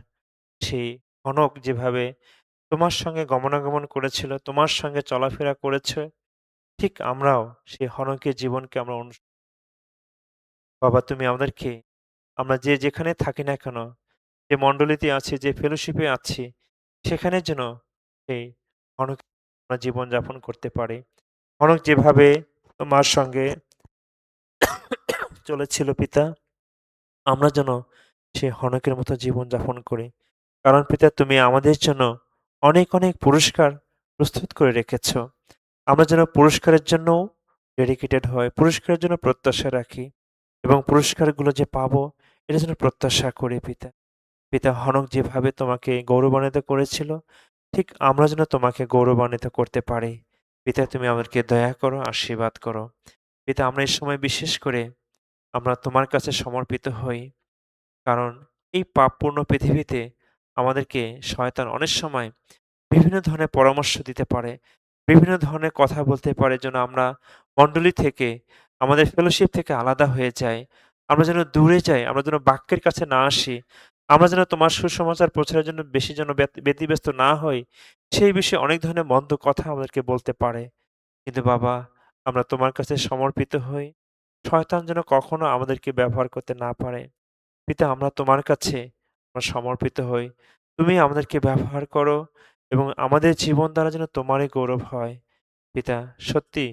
সেই হনক যেভাবে তোমার সঙ্গে গমনাগমন করেছিল, তোমার সঙ্গে চলাফেরা করেছে, ঠিক আমরাও সেই হনকের জীবনকে আমরা বাবা তুমি আমাদেরকে আমরা যে যেখানে থাকি না কেন, যে মণ্ডলীতে আছি, যে ফেলোশিপে আছি, সেখানে যেন সেই হনক আমরা জীবনযাপন করতে পারি। হনক যেভাবে তোমার সঙ্গে চলেছিল পিতা, আমরা যেন সেই হনকের মতো জীবনযাপন করি। কারণ পিতা তুমি আমাদের জন্য অনেক, অনেক পুরস্কার প্রস্তুত করে রেখেছ। আমরা যেন পুরস্কারের জন্যও ডেডিকেটেড হই, পুরস্কারের জন্য প্রত্যাশা রাখি এবং পুরস্কারগুলো যে পাবো, এটার জন্য প্রত্যাশা করি পিতা। পিতা হনক যেভাবে তোমাকে গৌরবান্বিত করেছিল, ঠিক আমরা যেন তোমাকে গৌরবান্বিত করতে পারি। পিতা তুমি আমাদেরকে দয়া করো, আশীর্বাদ করো। পিতা আমরা এই সময় বিশেষ করে আমরা তোমার কাছে সমর্পিত হই। কারণ এই পাপপূর্ণ পৃথিবীতে আমাদেরকে শয়তান অনেক সময় বিভিন্ন ধরনের পরামর্শ দিতে পারে, বিভিন্ন ধরনের কথা বলতে পারে যেন আমরা মণ্ডলী থেকে, আমাদের ফেলোশিপ থেকে আলাদা হয়ে যাই। আমরা যেন দূরে যাই, আমরা যেন বাক্যের কাছে না আসি। আমরা যেন তোমার সুসমাচার প্রচারের জন্য বেশি যেন ব্যতিব্যস্ত না হই। সেই বিষয়ে অনেক ধরনের মন্দ কথা আমাদেরকে বলতে পারে। কিন্তু বাবা, আমরা তোমার কাছে সমর্পিত হই। শয়তান যেন কখনো আমাদেরকে ব্যবহার করতে না পারে। পিতা আমরা তোমার কাছে আমরা সমর্পিত হই। তুমি আমাদেরকে ব্যবহার করো এবং আমাদের জীবন দ্বারা যেন তোমারই গৌরব হয়। পিতা সত্যি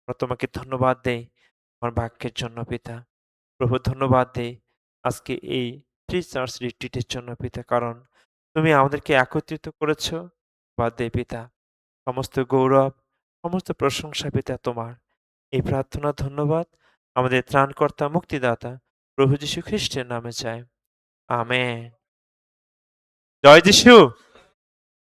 আমরা তোমাকে ধন্যবাদ দেই তোমার বাক্যের জন্য পিতা। প্রভু ধন্যবাদ দেই আজকে এই ফ্রি চার্চ রিট্রিটের জন্য পিতা। কারণ তুমি আমাদেরকে একত্রিত করেছ। বাদ দেই পিতা। সমস্ত গৌরব, সমস্ত প্রশংসা পিতা তোমার। এই প্রার্থনা ধন্যবাদ আমাদের ত্রাণকর্তা মুক্তিদাতা প্রভু যীশু খ্রিস্টের নামে চাই। আমেন। জয় যিশু!